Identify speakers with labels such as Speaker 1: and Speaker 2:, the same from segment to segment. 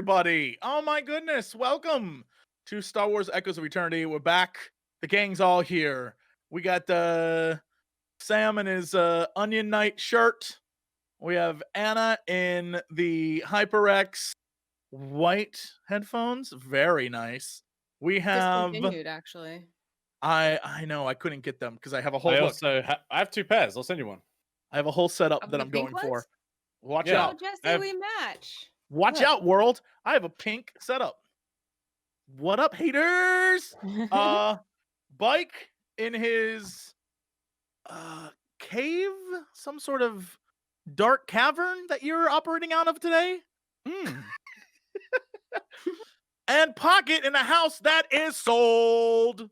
Speaker 1: everybody. Oh my goodness. Welcome to Star Wars Echoes of Eternity. We're back. The gang's all here. We got Sam in his Onion Knight shirt. We have Anna in the HyperX white headphones. Very nice. We have
Speaker 2: Discontinued, actually.
Speaker 1: I know I couldn't get them because I have a whole
Speaker 3: I have 2 pairs. I'll send you one.
Speaker 1: I have a whole setup
Speaker 2: Of
Speaker 1: that
Speaker 2: the
Speaker 1: I'm
Speaker 2: pink
Speaker 1: going for.
Speaker 2: ones?
Speaker 1: Watch
Speaker 3: Yeah.
Speaker 2: Oh,
Speaker 1: out.
Speaker 2: Jesse, we match.
Speaker 1: Watch out, world. I have a pink setup. What up, haters? Bike in his cave, some sort of dark cavern that you're operating out of today. And Pocket in a house that is sold.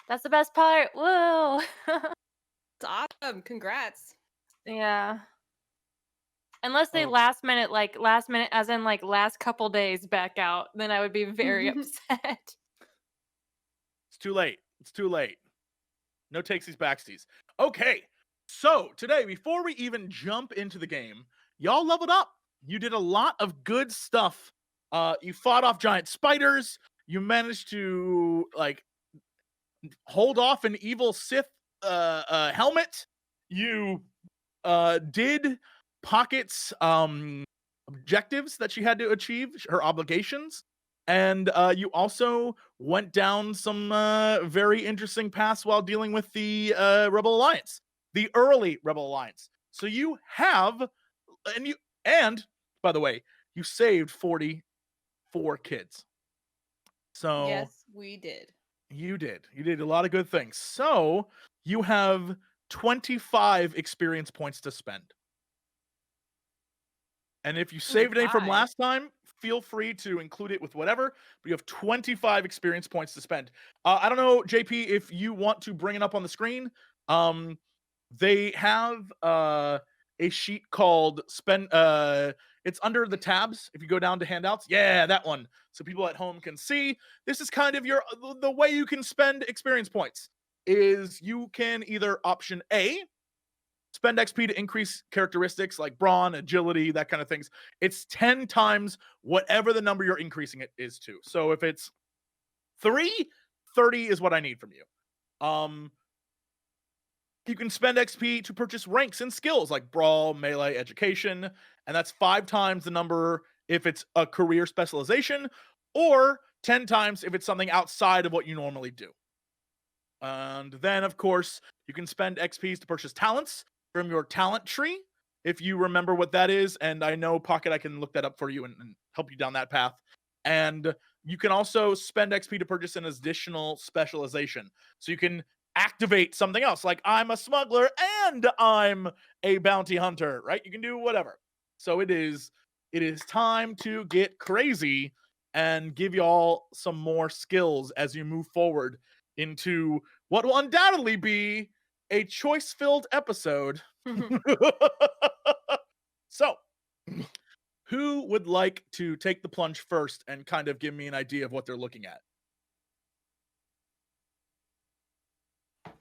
Speaker 4: That's the best part. Whoa.
Speaker 2: It's awesome. Congrats.
Speaker 4: Yeah. Unless they
Speaker 3: Oh.
Speaker 4: last minute, as in like last couple days back out, then I would be very upset.
Speaker 1: It's too late. It's too late. No takesies backsies. Okay, so today, before we even jump into the game, y'all leveled up. You did a lot of good stuff. You fought off giant spiders. You managed to like hold off an evil Sith helmet. You did Pocket's objectives that she had to achieve, her obligations. And you also went down some very interesting paths while dealing with the Rebel Alliance, the early Rebel Alliance. So you have, and by the way, you saved 44 kids. So
Speaker 2: Yes, we did.
Speaker 1: you did a lot of good things. So you have 25 experience points to spend. And if you saved any from
Speaker 2: 25.
Speaker 1: last time, feel free to include it with whatever, but you have 25 experience points to spend. I don't know, JP, if you want to bring it up on the screen. They have a sheet called spend. It's under the tabs. If you go down to handouts, yeah, that one. So people at home can see. This is kind of the way you can spend experience points is you can either option A, spend XP to increase characteristics like brawn, agility, that kind of things. It's 10 times whatever the number you're increasing it is to. So if it's 3, 30 is what I need from you. You can spend XP to purchase ranks and skills like brawl, melee, education, and that's 5 times the number if it's a career specialization, or 10 times if it's something outside of what you normally do. And then, of course, you can spend XPs to purchase talents from your talent tree, if you remember what that is. And I know, Pocket, I can look that up for you and help you down that path. And you can also spend XP to purchase an additional specialization. So you can activate something else, like I'm a smuggler and I'm a bounty hunter, right? You can do whatever. So it is time to get crazy and give y'all some more skills as you move forward into what will undoubtedly be a choice-filled episode. So, who would like to take the plunge first and kind of give me an idea of what they're looking at?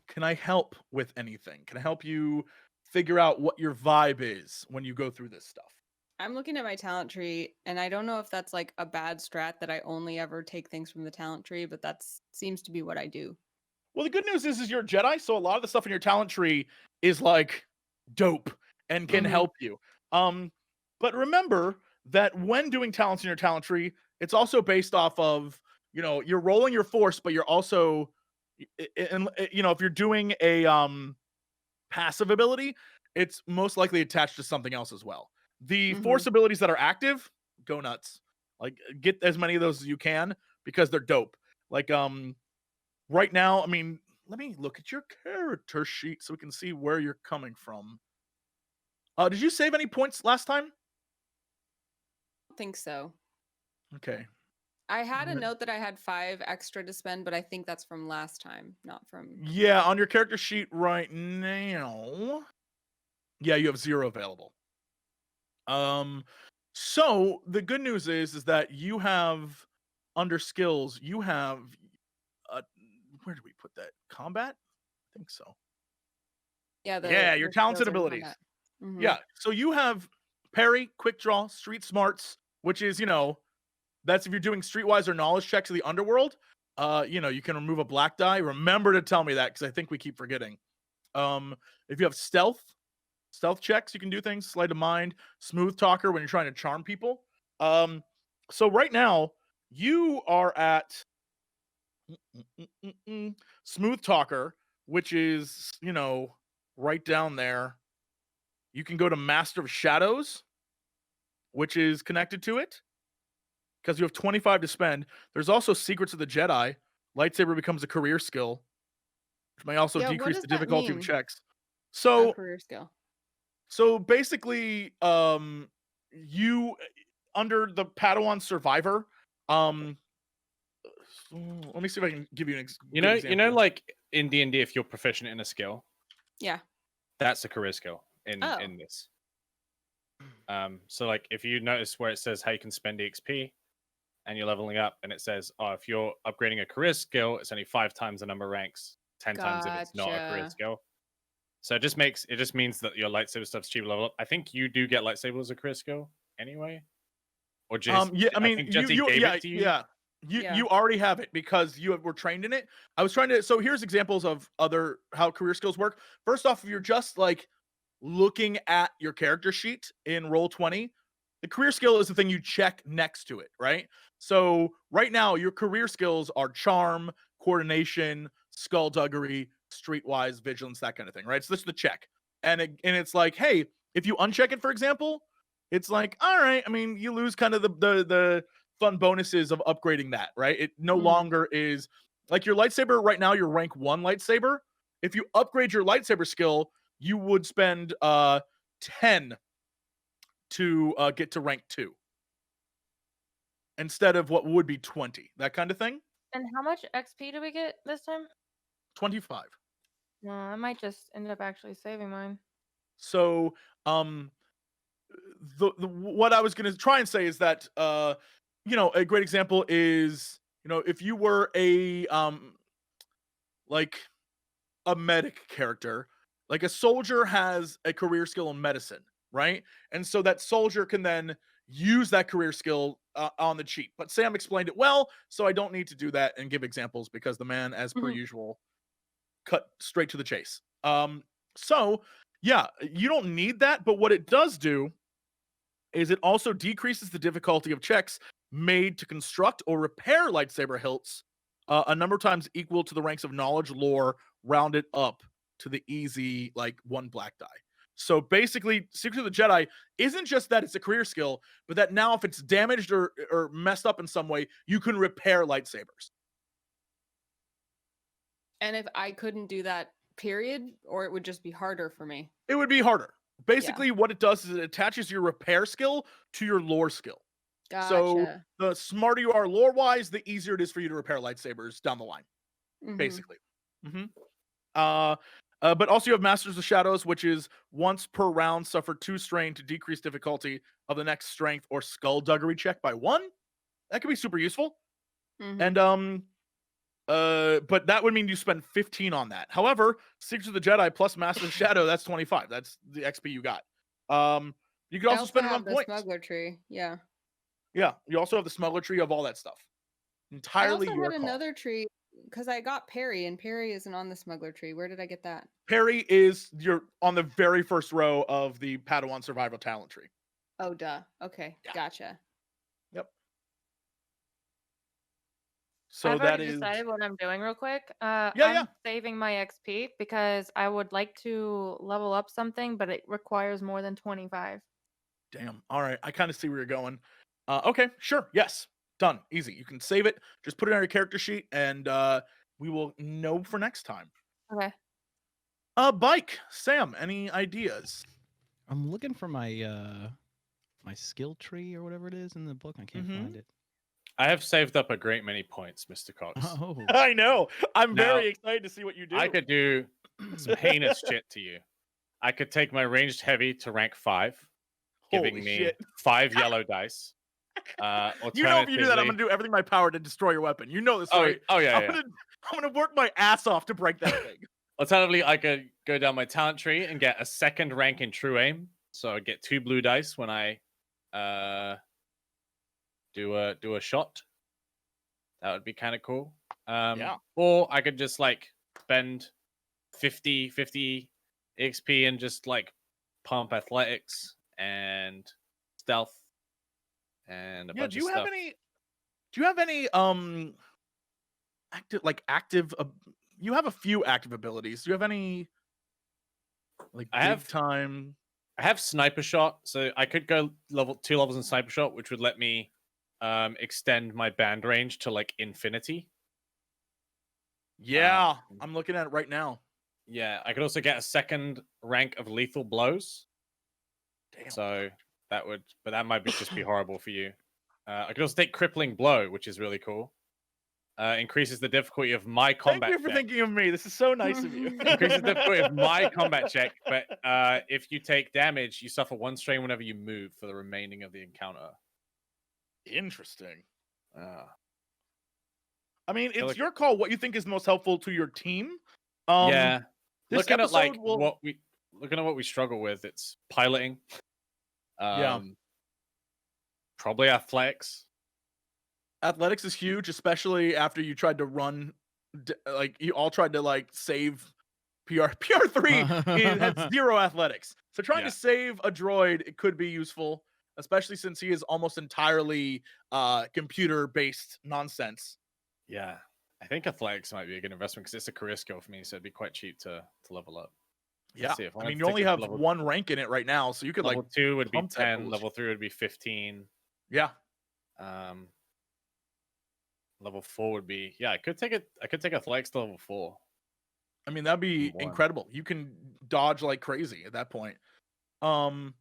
Speaker 1: Can I help with anything? Can I help you figure out what your vibe is when you go through this stuff?
Speaker 2: I'm looking at my talent tree, and I don't know if that's like a bad strat that I only ever take things from the talent tree, but that seems to be what I do.
Speaker 1: Well, the good news is you're a Jedi, so a lot of the stuff in your talent tree is like dope and can help you. But remember that when doing talents in your talent tree, it's also based off of, you're rolling your force, but you're also, if you're doing a passive ability, it's most likely attached to something else as well. The force abilities that are active, go nuts. Like, get as many of those as you can because they're dope. Like, right now, I mean, let me look at your character sheet so we can see where you're coming from. Did you save any points last time?
Speaker 2: I don't think so.
Speaker 1: Okay.
Speaker 2: I had a note that I had 5 extra to spend, but I think that's from last time, not from...
Speaker 1: Yeah, on your character sheet right now, yeah, you have 0 available. So the good news is that you have, under skills, you have, where did we put that? Combat? I think so.
Speaker 2: Yeah,
Speaker 1: your talents and abilities. Yeah, so you have parry, quick draw, street smarts, which is, that's if you're doing streetwise or knowledge checks of the underworld. You can remove a black die. Remember to tell me that because I think we keep forgetting. If you have stealth checks, you can do things. Sleight of mind, smooth talker when you're trying to charm people. So right now you are at smooth talker, which is right down there. You can go to Master of Shadows, which is connected to it because you have 25 to spend. There's also Secrets of the Jedi. Lightsaber becomes a career skill, which may also
Speaker 2: Yeah, what
Speaker 1: decrease
Speaker 2: does
Speaker 1: the
Speaker 2: that
Speaker 1: difficulty of
Speaker 2: mean?
Speaker 1: checks.
Speaker 2: A
Speaker 1: So
Speaker 2: career skill.
Speaker 1: basically, you under the Padawan Survivor, let me see if I can give you an
Speaker 3: You
Speaker 1: good
Speaker 3: know,
Speaker 1: example.
Speaker 3: like in D&D, if you're proficient in a skill,
Speaker 2: Yeah.
Speaker 3: that's a career skill in
Speaker 2: Oh.
Speaker 3: this. So like if you notice where it says how you can spend EXP and you're leveling up, and it says, oh, if you're upgrading a career skill, it's only 5 times the number of ranks, 10 times if it's not a career
Speaker 2: Gotcha.
Speaker 3: skill. So it just means that your lightsaber stuff's cheaper level up. I think you do get lightsaber as a career skill anyway, or just
Speaker 1: Yeah, I
Speaker 3: I
Speaker 1: mean,
Speaker 3: think Jesse gave it to you.
Speaker 1: yeah.
Speaker 2: Yeah.
Speaker 1: You already have it because were trained in it. I was trying to. So here's examples of how career skills work. First off, if you're just like looking at your character sheet in Roll20, the career skill is the thing you check next to it, right? So right now, your career skills are charm, coordination, skullduggery, streetwise, vigilance, that kind of thing, right? So this is the check, and it's like, hey, if you uncheck it, for example, it's like, all right. I mean, you lose kind of the fun bonuses of upgrading that, right? It no longer is like your lightsaber right now, your rank 1 lightsaber. If you upgrade your lightsaber skill, you would spend 10 to get to rank 2 instead of what would be 20, that kind of thing.
Speaker 4: And how much XP do we get this time?
Speaker 1: 25.
Speaker 4: No, I might just end up actually saving mine.
Speaker 1: So what I was going to try and say is that a great example is if you were a like a medic character, like a soldier has a career skill in medicine, right? And so that soldier can then use that career skill on the cheap. But Sam explained it well, so I don't need to do that and give examples because the man, as per usual, cut straight to the chase. So yeah, you don't need that, but what it does do is it also decreases the difficulty of checks made to construct or repair lightsaber hilts a number of times equal to the ranks of knowledge lore rounded up to the easy, like 1 black die. So basically, Secret of the Jedi isn't just that it's a career skill, but that now if it's damaged or messed up in some way, you can repair lightsabers.
Speaker 2: And if I couldn't do that, period, or it would just be harder for me?
Speaker 1: It would be harder. Basically, what it does is it attaches your repair skill to your lore skill.
Speaker 2: Gotcha.
Speaker 1: So the smarter you are lore-wise, the easier it is for you to repair lightsabers down the line, basically. But also you have Masters of Shadows, which is once per round suffer 2 strain to decrease difficulty of the next strength or skullduggery check by 1. That could be super useful. And but that would mean you spend 15 on that. However, Secrets of the Jedi plus Master of Shadow, that's 25. That's the XP you got. You could also spend it on
Speaker 2: the
Speaker 1: points.
Speaker 2: smuggler tree. Yeah.
Speaker 1: Yeah, you also have the smuggler tree of all that stuff. Entirely
Speaker 2: I also
Speaker 1: your
Speaker 2: had
Speaker 1: call.
Speaker 2: another tree because I got Perry, and Perry isn't on the smuggler tree. Where did I get that?
Speaker 1: Perry is on the very first row of the Padawan survival talent tree.
Speaker 2: Oh, duh. Okay, gotcha.
Speaker 1: Yep. So
Speaker 4: I've
Speaker 1: that
Speaker 4: already
Speaker 1: is
Speaker 4: decided what I'm doing real quick.
Speaker 1: Yeah,
Speaker 4: I'm saving my XP because I would like to level up something, but it requires more than 25.
Speaker 1: damn. All right, I kind of see where you're going. Okay, sure. Yes. Done. Easy. You can save it. Just put it on your character sheet and we will know for next time.
Speaker 4: Okay.
Speaker 1: Bike. Sam, any ideas?
Speaker 5: I'm looking for my my skill tree or whatever it is in the book. I can't find it.
Speaker 3: I have saved up a great many points, Mr. Cox.
Speaker 5: Oh,
Speaker 1: I know. I'm
Speaker 3: Now,
Speaker 1: very excited to see what you do.
Speaker 3: I could do some heinous shit to you. I could take my ranged heavy to rank 5, giving
Speaker 1: Holy
Speaker 3: me
Speaker 1: shit.
Speaker 3: 5 yellow dice.
Speaker 1: You know, if you do that, I'm gonna do everything in my power to destroy your weapon. You know this, right?
Speaker 3: Oh yeah,
Speaker 1: I'm gonna work my ass off to break that thing.
Speaker 3: Alternatively, I could go down my talent tree and get a 2nd rank in true aim. So I get 2 blue dice when I do a shot. That would be kind of cool.
Speaker 1: Yeah.
Speaker 3: Or I could just like spend 50 XP and just like pump athletics and stealth and a
Speaker 1: Yeah.
Speaker 3: bunch
Speaker 1: Do
Speaker 3: of
Speaker 1: you have
Speaker 3: stuff.
Speaker 1: any? Do you have any active? You have a few active abilities. Do you have any like
Speaker 3: I
Speaker 1: big
Speaker 3: have-
Speaker 1: time?
Speaker 3: I have sniper shot, so I could go 2 levels in sniper shot, which would let me extend my band range to like infinity.
Speaker 1: Yeah, I'm looking at it right now.
Speaker 3: Yeah, I could also get a 2nd rank of lethal blows.
Speaker 1: Damn.
Speaker 3: So that would, but that might just be horrible for you. I could also take crippling blow, which is really cool. Increases the difficulty of my combat.
Speaker 1: Thank you for
Speaker 3: check.
Speaker 1: thinking of me. This is so nice of you.
Speaker 3: Increases the difficulty of my combat check, but if you take damage, you suffer 1 strain whenever you move for the remaining of the encounter.
Speaker 1: Interesting.
Speaker 3: I
Speaker 1: I mean, it's
Speaker 3: like-
Speaker 1: your call. What you think is most helpful to your team?
Speaker 3: Yeah,
Speaker 1: This
Speaker 3: looking at like
Speaker 1: episode will-
Speaker 3: looking at what we struggle with, it's piloting.
Speaker 1: Yeah.
Speaker 3: Probably athletics.
Speaker 1: Athletics is huge, especially after you tried to run. Like you all tried to like save PR3 has 0 athletics. So trying
Speaker 3: Yeah.
Speaker 1: to save a droid, it could be useful, especially since he is almost entirely computer based nonsense.
Speaker 3: Yeah, I think athletics might be a good investment because it's a career skill for me, so it'd be quite cheap to level up.
Speaker 1: Yeah,
Speaker 3: see, if I
Speaker 1: I
Speaker 3: wanted
Speaker 1: mean
Speaker 3: to
Speaker 1: you
Speaker 3: take
Speaker 1: only
Speaker 3: it to
Speaker 1: have
Speaker 3: level-
Speaker 1: 1 rank in it right now, so you could
Speaker 3: Level
Speaker 1: like
Speaker 3: 2 would be
Speaker 1: pump that
Speaker 3: 10,
Speaker 1: boost.
Speaker 3: level 3 would be 15.
Speaker 1: yeah.
Speaker 3: Level 4 would be I could take athletics to level 4.
Speaker 1: I mean, that'd be
Speaker 3: One.
Speaker 1: incredible. You can dodge like crazy at that point. But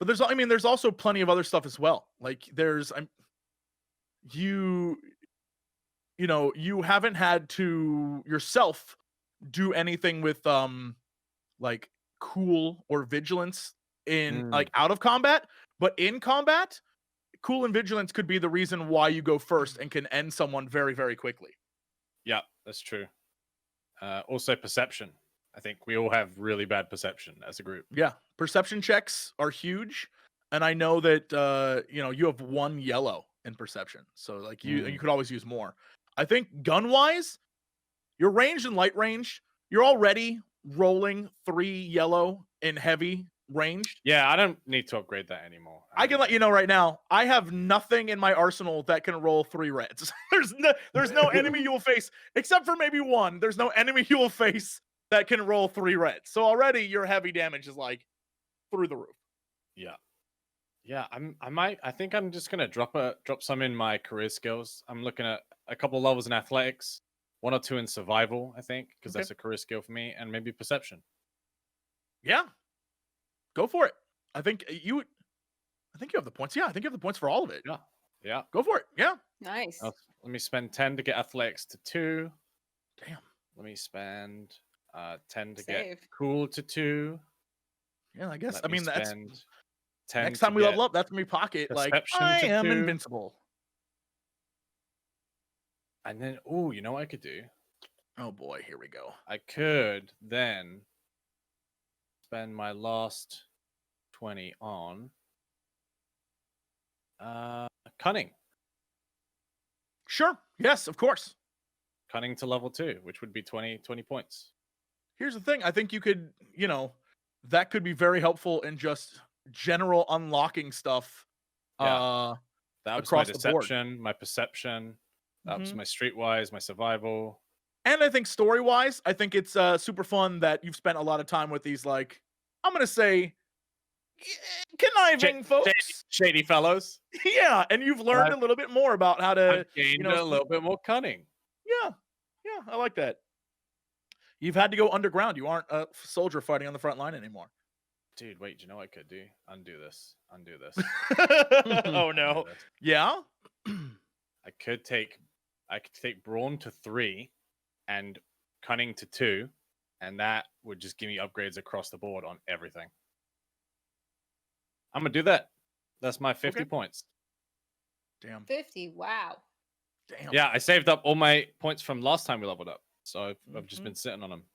Speaker 1: there's also plenty of other stuff as well. Like you haven't had to yourself do anything with like cool or vigilance in like out of combat, but in combat, cool and vigilance could be the reason why you go first and can end someone very, very quickly.
Speaker 3: Yeah, that's true. Also perception. I think we all have really bad perception as a group.
Speaker 1: Yeah, perception checks are huge, and I know that you have 1 yellow in perception, so like you could always use more. I think gun wise, you're ranged and light ranged. You're already rolling 3 yellow in heavy ranged.
Speaker 3: Yeah, I don't need to upgrade that anymore.
Speaker 1: I can let you know right now, I have nothing in my arsenal that can roll 3 reds. there's no enemy you will face except for maybe 1. There's no enemy you will face that can roll 3 reds. So already your heavy damage is like through the roof.
Speaker 3: Yeah, I think I'm just gonna drop some in my career skills. I'm looking at a couple levels in athletics, 1 or 2 in survival, I think, because
Speaker 1: Okay.
Speaker 3: that's a career skill for me, and maybe perception.
Speaker 1: Yeah. Go for it. I think you have the points. Yeah, I think you have the points for all of it.
Speaker 3: Yeah.
Speaker 1: Go for it. Yeah.
Speaker 2: Nice.
Speaker 3: Let me spend 10 to get athletics to 2.
Speaker 1: Damn.
Speaker 3: Let me spend 10 to
Speaker 2: Save.
Speaker 3: get cool to 2.
Speaker 1: Yeah, I guess.
Speaker 3: Let
Speaker 1: I
Speaker 3: me
Speaker 1: mean, that's
Speaker 3: spend 10
Speaker 1: next
Speaker 3: to
Speaker 1: time we
Speaker 3: get
Speaker 1: level up, that's me pocket. Like
Speaker 3: perception
Speaker 1: I
Speaker 3: to
Speaker 1: am
Speaker 3: 2.
Speaker 1: invincible.
Speaker 3: And then, you know what I could do?
Speaker 1: Oh boy, here we go.
Speaker 3: I could then spend my last 20 on cunning.
Speaker 1: Sure. Yes, of course.
Speaker 3: Cunning to level 2, which would be 20 points.
Speaker 1: Here's the thing. I think you could, that could be very helpful in just general unlocking stuff.
Speaker 3: Yeah. That was
Speaker 1: across
Speaker 3: my
Speaker 1: the board.
Speaker 3: deception, my perception. That was
Speaker 1: Mhm.
Speaker 3: my streetwise, my survival.
Speaker 1: And I think story-wise, I think it's super fun that you've spent a lot of time with these, like, I'm gonna say, conniving folks.
Speaker 3: Shady fellows.
Speaker 1: Yeah, and you've learned a little bit more about how to,
Speaker 3: I've gained a little bit more cunning.
Speaker 1: Yeah, I like that. You've had to go underground. You aren't a soldier fighting on the front line anymore.
Speaker 3: Dude, wait, do you know what I could do? Undo this.
Speaker 1: Oh no. Yeah.
Speaker 3: I could take brawn to 3 and cunning to 2, and that would just give me upgrades across the board on everything. I'm gonna do that. That's my 50
Speaker 1: Okay.
Speaker 3: points.
Speaker 1: Damn.
Speaker 2: 50. Wow.
Speaker 1: Damn.
Speaker 3: Yeah, I saved up all my points from last time we leveled up, so I've just
Speaker 1: Mhm.
Speaker 3: been sitting on them,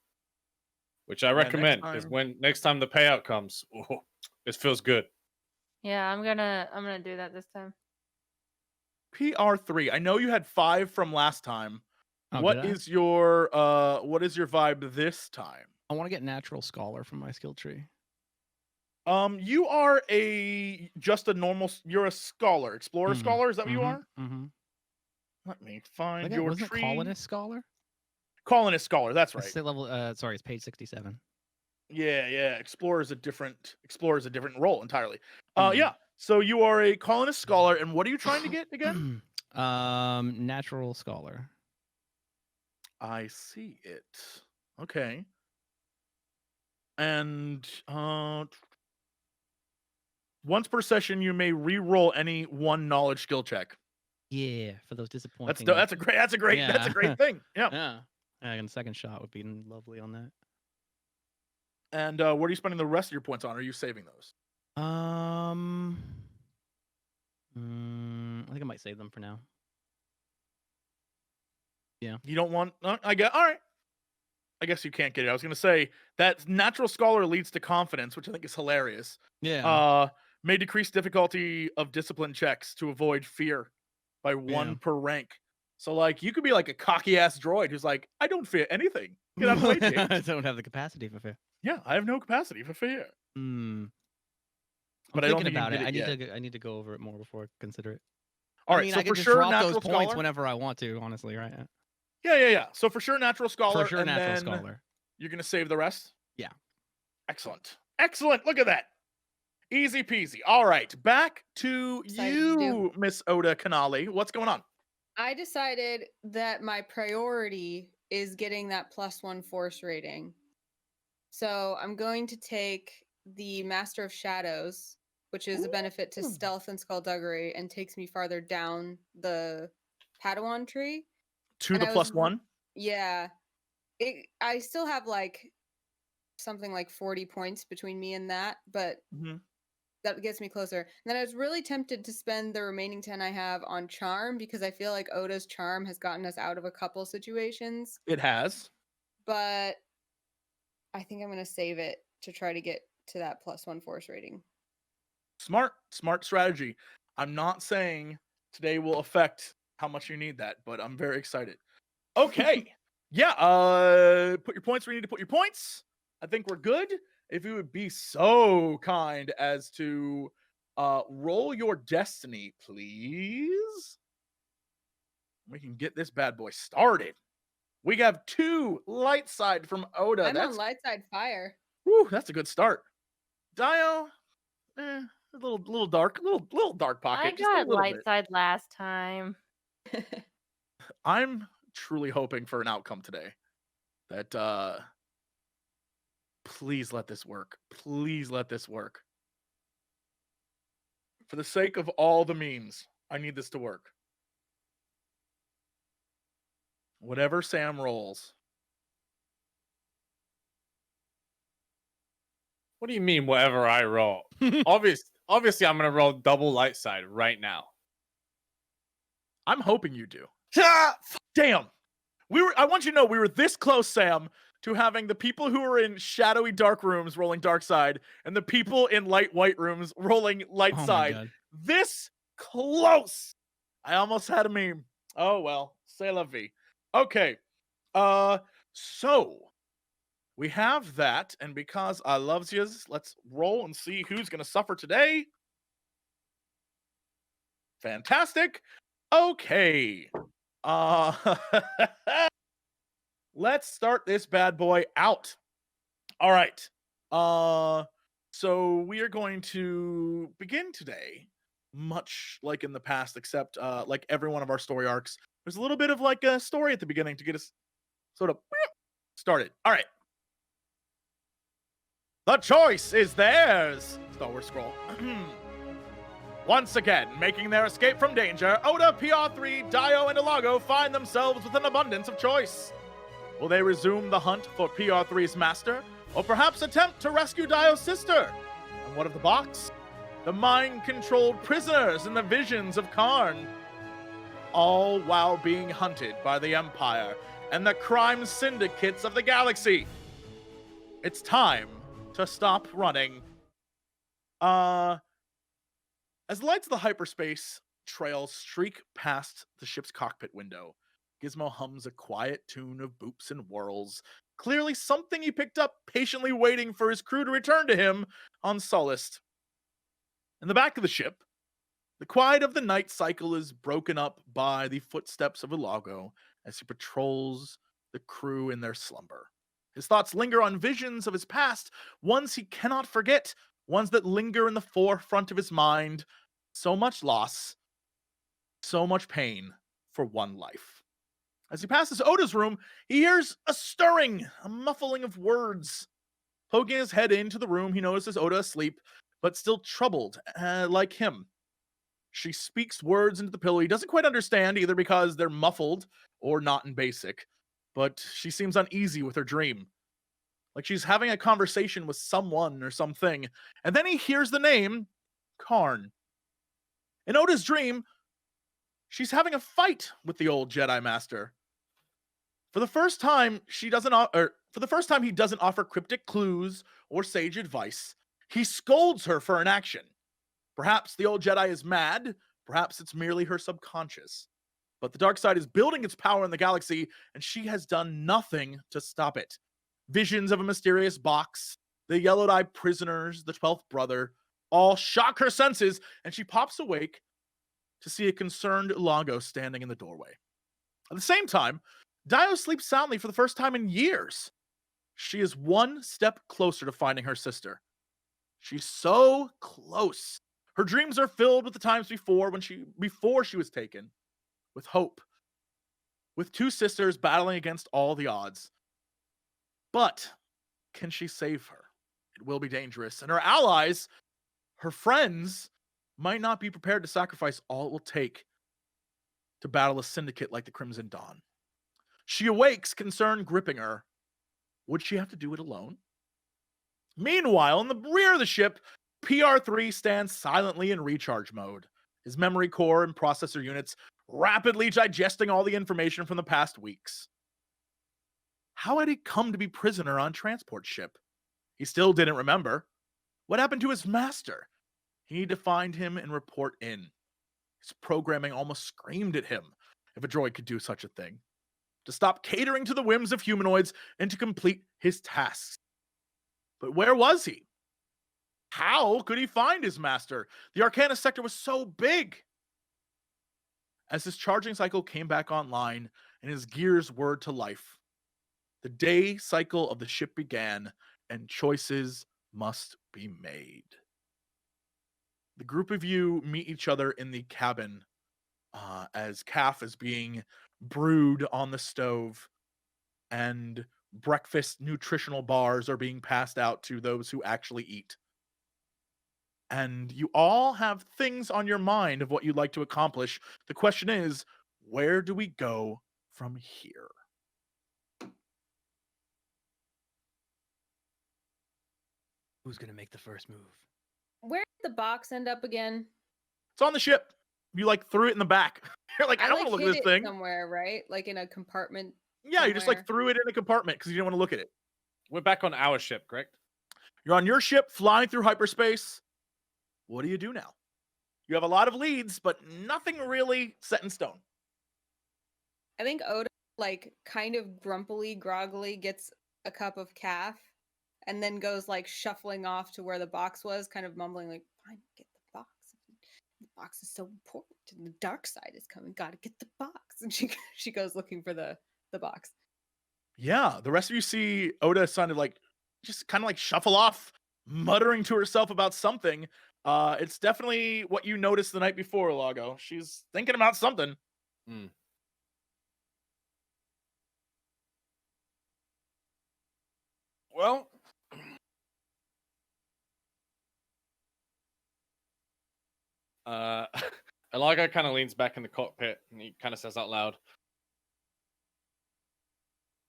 Speaker 3: which I
Speaker 1: Yeah, next
Speaker 3: recommend because
Speaker 1: time-
Speaker 3: next time the payout comes, this feels good.
Speaker 4: Yeah, I'm gonna do that this time.
Speaker 1: PR3. I know you had 5 from last time.
Speaker 5: Oh,
Speaker 1: What
Speaker 5: did I?
Speaker 1: is your vibe this time?
Speaker 5: I want to get natural scholar from my skill tree.
Speaker 1: You are just a normal. You're a scholar, explorer
Speaker 5: Mhm,
Speaker 1: scholar. Is that what you are?
Speaker 5: Mm-hmm.
Speaker 1: Let me find
Speaker 5: Wasn't
Speaker 1: your
Speaker 5: it
Speaker 1: tree.
Speaker 5: colonist scholar?
Speaker 1: Colonist scholar. That's
Speaker 5: Let's
Speaker 1: right.
Speaker 5: say level. Sorry, it's page 67.
Speaker 1: Yeah. Explorer is a different role entirely.
Speaker 5: Mhm.
Speaker 1: Yeah. So you are a colonist scholar, and what are you trying to get again?
Speaker 5: Natural scholar.
Speaker 1: I see it. Okay. And once per session, you may re-roll any one knowledge skill check.
Speaker 5: Yeah, for those disappointing.
Speaker 1: That's a great thing. Yeah.
Speaker 5: Yeah. And the second shot would be lovely on that.
Speaker 1: And what are you spending the rest of your points on? Are you saving those?
Speaker 5: I think I might save them for now. Yeah.
Speaker 1: You don't want? I get. All right. I guess you can't get it. I was gonna say that natural scholar leads to confidence, which I think is hilarious.
Speaker 5: Yeah.
Speaker 1: May decrease difficulty of discipline checks to avoid fear by 1 per rank. So like you could be like a cocky ass droid who's like, I don't fear anything. Get out of the way, James.
Speaker 5: I don't have the capacity for fear.
Speaker 1: Yeah, I have no capacity for fear.
Speaker 5: But
Speaker 1: I don't
Speaker 5: thinking
Speaker 1: think you
Speaker 5: about
Speaker 1: can
Speaker 5: it.
Speaker 1: get it
Speaker 5: I need to go over it more before I consider it.
Speaker 1: All
Speaker 5: I
Speaker 1: right,
Speaker 5: mean,
Speaker 1: so
Speaker 5: I
Speaker 1: for
Speaker 5: could just
Speaker 1: sure,
Speaker 5: drop
Speaker 1: natural
Speaker 5: those points
Speaker 1: scholar.
Speaker 5: whenever I want to. Honestly, right?
Speaker 1: Yeah. So for sure, natural scholar.
Speaker 5: For sure,
Speaker 1: and
Speaker 5: natural
Speaker 1: then
Speaker 5: scholar.
Speaker 1: You're gonna save the rest.
Speaker 5: Yeah.
Speaker 1: Excellent. Look at that. Easy peasy. All right, back to
Speaker 2: Excited to
Speaker 1: you, Miss Oda Kanali. What's going on?
Speaker 2: I decided that my priority is getting that +1 force rating. So I'm going to take the Master of Shadows, which is a benefit to stealth and skullduggery and takes me farther down the Padawan tree.
Speaker 1: To
Speaker 2: And
Speaker 1: the
Speaker 2: I was
Speaker 1: +1.
Speaker 2: Yeah. I still have like something like 40 points between me and that, but that gets me closer. And then I was really tempted to spend the remaining 10 I have on charm because I feel like Oda's charm has gotten us out of a couple situations.
Speaker 1: It has.
Speaker 2: But I think I'm going to save it to try to get to that +1 force rating.
Speaker 1: Smart strategy. I'm not saying today will affect how much you need that, but I'm very excited. Okay. Yeah, put your points where you need to put your points. I think we're good. If you would be so kind as to roll your destiny, please. We can get this bad boy started. We have 2 light side from Oda.
Speaker 2: I'm on light side fire.
Speaker 1: Whew, that's a good start. DAEYO, a little dark, little dark pocket.
Speaker 4: I
Speaker 1: just a
Speaker 4: got
Speaker 1: little
Speaker 4: light
Speaker 1: bit.
Speaker 4: side last time.
Speaker 1: I'm truly hoping for an outcome today. That please let this work. Please let this work. For the sake of all the memes, I need this to work. Whatever Sam rolls.
Speaker 3: What do you mean, whatever I roll? Obviously, I'm gonna roll double light side right now.
Speaker 1: I'm hoping you do. Damn. I want you to know we were this close, Sam, to having the people who are in shadowy dark rooms rolling dark side and the people in light white rooms rolling light side. This close. I almost had a meme. Oh well, c'est la vie. Okay. So we have that, and because I loves yous, let's roll and see who's gonna suffer today. Fantastic. Okay. Let's start this bad boy out. All right. So we are going to begin today, much like in the past, except like every one of our story arcs, there's a little bit of like a story at the beginning to get us sort of started. All right. The choice is theirs. Star Wars scroll. Once again, making their escape from danger, Oda, PR3, DAEYO, and ULAGO find themselves with an abundance of choice. Will they resume the hunt for PR3's master, or perhaps attempt to rescue DAEYO's sister? And what of the box? The mind-controlled prisoners in the visions of Kaarn. All while being hunted by the Empire and the crime syndicates of the galaxy. It's time to stop running. As the lights of the hyperspace trails streak past the ship's cockpit window. Gizmo hums a quiet tune of boops and whirls, clearly something he picked up patiently waiting for his crew to return to him on Sullust. In the back of the ship, the quiet of the night cycle is broken up by the footsteps of ULAGO as he patrols the crew in their slumber. His thoughts linger on visions of his past, ones he cannot forget, ones that linger in the forefront of his mind. So much loss, so much pain for one life. As he passes Oda's room, he hears a stirring, a muffling of words. Poking his head into the room, he notices Oda asleep, but still troubled, like him. She speaks words into the pillow he doesn't quite understand, either because they're muffled or not in basic, but she seems uneasy with her dream. Like she's having a conversation with someone or something, and then he hears the name Kaarn. In Oda's dream, she's having a fight with the old Jedi Master. For the first time, he doesn't offer cryptic clues or sage advice. He scolds her for inaction. Perhaps the old Jedi is mad, perhaps it's merely her subconscious. But the dark side is building its power in the galaxy, and she has done nothing to stop it. Visions of a mysterious box, the yellowed-eyed prisoners, the 12th brother, all shock her senses, and she pops awake to see a concerned ULAGO standing in the doorway. At the same time, DAEYO sleeps soundly for the first time in years. She is one step closer to finding her sister. She's so close. Her dreams are filled with the times before she was taken, with hope, with two sisters battling against all the odds. But can she save her? It will be dangerous, and her allies, her friends, might not be prepared to sacrifice all it will take to battle a syndicate like the Crimson Dawn. She awakes, concern gripping her. Would she have to do it alone? Meanwhile, in the rear of the ship, PR3 stands silently in recharge mode, his memory core and processor units rapidly digesting all the information from the past weeks. How had he come to be prisoner on transport ship? He still didn't remember. What happened to his master? He needed to find him and report in. His programming almost screamed at him, if a droid could do such a thing, to stop catering to the whims of humanoids and to complete his tasks. But where was he? How could he find his master? The Arcana sector was so big. As his charging cycle came back online and his gears whirred to life, the day cycle of the ship began and choices must be made. The group of you meet each other in the cabin as calf is being brewed on the stove and breakfast nutritional bars are being passed out to those who actually eat. And you all have things on your mind of what you'd like to accomplish. The question is, where do we go from here?
Speaker 5: Who's gonna make the first move?
Speaker 2: Where did the box end up again?
Speaker 1: It's on the ship. You threw it in the back. You're like, I don't want to look
Speaker 2: hid
Speaker 1: at this
Speaker 2: it
Speaker 1: thing.
Speaker 2: somewhere, right? Like in a compartment.
Speaker 1: Yeah, you just
Speaker 2: somewhere.
Speaker 1: threw it in a compartment because you didn't want to look at it.
Speaker 3: We're back on our ship, correct?
Speaker 1: You're on your ship flying through hyperspace. What do you do now? You have a lot of leads, but nothing really set in stone.
Speaker 2: I think Oda, kind of grumpily, groggily gets a cup of calf and then goes shuffling off to where the box was, kind of mumbling fine, get the box. The box is so important and the dark side is coming. Gotta get the box. And she goes looking for the box.
Speaker 1: Yeah, the rest of you see Oda sounded just kind of shuffle off, muttering to herself about something. It's definitely what you noticed the night before, ULAGO. She's thinking about something.
Speaker 3: Well, Elago kind of leans back in the cockpit and he kind of says out loud,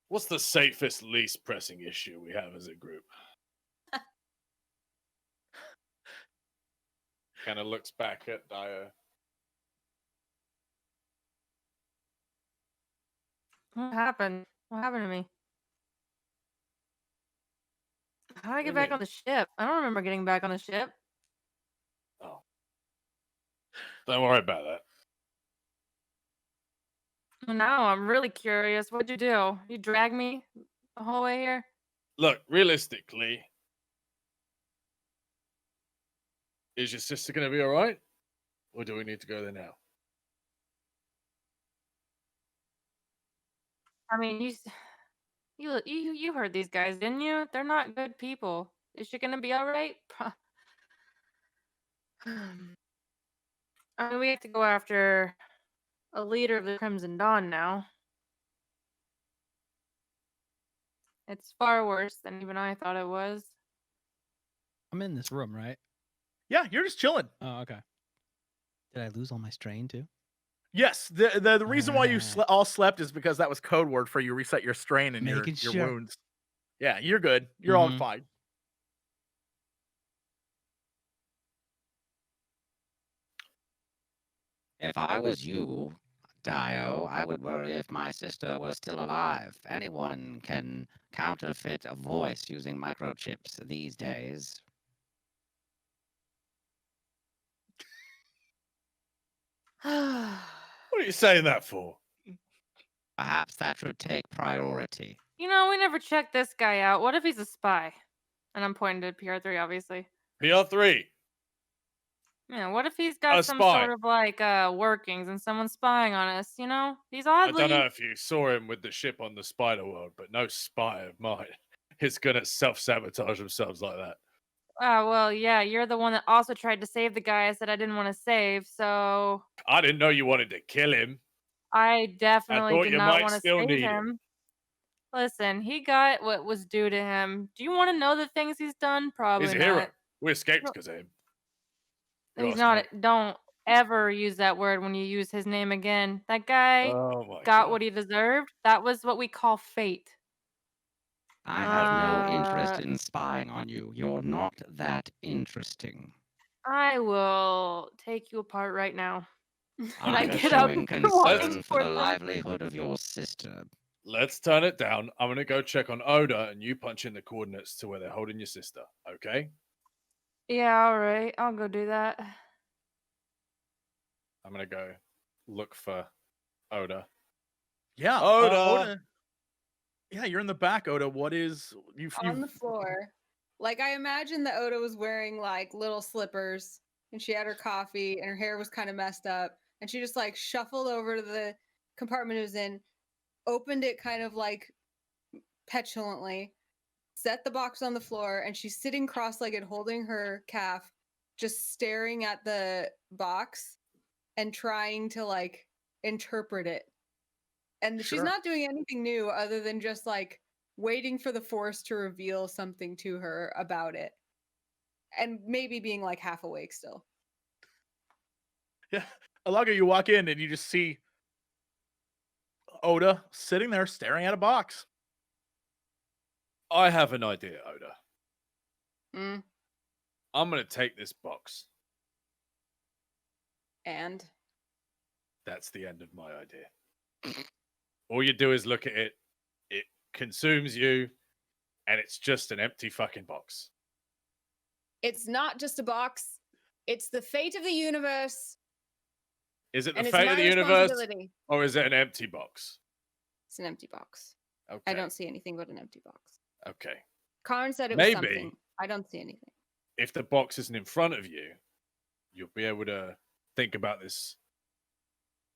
Speaker 3: "What's the safest, least pressing issue we have as a group?" Kind of looks back at DAEYO.
Speaker 4: What happened? What happened to me? How did I get
Speaker 3: do you
Speaker 4: back
Speaker 3: mean?
Speaker 4: on the ship? I don't remember getting back on the ship.
Speaker 3: Oh. Don't worry about that.
Speaker 4: Now I'm really curious. What'd you do? You drag me the whole way here?
Speaker 3: Look, realistically, is your sister going to be all right? Or do we need to go there now?
Speaker 4: I mean, you heard these guys, didn't you? They're not good people. Is she gonna be all right? I mean, we have to go after a leader of the Crimson Dawn now. It's far worse than even I thought it was.
Speaker 5: I'm in this room, right?
Speaker 1: Yeah, you're just chilling.
Speaker 5: Oh, okay. Did I lose all my strain too?
Speaker 1: Yes, the reason why you
Speaker 5: Alright.
Speaker 1: all slept is because that was code word for you reset your strain and your
Speaker 5: Making
Speaker 1: your
Speaker 5: sure.
Speaker 1: wounds. Yeah, you're good. You're all
Speaker 5: Mhm.
Speaker 1: fine.
Speaker 6: If I was you, Dio, I would worry if my sister was still alive. Anyone can counterfeit a voice using microchips these days.
Speaker 3: What are you saying that for?
Speaker 6: Perhaps that should take priority.
Speaker 4: You know, we never checked this guy out. What if he's a spy? And I'm pointing to PR3, obviously.
Speaker 3: PR3.
Speaker 4: Yeah, what if he's got
Speaker 3: A
Speaker 4: some
Speaker 3: spy.
Speaker 4: sort of like workings and someone's spying on us, you know? He's
Speaker 3: I
Speaker 4: oddly
Speaker 3: don't know if you saw him with the ship on the Spider World, but no spy of mine is going to self-sabotage themselves like that.
Speaker 4: well, yeah, you're the one that also tried to save the guys that I didn't want to save, so
Speaker 3: I didn't know you wanted to kill him.
Speaker 4: I definitely
Speaker 3: thought
Speaker 4: did
Speaker 3: you
Speaker 4: not
Speaker 3: might
Speaker 4: want to
Speaker 3: still
Speaker 4: save
Speaker 3: need
Speaker 4: him.
Speaker 3: him.
Speaker 4: Listen, he got what was due to him. Do you want to know the things he's done? Probably
Speaker 3: He's a
Speaker 4: not.
Speaker 3: hero. We escaped
Speaker 4: No.
Speaker 3: because of him.
Speaker 4: He's
Speaker 3: Gosh,
Speaker 4: not.
Speaker 3: mate.
Speaker 4: Don't ever use that word when you use his name again. That guy
Speaker 3: Oh my
Speaker 4: got
Speaker 3: god.
Speaker 4: what he deserved. That was what we call fate.
Speaker 6: I have no interest in spying on you. You're not that interesting.
Speaker 4: I will take you apart right now. And I
Speaker 6: I'm
Speaker 4: get up
Speaker 6: showing
Speaker 4: and walking
Speaker 6: concern for the
Speaker 4: towards him.
Speaker 6: livelihood of your sister.
Speaker 3: Let's turn it down. I'm going to go check on Oda and you punch in the coordinates to where they're holding your sister. Okay?
Speaker 4: Yeah, all right. I'll go do that.
Speaker 3: I'm going to go look for Oda.
Speaker 1: Yeah,
Speaker 3: Oda!
Speaker 1: Oda. Yeah, you're in the back, Oda. What is you?
Speaker 2: On the floor. Like, I imagine that Oda was wearing like little slippers and she had her coffee and her hair was kind of messed up. And she just like shuffled over to the compartment it was in, opened it kind of like petulantly, set the box on the floor, and she's sitting cross-legged holding her calf, just staring at the box and trying to like interpret it. And she's
Speaker 1: Sure.
Speaker 2: not doing anything new other than just like waiting for the force to reveal something to her about it. And maybe being like half awake still.
Speaker 1: Yeah, Alaga, you walk in and you just see Oda sitting there staring at a box.
Speaker 3: I have an idea, Oda.
Speaker 2: Mm.
Speaker 3: I'm going to take this box.
Speaker 2: And
Speaker 3: That's the end of my idea. All you do is look at it, it consumes you, and it's just an empty fucking box.
Speaker 2: it's not just a box. It's the fate of the universe.
Speaker 3: Is it the
Speaker 2: And it's
Speaker 3: fate
Speaker 2: my
Speaker 3: of the universe,
Speaker 2: responsibility.
Speaker 3: or is it an empty box?
Speaker 2: It's an empty box.
Speaker 3: Okay.
Speaker 2: I don't see anything but an empty box.
Speaker 3: Okay.
Speaker 2: Kaarn said it was
Speaker 3: Maybe.
Speaker 2: something. I don't see anything.
Speaker 3: If the box isn't in front of you, you'll be able to think about this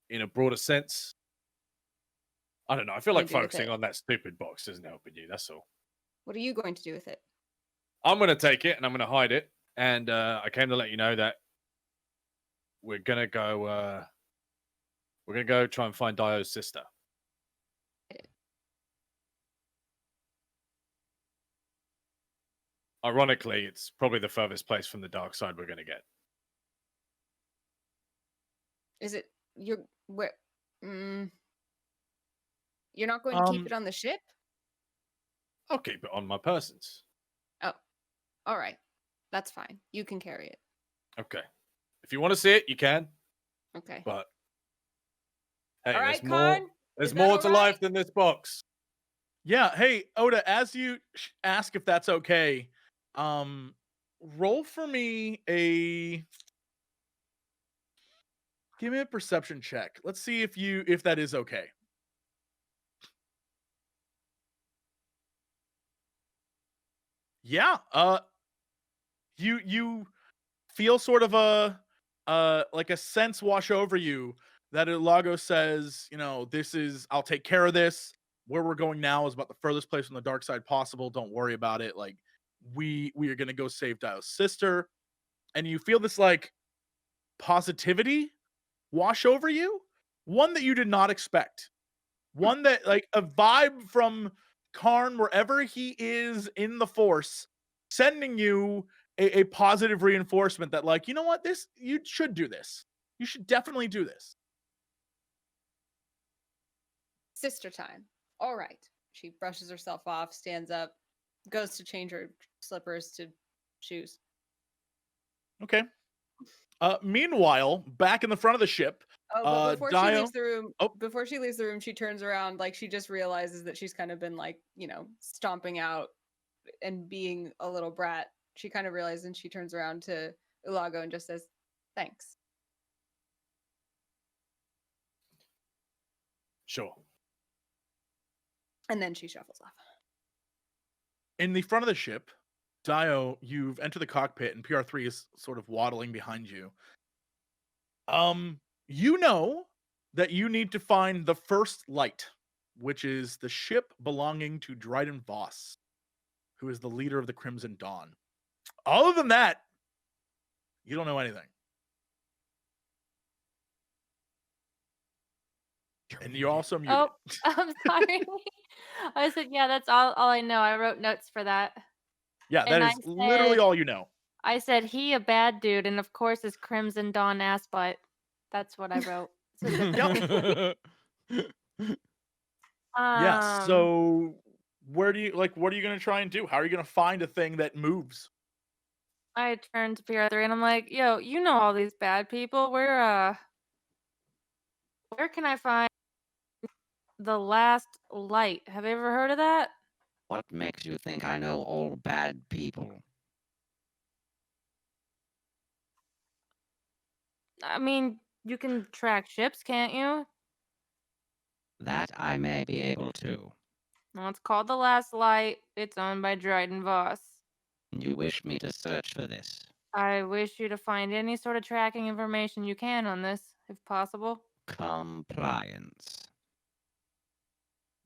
Speaker 3: in a broader sense. I don't know. I feel like
Speaker 2: What do you do with
Speaker 3: focusing
Speaker 2: it?
Speaker 3: on that stupid box isn't helping you. That's all.
Speaker 2: What are you going to do with it?
Speaker 3: I'm going to take it and I'm going to hide it. And I came to let you know that we're going to go. We're going to go try and find Dio's sister. Ironically, it's probably the furthest place from the dark side we're going to get.
Speaker 2: Is it you're where? You're not going to keep it on the ship?
Speaker 3: I'll keep it on my persons.
Speaker 2: Oh, all right. That's fine. You can carry it.
Speaker 3: Okay. If you want to see it, you can.
Speaker 2: Okay.
Speaker 3: But hey,
Speaker 2: All right,
Speaker 3: there's more.
Speaker 2: Kaarn.
Speaker 3: There's
Speaker 2: is that
Speaker 3: more
Speaker 2: all
Speaker 3: to
Speaker 2: right?
Speaker 3: life than this box.
Speaker 1: Yeah. Hey, Oda, as you ask if that's okay, roll for me a Give me a perception check. Let's see if that is okay. Yeah. You feel sort of a like a sense wash over you that ULAGO says, this is I'll take care of this. Where we're going now is about the furthest place from the dark side possible. Don't worry about it. Like we are gonna go save Dio's sister. And you feel this like positivity wash over you, one that you did not expect. One that like a vibe from Kaarn, wherever he is in the force, sending you a positive reinforcement that, like, you know what, this you should do this. You should definitely do this.
Speaker 2: Sister time. All right. She brushes herself off, stands up, goes to change her slippers to shoes.
Speaker 1: Okay. Meanwhile, back in the front of the ship,
Speaker 2: Oh, but before she
Speaker 1: Dio.
Speaker 2: leaves the room,
Speaker 1: Oh.
Speaker 2: before she leaves the room, she turns around like she just realizes that she's kind of been like, stomping out and being a little brat. She kind of realizes, and she turns around to ULAGO and just says, "Thanks."
Speaker 3: Sure.
Speaker 2: And then she shuffles off.
Speaker 1: In the front of the ship, Dio, you've entered the cockpit and PR3 is sort of waddling behind you. You know that you need to find the first light, which is the ship belonging to Dryden Voss, who is the leader of the Crimson Dawn. Other than that, you don't know anything. And you're also muted.
Speaker 4: Oh, I'm sorry. I said, yeah, that's all I know. I wrote notes for that.
Speaker 1: Yeah, that
Speaker 4: And I
Speaker 1: is literally
Speaker 4: said-
Speaker 1: all you know.
Speaker 4: I said, he a bad dude, and of course his Crimson Dawn ass butt. That's what I wrote.
Speaker 1: Yes. So what are you going to try and do? How are you going to find a thing that moves?
Speaker 4: I turned to PR3 and I'm like, yo, you know all these bad people. Where can I find the last light? Have you ever heard of that?
Speaker 6: What makes you think I know all bad people?
Speaker 4: I mean, you can track ships, can't you?
Speaker 6: That I may be able to.
Speaker 4: Well, it's called The Last Light. It's owned by Dryden Voss.
Speaker 6: You wish me to search for this?
Speaker 4: I wish you to find any sort of tracking information you can on this, if possible.
Speaker 6: Compliance.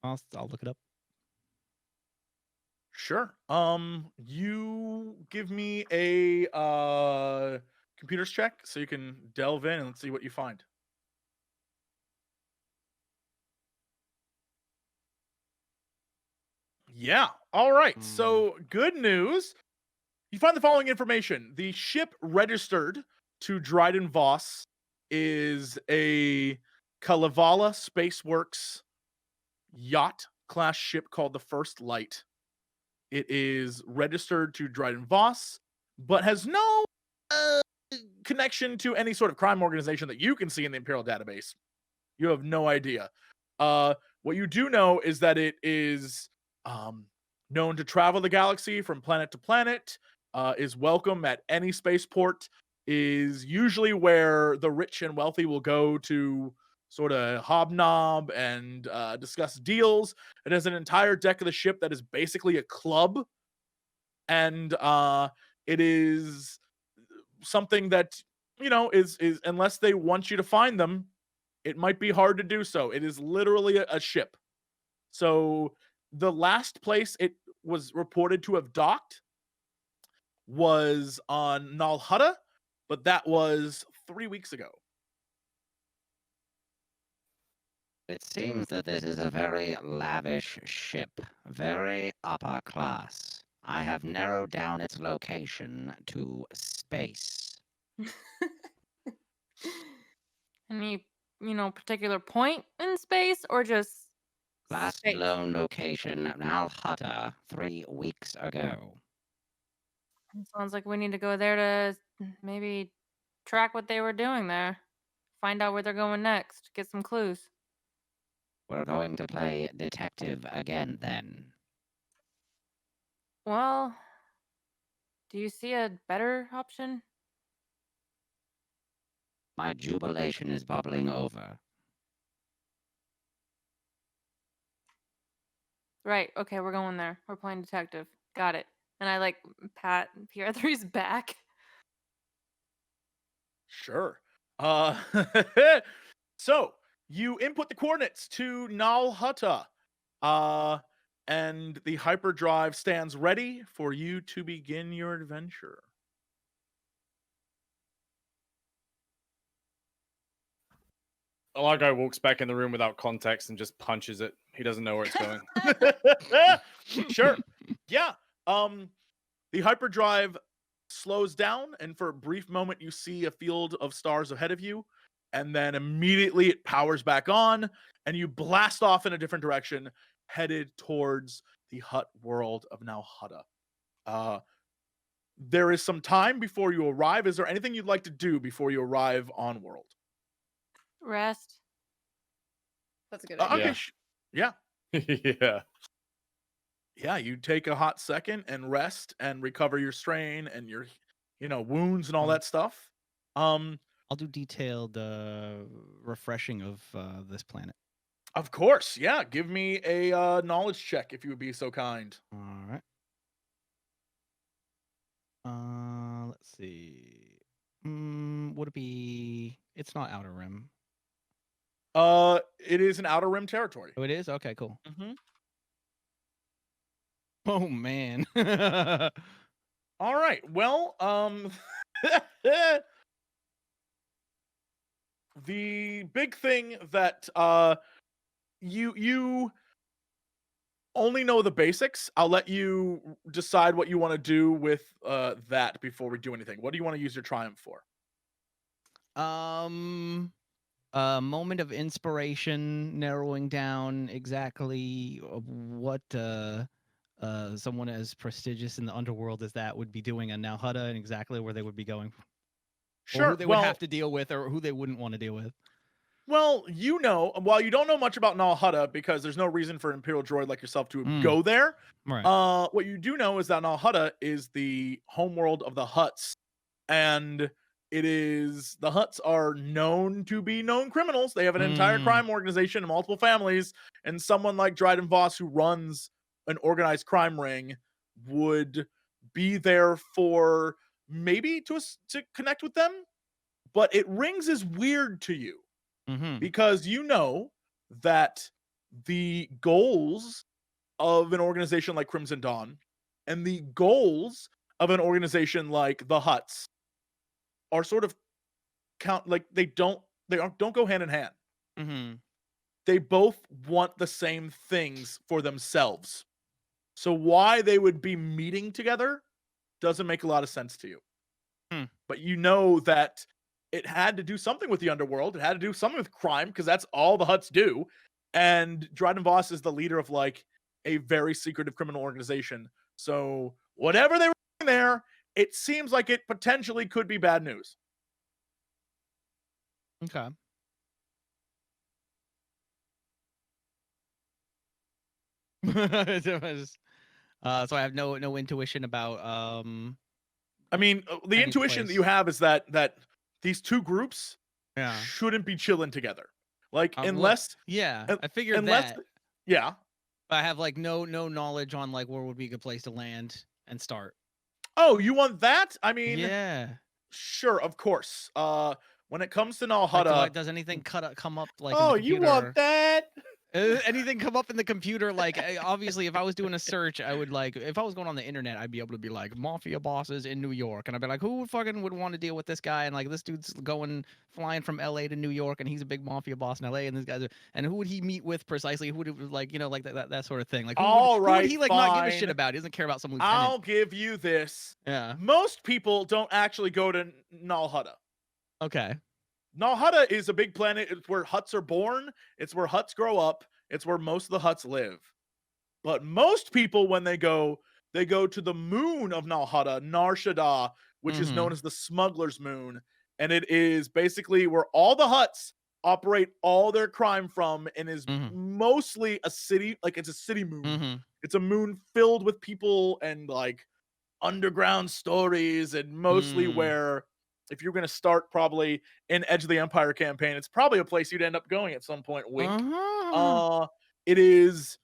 Speaker 5: I'll look it up.
Speaker 1: Sure. You give me a computers check so you can delve in and let's see what you find. Yeah. All right. So good news. You find the following information. The ship registered to Dryden Voss is a Kalevala Spaceworks yacht class ship called the First Light. It is registered to Dryden Voss, but has no connection to any sort of crime organization that you can see in the Imperial database. You have no idea. What you do know is that it is known to travel the galaxy from planet to planet, is welcome at any spaceport, is usually where the rich and wealthy will go to sort of hobnob and discuss deals. It has an entire deck of the ship that is basically a club, and it is something that is unless they want you to find them, it might be hard to do so. It is literally a ship. So the last place it was reported to have docked was on Nalhutta, but that was 3 weeks ago.
Speaker 6: It seems that this is a very lavish ship, very upper class. I have narrowed down its location to space.
Speaker 4: Any, particular point in space or just
Speaker 6: Last
Speaker 4: space?
Speaker 6: known location, Nalhutta, 3 weeks ago.
Speaker 4: Sounds like we need to go there to maybe track what they were doing there. Find out where they're going next. Get some clues.
Speaker 6: We're going to play detective again, then.
Speaker 4: Well, do you see a better option?
Speaker 6: My jubilation is bubbling over.
Speaker 4: Right. Okay, we're going there. We're playing detective. Got it. And I like pat Pierre3's back.
Speaker 1: Sure. So you input the coordinates to Nal Hutta. And the hyperdrive stands ready for you to begin your adventure.
Speaker 3: Olago walks back in the room without context and just punches it. He doesn't know where it's going.
Speaker 1: Sure. Yeah. The hyperdrive slows down, and for a brief moment you see a field of stars ahead of you, and then immediately it powers back on, and you blast off in a different direction, headed towards the hut world of Nal Hutta. There is some time before you arrive. Is there anything you'd like to do before you arrive on world?
Speaker 4: Rest.
Speaker 2: That's a good idea.
Speaker 1: Okay.
Speaker 3: Yeah.
Speaker 1: Yeah.
Speaker 3: Yeah.
Speaker 1: Yeah, you take a hot second and rest and recover your strain and your, wounds and all that stuff.
Speaker 5: I'll do detailed refreshing of this planet.
Speaker 1: Of course, yeah. Give me a knowledge check if you would be so kind.
Speaker 5: All right. Let's see. Would it be? It's not Outer Rim.
Speaker 1: It is an Outer Rim territory.
Speaker 5: Oh, it is. Okay, cool.
Speaker 1: Mm-hmm.
Speaker 5: Oh man.
Speaker 1: All right. Well, the big thing that you only know the basics. I'll let you decide what you want to do with that before we do anything. What do you want to use your triumph for?
Speaker 5: A moment of inspiration, narrowing down exactly what someone as prestigious in the underworld as that would be doing in Nal Hutta, and exactly where they would be going, or
Speaker 1: Sure.
Speaker 5: who they would have to deal with, or who they wouldn't want to deal with.
Speaker 1: Well, while you don't know much about Nal Hutta, because there's no reason for an Imperial droid like yourself to go there.
Speaker 5: Right.
Speaker 1: What you do know is that Nal Hutta is the homeworld of the Hutts, and the Hutts are known to be known criminals. They have an entire crime organization and multiple families, and someone like Dryden Voss, who runs an organized crime ring, would be there for maybe to connect with them, but it rings as weird to you. Because you know that the goals of an organization like Crimson Dawn and the goals of an organization like the Hutts are sort of they don't go hand in hand. They both want the same things for themselves. So why they would be meeting together doesn't make a lot of sense to you. But you know that it had to do something with the underworld. It had to do something with crime, because that's all the Hutts do. And Dryden Voss is the leader of a very secretive criminal organization. So whatever they were doing there, it seems like it potentially could be bad news.
Speaker 5: Okay. So I have no intuition about
Speaker 1: I mean, the intuition that you have is that these two groups shouldn't be chilling together. Unless
Speaker 5: I figured
Speaker 1: unless
Speaker 5: that.
Speaker 1: Yeah.
Speaker 5: I have no knowledge on where would be a good place to land and start.
Speaker 1: Oh, you want that? I mean,
Speaker 5: yeah.
Speaker 1: Sure, of course. When it comes to Nal Hutta,
Speaker 5: does anything come up
Speaker 1: oh,
Speaker 5: in the
Speaker 1: you want that?
Speaker 5: Anything come up in the computer? Obviously, if I was doing a search, I would if I was going on the internet, I'd be able to be mafia bosses in New York, and I'd be like, who would want to deal with this guy? And this dude's flying from LA to New York, and he's a big mafia boss in LA, and this guy's and who would he meet with precisely? Who would that sort of thing? Who would he not give a shit about? He doesn't care about some lieutenant.
Speaker 1: I'll give you this.
Speaker 5: Yeah.
Speaker 1: Most people don't actually go to Nal Hutta.
Speaker 5: Okay.
Speaker 1: Nal Hutta is a big planet. It's where Hutts are born. It's where Hutts grow up. It's where most of the Hutts live. But most people, when they go to the moon of Nal Hutta, Nar Shaddaa, which is known as the Smuggler's Moon. And it is basically where all the Hutts operate all their crime from, and is mostly a city. It's a city moon. It's a moon filled with people and underground stories, and mostly where if you're going to start probably an Edge of the Empire campaign, it's probably a place you'd end up going at some point. Wink.
Speaker 5: Uh-huh.
Speaker 1: It is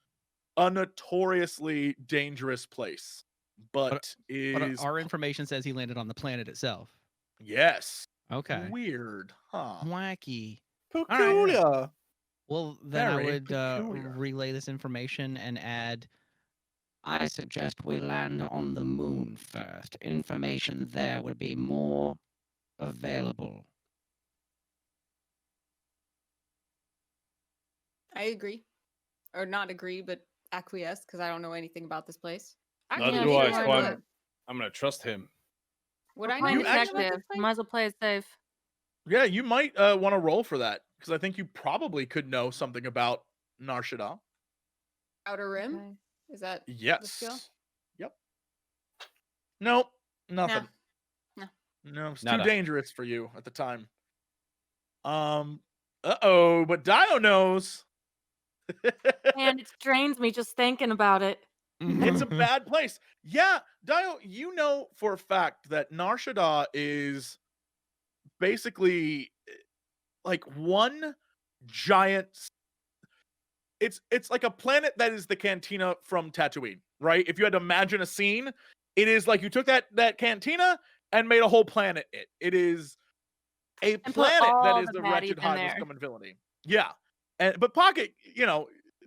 Speaker 1: a notoriously dangerous place, but
Speaker 5: But
Speaker 1: is
Speaker 5: our information says he landed on the planet itself.
Speaker 1: yes.
Speaker 5: Okay.
Speaker 1: Weird, huh?
Speaker 5: Wacky.
Speaker 7: Peculiar.
Speaker 5: Well, then I
Speaker 1: Very
Speaker 5: would
Speaker 1: peculiar.
Speaker 5: relay this information and add.
Speaker 6: I suggest we land on the moon first. Information there would be more available.
Speaker 2: I agree, or not agree, but acquiesce because I don't know anything about this place.
Speaker 3: Neither
Speaker 2: Actually,
Speaker 3: do
Speaker 2: maybe
Speaker 3: I,
Speaker 2: I
Speaker 3: so
Speaker 2: would.
Speaker 3: I'm gonna trust him.
Speaker 2: Would
Speaker 4: We're
Speaker 2: I know
Speaker 4: playing
Speaker 1: You
Speaker 2: anything about
Speaker 4: detective.
Speaker 2: this place?
Speaker 4: Might as well play it safe.
Speaker 1: Yeah, you might want to roll for that because I think you probably could know something about Nar Shaddaa.
Speaker 2: Outer Rim?
Speaker 4: Okay.
Speaker 2: Is that
Speaker 1: Yes.
Speaker 2: skill?
Speaker 1: Yep. Nope. Nothing.
Speaker 2: No.
Speaker 1: No, it's
Speaker 3: Nada.
Speaker 1: too dangerous for you at the time. Uh-oh, but Dio knows.
Speaker 4: And it drains me just thinking about it.
Speaker 1: It's a bad place. Yeah, Dio, you know for a fact that Nar Shaddaa is basically like one giant. It's like a planet that is the cantina from Tatooine, right? If you had to imagine a scene, it is like you took that cantina and made a whole planet. It is a
Speaker 4: put
Speaker 1: planet that
Speaker 4: all
Speaker 1: is
Speaker 4: the
Speaker 1: the
Speaker 4: baddies
Speaker 1: wretched
Speaker 4: in
Speaker 1: hive of
Speaker 4: there.
Speaker 1: scum and villainy. Yeah, but Pocket,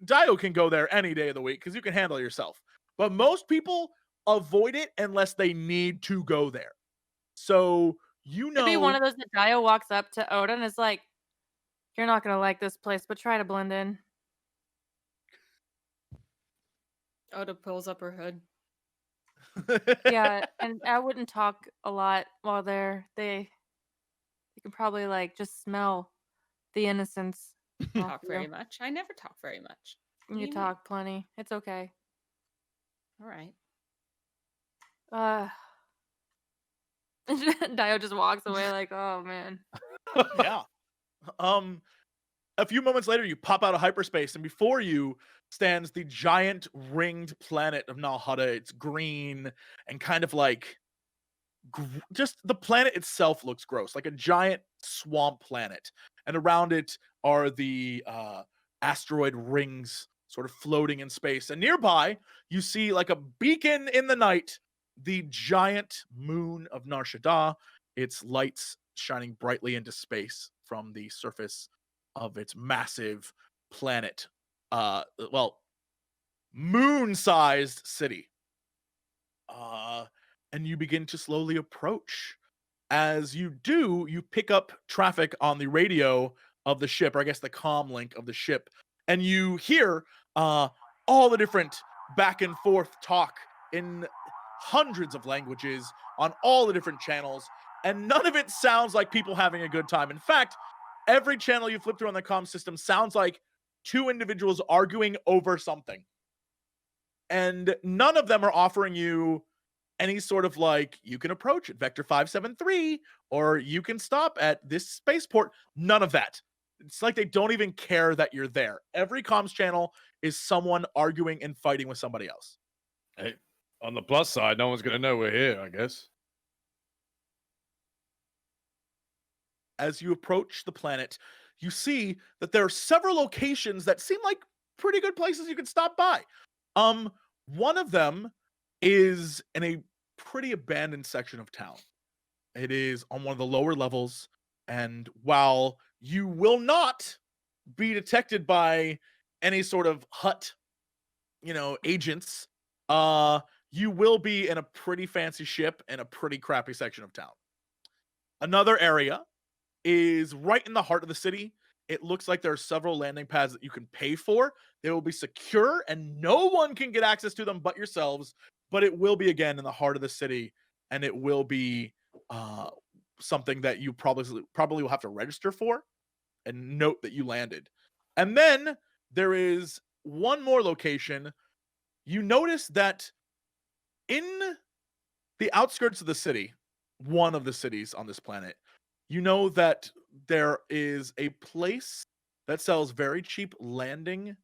Speaker 1: Dio can go there any day of the week because you can handle it yourself. But most people avoid it unless they need to go there. So
Speaker 4: Could be one of those that Dio walks up to Oda and is like, "You're not gonna like this place, but try to blend in."
Speaker 2: Oda pulls up her hood.
Speaker 4: Yeah, and I wouldn't talk a lot while there. They can probably like just smell the innocence. off
Speaker 2: Talk
Speaker 4: you.
Speaker 2: very much. I never talk very much. What do
Speaker 4: You
Speaker 2: mean?
Speaker 4: talk plenty. It's okay.
Speaker 2: All right.
Speaker 4: Dio just walks away like, "Oh man."
Speaker 1: Yeah. A few moments later, you pop out of hyperspace, and before you stands the giant ringed planet of Nal Hutta. It's green and kind of like just the planet itself looks gross, like a giant swamp planet. And around it are the asteroid rings sort of floating in space. And nearby, you see like a beacon in the night, the giant moon of Nar Shaddaa, its lights shining brightly into space from the surface of its massive planet. Moon-sized city. And you begin to slowly approach. As you do, you pick up traffic on the radio of the ship, or I guess the comm link of the ship, and you hear all the different back and forth talk in hundreds of languages on all the different channels, and none of it sounds like people having a good time. In fact, every channel you flip through on the comm system sounds like two individuals arguing over something. And none of them are offering you any sort of like, you can approach at Vector 573, or you can stop at this spaceport. None of that. It's like they don't even care that you're there. Every comms channel is someone arguing and fighting with somebody else.
Speaker 3: Hey, on the plus side, no one's gonna know we're here, I guess.
Speaker 1: As you approach the planet, you see that there are several locations that seem like pretty good places you could stop by. One of them is in a pretty abandoned section of town. It is on one of the lower levels, and while you will not be detected by any sort of hut, agents, you will be in a pretty fancy ship in a pretty crappy section of town. Another area is right in the heart of the city. It looks like there are several landing pads that you can pay for. They will be secure and no one can get access to them but yourselves, but it will be again in the heart of the city, and it will be something that you probably will have to register for and note that you landed. And then there is one more location. You notice that in the outskirts of the city, one of the cities on this planet, you know that there is a place that sells very cheap landing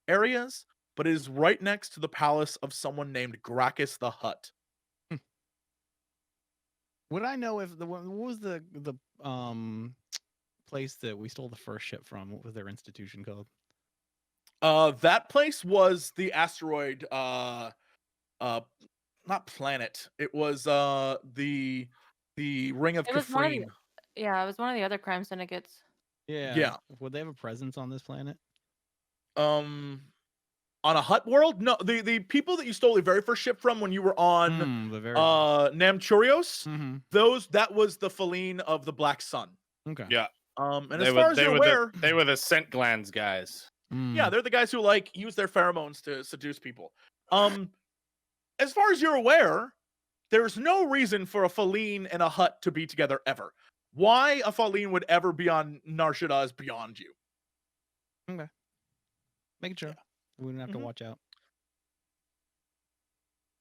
Speaker 1: areas, but it is right next to the palace of someone named Gracchus the Hutt.
Speaker 5: Would I know if what was the place that we stole the first ship from? What was their institution called?
Speaker 1: That place was the asteroid. Not planet. It was the Ring of
Speaker 4: It was one of the
Speaker 1: Kafrene.
Speaker 4: it was one of the other crime syndicates.
Speaker 1: Yeah.
Speaker 5: Would they have a presence on this planet?
Speaker 1: On a hut world? No, the people that you stole the very first ship from when you were on
Speaker 5: The very
Speaker 1: Namchurios,
Speaker 5: Mhm.
Speaker 1: that was the Feline of the Black Sun.
Speaker 5: Okay.
Speaker 3: Yeah.
Speaker 1: And
Speaker 3: They
Speaker 1: as
Speaker 3: were
Speaker 1: far as
Speaker 3: they
Speaker 1: you're
Speaker 3: were
Speaker 1: aware,
Speaker 3: they were the scent glands guys.
Speaker 1: yeah, they're the guys who like use their pheromones to seduce people. As far as you're aware, there's no reason for a Feline and a hut to be together ever. Why a Feline would ever be on Narshada is beyond you.
Speaker 5: Okay. Making sure. We wouldn't have to watch out.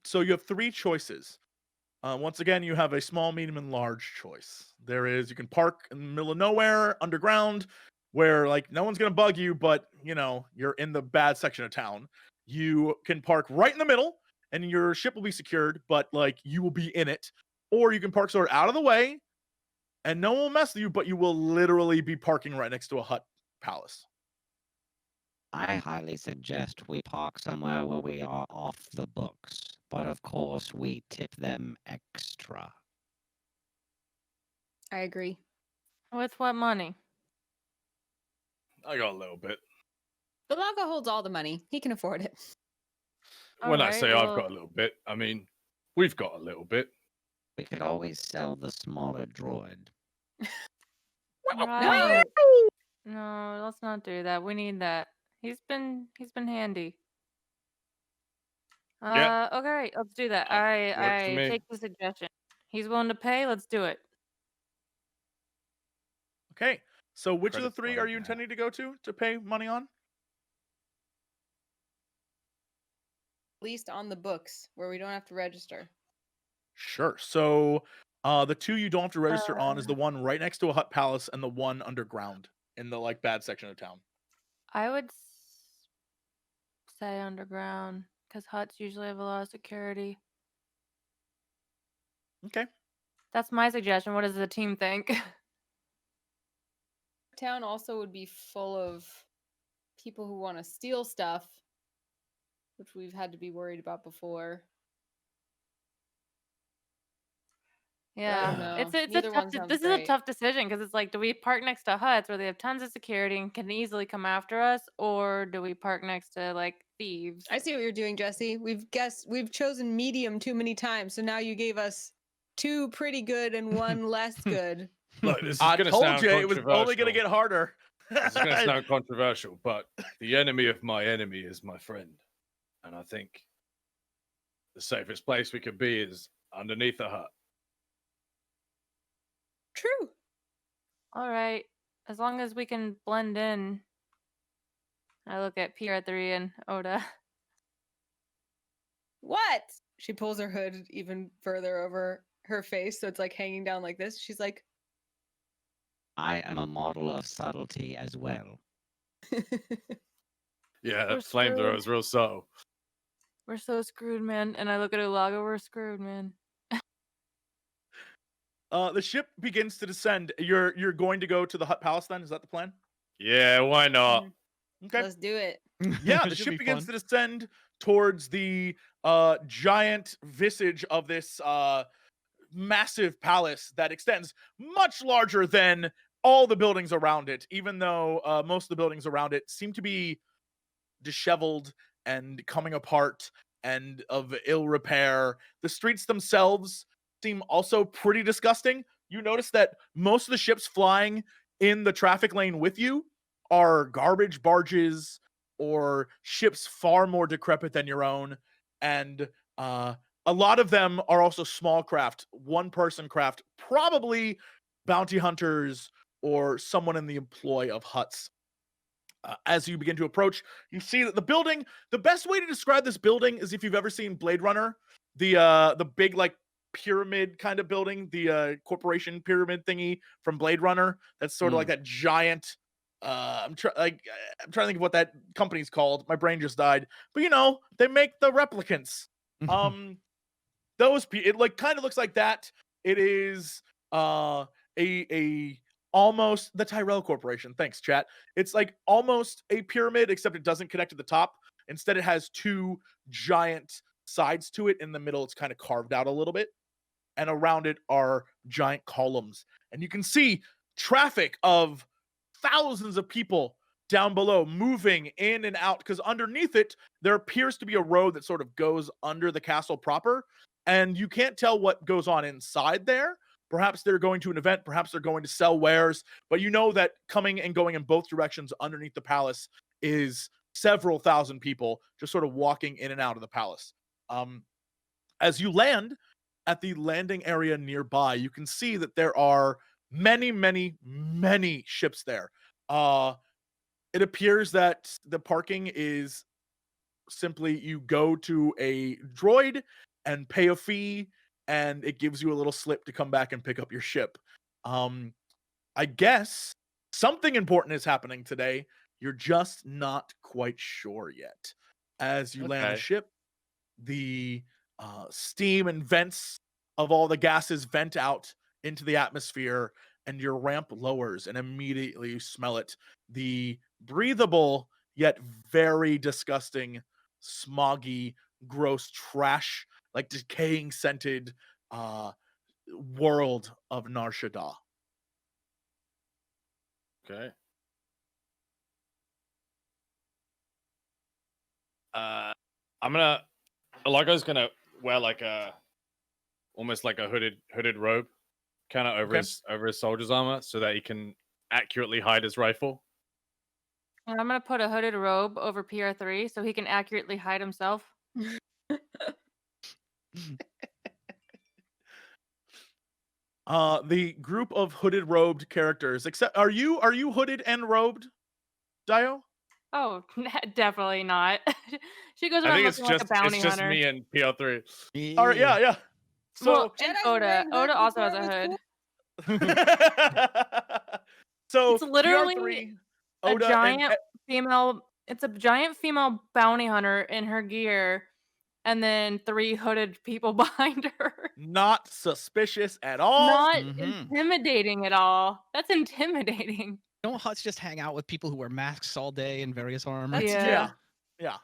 Speaker 1: So you have three choices. Once again, you have a small, medium, and large choice. There is, you can park in the middle of nowhere, underground, where like no one's gonna bug you, but you know, you're in the bad section of town. You can park right in the middle, and your ship will be secured, but like you will be in it. Or you can park sort of out of the way, and no one will mess with you, but you will literally be parking right next to a hut palace.
Speaker 6: I highly suggest we park somewhere where we are off the books, but of course we tip them extra.
Speaker 2: I agree.
Speaker 4: With what money?
Speaker 3: I got a little bit.
Speaker 2: ULAGO holds all the money. He can afford it.
Speaker 3: When I
Speaker 4: Alright,
Speaker 3: say I've got
Speaker 4: well-
Speaker 3: a little bit, I mean we've got a little bit.
Speaker 6: We could always sell the smaller droid.
Speaker 4: Right. No, let's not do that. We need that. He's been handy.
Speaker 3: Yeah.
Speaker 4: Okay, let's do that.
Speaker 3: Works for
Speaker 4: I
Speaker 3: me.
Speaker 4: take the suggestion. He's willing to pay. Let's do it.
Speaker 1: Okay. So which of the
Speaker 3: Credit's
Speaker 1: three
Speaker 3: fine
Speaker 1: are you
Speaker 3: now.
Speaker 1: intending to go to pay money on?
Speaker 2: At least on the books where we don't have to register.
Speaker 1: Sure. So the two you don't have to register on is the one right next to a hut palace and the one underground in the like bad section of town.
Speaker 4: I would say underground because huts usually have a lot of security.
Speaker 1: Okay.
Speaker 4: That's my suggestion. What does the team think?
Speaker 2: Town also would be full of people who want to steal stuff, which we've had to be worried about before.
Speaker 4: Yeah,
Speaker 2: know.
Speaker 4: it's a
Speaker 2: Neither one
Speaker 4: tough.
Speaker 2: sounds
Speaker 4: This is a
Speaker 2: great.
Speaker 4: tough decision because it's like, do we park next to huts where they have tons of security and can easily come after us, or do we park next to like thieves?
Speaker 2: I see what you're doing, Jesse. We've chosen medium too many times, so now you gave us two pretty good and one less good.
Speaker 3: Look, this is
Speaker 1: I
Speaker 3: gonna
Speaker 1: told
Speaker 3: sound
Speaker 1: you it was only going to
Speaker 3: controversial.
Speaker 1: get harder.
Speaker 3: It's going to sound controversial, but the enemy of my enemy is my friend. And I think the safest place we could be is underneath a hut.
Speaker 2: True.
Speaker 4: All right, as long as we can blend in. I look at PR3 and Oda.
Speaker 2: What? She pulls her hood even further over her face, so it's like hanging down like this. She's like,
Speaker 6: I am a model of subtlety as well.
Speaker 3: Yeah,
Speaker 4: We're
Speaker 3: that flamethrower
Speaker 4: screwed.
Speaker 3: is real subtle.
Speaker 4: We're so screwed, man. And I look at ULAGO. We're screwed, man.
Speaker 1: The ship begins to descend. You're going to go to the hut palace then? Is that the plan?
Speaker 3: Yeah, why not?
Speaker 1: Okay.
Speaker 2: let's do it.
Speaker 1: Yeah, the
Speaker 5: Should
Speaker 1: ship
Speaker 5: be
Speaker 1: begins
Speaker 5: fun.
Speaker 1: to descend towards the giant visage of this massive palace that extends much larger than all the buildings around it, even though most of the buildings around it seem to be disheveled and coming apart and of ill repair. The streets themselves seem also pretty disgusting. You notice that most of the ships flying in the traffic lane with you are garbage barges or ships far more decrepit than your own. And a lot of them are also small craft, one-person craft, probably bounty hunters or someone in the employ of huts. As you begin to approach, you see that the best way to describe this building is if you've ever seen Blade Runner, the big like pyramid kind of building, the corporation pyramid thingy from Blade Runner. That's sort of like that giant. I'm trying to think of what that company's called. My brain just died. But you know, they make the replicants. It like kind of looks like that. It is a almost the Tyrell Corporation. Thanks, chat. It's like almost a pyramid, except it doesn't connect to the top. Instead, it has two giant sides to it. In the middle, it's kind of carved out a little bit, and around it are giant columns. And you can see traffic of thousands of people down below moving in and out, because underneath it there appears to be a road that sort of goes under the castle proper, and you can't tell what goes on inside there. Perhaps they're going to an event, perhaps they're going to sell wares, but you know that coming and going in both directions underneath the palace is several thousand people just sort of walking in and out of the palace. As you land at the landing area nearby, you can see that there are many ships there. It appears that the parking is simply you go to a droid and pay a fee, and it gives you a little slip to come back and pick up your ship. I guess something important is happening today. You're just not quite sure yet. As you land the
Speaker 3: Okay.
Speaker 1: ship, the steam and vents of all the gases vent out into the atmosphere, and your ramp lowers, and immediately you smell it. The breathable yet very disgusting, smoggy, gross trash, like decaying scented world of Nar Shaddaa.
Speaker 3: Okay. Elago's gonna wear like a almost like a hooded robe, kind of over
Speaker 1: Okay.
Speaker 3: his soldier's armor, so that he can accurately hide his rifle.
Speaker 4: And I'm gonna put a hooded robe over PR3 so he can accurately hide himself.
Speaker 1: The group of hooded robed characters, except are you hooded and robed, Dio?
Speaker 4: Oh, definitely not. She goes
Speaker 3: I
Speaker 4: around
Speaker 3: think
Speaker 4: looking like a bounty
Speaker 3: it's just
Speaker 4: hunter.
Speaker 3: me and PL3.
Speaker 1: All right, yeah. So
Speaker 4: Well, and
Speaker 2: Jedi's
Speaker 4: Oda.
Speaker 2: wearing hoods
Speaker 4: Oda also has a
Speaker 2: before it was
Speaker 4: hood.
Speaker 1: so
Speaker 4: It's literally
Speaker 1: PR3,
Speaker 4: a
Speaker 1: Oda,
Speaker 4: giant female. It's a giant female bounty hunter in her gear, and then 3 hooded people behind her.
Speaker 1: not suspicious at all.
Speaker 4: Not
Speaker 5: Mhm.
Speaker 4: intimidating at all. That's intimidating.
Speaker 5: Don't huts just hang out with people who wear masks all day in various armor?
Speaker 2: That's
Speaker 4: Yeah.
Speaker 1: Yeah.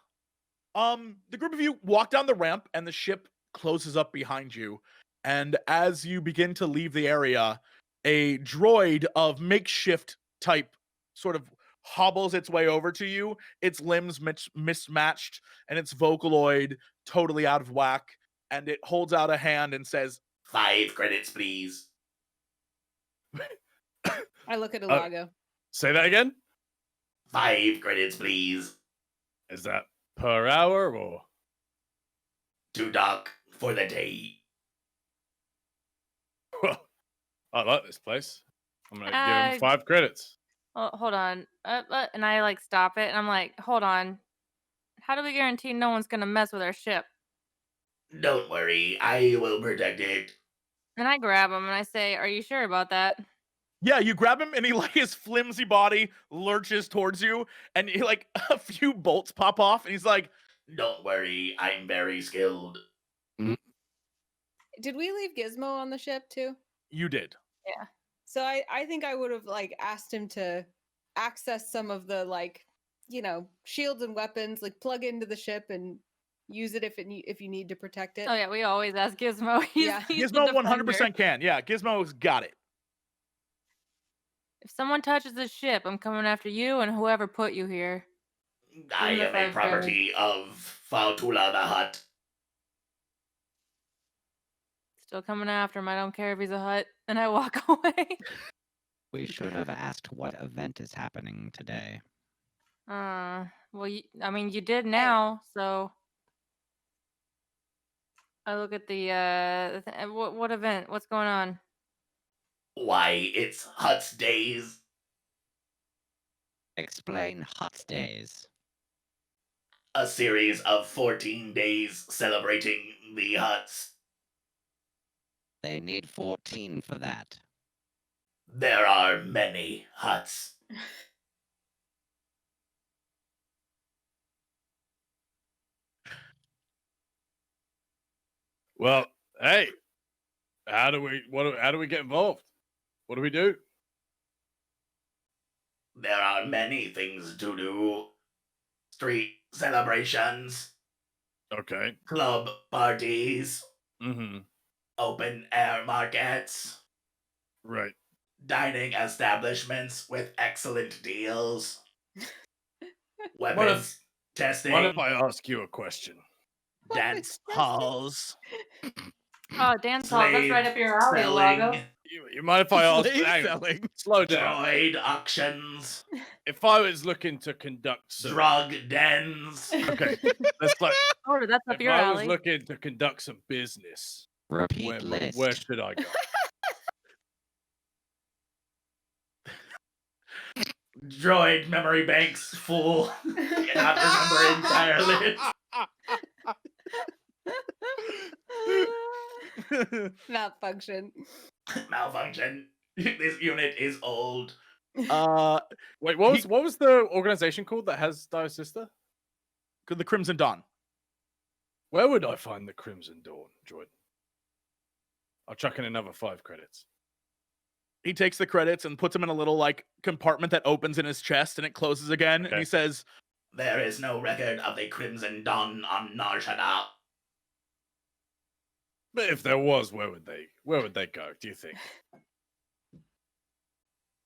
Speaker 1: The group of you walk down the ramp, and the ship closes up behind you. And as you begin to leave the area, a droid of makeshift type sort of hobbles its way over to you. Its limbs mismatched, and its Vocaloid totally out of whack. And it holds out a hand and says, 5 credits, please.
Speaker 2: I look at Elago.
Speaker 3: Say that again.
Speaker 1: 5 credits, please.
Speaker 3: Is that per hour or?
Speaker 1: To dock for the day.
Speaker 3: I like this place. I'm gonna give
Speaker 4: Uh,
Speaker 3: him 5 credits.
Speaker 4: Oh, hold on. And I like stop it, and I'm like, hold on. How do we guarantee no one's gonna mess with our ship?
Speaker 1: Don't worry, I will protect it.
Speaker 4: And I grab him and I say, "Are you sure about that?"
Speaker 1: Yeah, you grab him, and he like his flimsy body lurches towards you, and he like a few bolts pop off, and he's like, "Don't worry, I'm very skilled."
Speaker 2: Did we leave Gizmo on the ship too?
Speaker 1: You did.
Speaker 4: Yeah.
Speaker 2: So I think I would have like asked him to access some of the like, shields and weapons, like plug into the ship and use it if you need to protect it.
Speaker 4: Oh yeah, we always ask Gizmo. He's,
Speaker 2: Yeah.
Speaker 4: he's the
Speaker 1: Gizmo
Speaker 4: defender.
Speaker 1: 100% can. Yeah, Gizmo's got it.
Speaker 4: If someone touches the ship, I'm coming after you and whoever put you here.
Speaker 1: I
Speaker 4: Even if
Speaker 1: am a
Speaker 4: I've
Speaker 1: property of Fautula the Hutt.
Speaker 4: Still coming after him. I don't care if he's a hut. And I walk away.
Speaker 6: We should have asked what event is happening today.
Speaker 4: Well, I mean, you did now, so I look at the what event? What's going on?
Speaker 1: Why, it's Hutt's Days.
Speaker 6: Explain Hut's Days.
Speaker 1: A series of 14 days celebrating the Hutts.
Speaker 6: They need 14 for that.
Speaker 1: There are many Hutts.
Speaker 3: Well, hey, How do we get involved? What do we do?
Speaker 7: There are many things to do. Street celebrations,
Speaker 3: Okay.
Speaker 7: club parties,
Speaker 3: Mm-hmm.
Speaker 7: open air markets,
Speaker 3: Right.
Speaker 7: dining establishments with excellent deals,
Speaker 3: What
Speaker 7: weapons testing,
Speaker 3: What if I ask you a question?
Speaker 7: dance
Speaker 2: Weapons
Speaker 7: halls,
Speaker 4: Oh, dance hall. That's right
Speaker 7: slave
Speaker 4: up your alley,
Speaker 7: selling,
Speaker 4: ULAGO.
Speaker 3: You mind if I ask?
Speaker 5: Slave
Speaker 3: hang on,
Speaker 5: selling.
Speaker 3: slow down.
Speaker 7: droid auctions,
Speaker 3: If I was looking to conduct some,
Speaker 7: drug dens,
Speaker 3: okay, let's like,
Speaker 4: Oh, that's up
Speaker 3: if
Speaker 4: your
Speaker 3: I was
Speaker 4: alley.
Speaker 3: looking to conduct some business,
Speaker 6: Repeat list.
Speaker 3: where should I go?
Speaker 7: droid memory banks full. Cannot remember entire list.
Speaker 2: Malfunction.
Speaker 7: Malfunction. This unit is old.
Speaker 3: Wait, what was the organization called that has DAEYO's sister?
Speaker 1: The Crimson Dawn.
Speaker 3: Where would I find the Crimson Dawn, Jordan? I'll chuck in another 5 credits.
Speaker 1: He takes the credits and puts them in a little like compartment that opens in his chest and it closes again. And
Speaker 3: Okay.
Speaker 1: he says,
Speaker 7: There is no record of the Crimson Dawn on Nar Shaddaa.
Speaker 3: But if there was, where would they go? Do you think?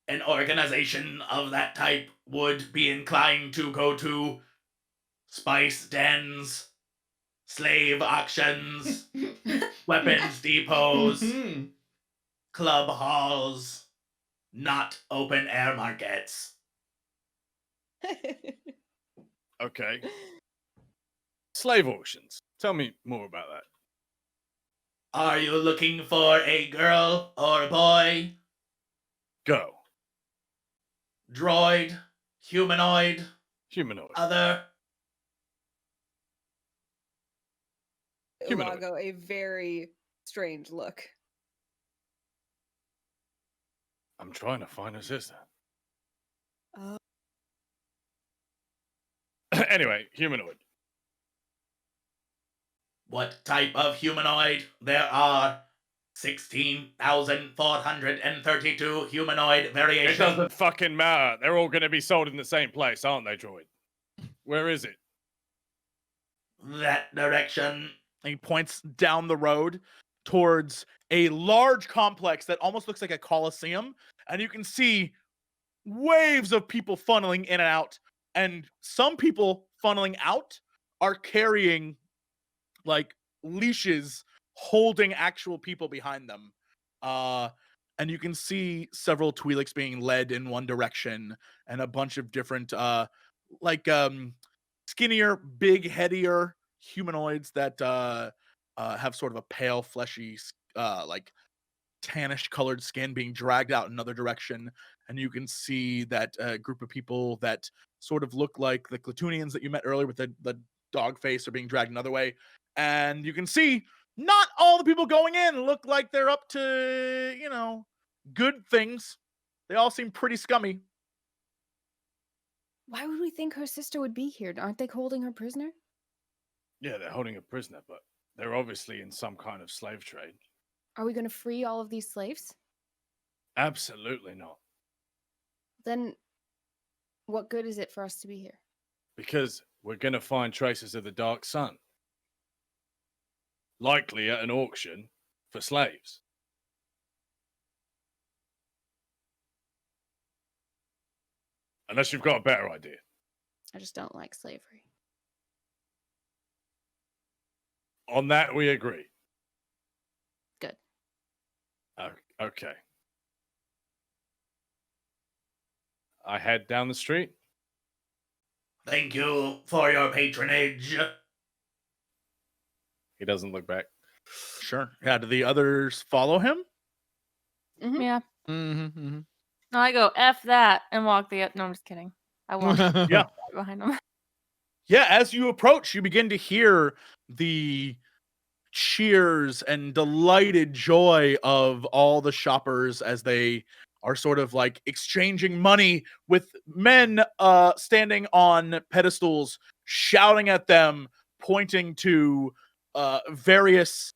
Speaker 7: An organization of that type would be inclined to go to spice dens, slave auctions, weapons depots, club halls, not open air markets.
Speaker 3: Okay. Slave auctions. Tell me more about that.
Speaker 7: Are you looking for a girl or boy,
Speaker 3: Go.
Speaker 7: droid, humanoid,
Speaker 3: Humanoid.
Speaker 7: other?
Speaker 3: Humanoid.
Speaker 2: Ulago, a very strange look.
Speaker 3: I'm trying to find her sister.
Speaker 2: Oh.
Speaker 3: Anyway, humanoid.
Speaker 7: What type of humanoid? There are 16,432 humanoid
Speaker 3: It
Speaker 7: variations.
Speaker 3: doesn't fucking matter. They're all going to be sold in the same place, aren't they, droid? Where is it?
Speaker 7: That direction.
Speaker 1: and he points down the road towards a large complex that almost looks like a coliseum. And you can see waves of people funneling in and out. And some people funneling out are carrying like leashes holding actual people behind them. And you can see several Twi'leks being led in one direction and a bunch of different skinnier, big, headier humanoids that have sort of a pale, fleshy, like tannish colored skin being dragged out another direction. And you can see that group of people that sort of look like the Klatooinians that you met earlier with the dog face are being dragged another way. And you can see not all the people going in look like they're up to, good things. They all seem pretty scummy.
Speaker 2: Why would we think her sister would be here? Aren't they holding her prisoner?
Speaker 3: Yeah, they're holding a prisoner, but they're obviously in some kind of slave trade.
Speaker 2: Are we going to free all of these slaves?
Speaker 3: Absolutely not.
Speaker 2: Then what good is it for us to be here?
Speaker 3: Because we're going to find traces of the Dark Sun. Likely at an auction for slaves. Unless you've got a better idea.
Speaker 2: I just don't like slavery.
Speaker 3: On that, we agree.
Speaker 2: Good.
Speaker 3: Okay. I head down the street.
Speaker 7: Thank you for your patronage.
Speaker 3: He doesn't look back.
Speaker 1: Sure. Yeah, do the others follow him?
Speaker 2: Mhm.
Speaker 4: Yeah.
Speaker 5: Mm-hmm,
Speaker 4: No, I go F that and walk the. No, I'm just kidding. I walk
Speaker 1: Yeah.
Speaker 4: behind him.
Speaker 1: Yeah, as you approach, you begin to hear the cheers and delighted joy of all the shoppers as they are sort of like exchanging money with men standing on pedestals, shouting at them, pointing to various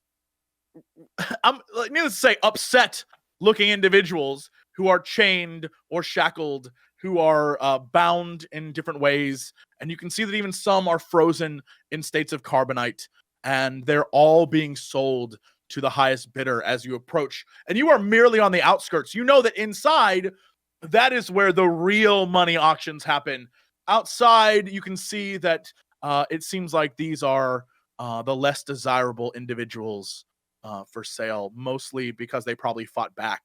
Speaker 1: I'm needless to say, upset looking individuals who are chained or shackled, who are bound in different ways. And you can see that even some are frozen in states of carbonite, and they're all being sold to the highest bidder as you approach. And you are merely on the outskirts. You know that inside, that is where the real money auctions happen. Outside, you can see that it seems like these are the less desirable individuals for sale, mostly because they probably fought back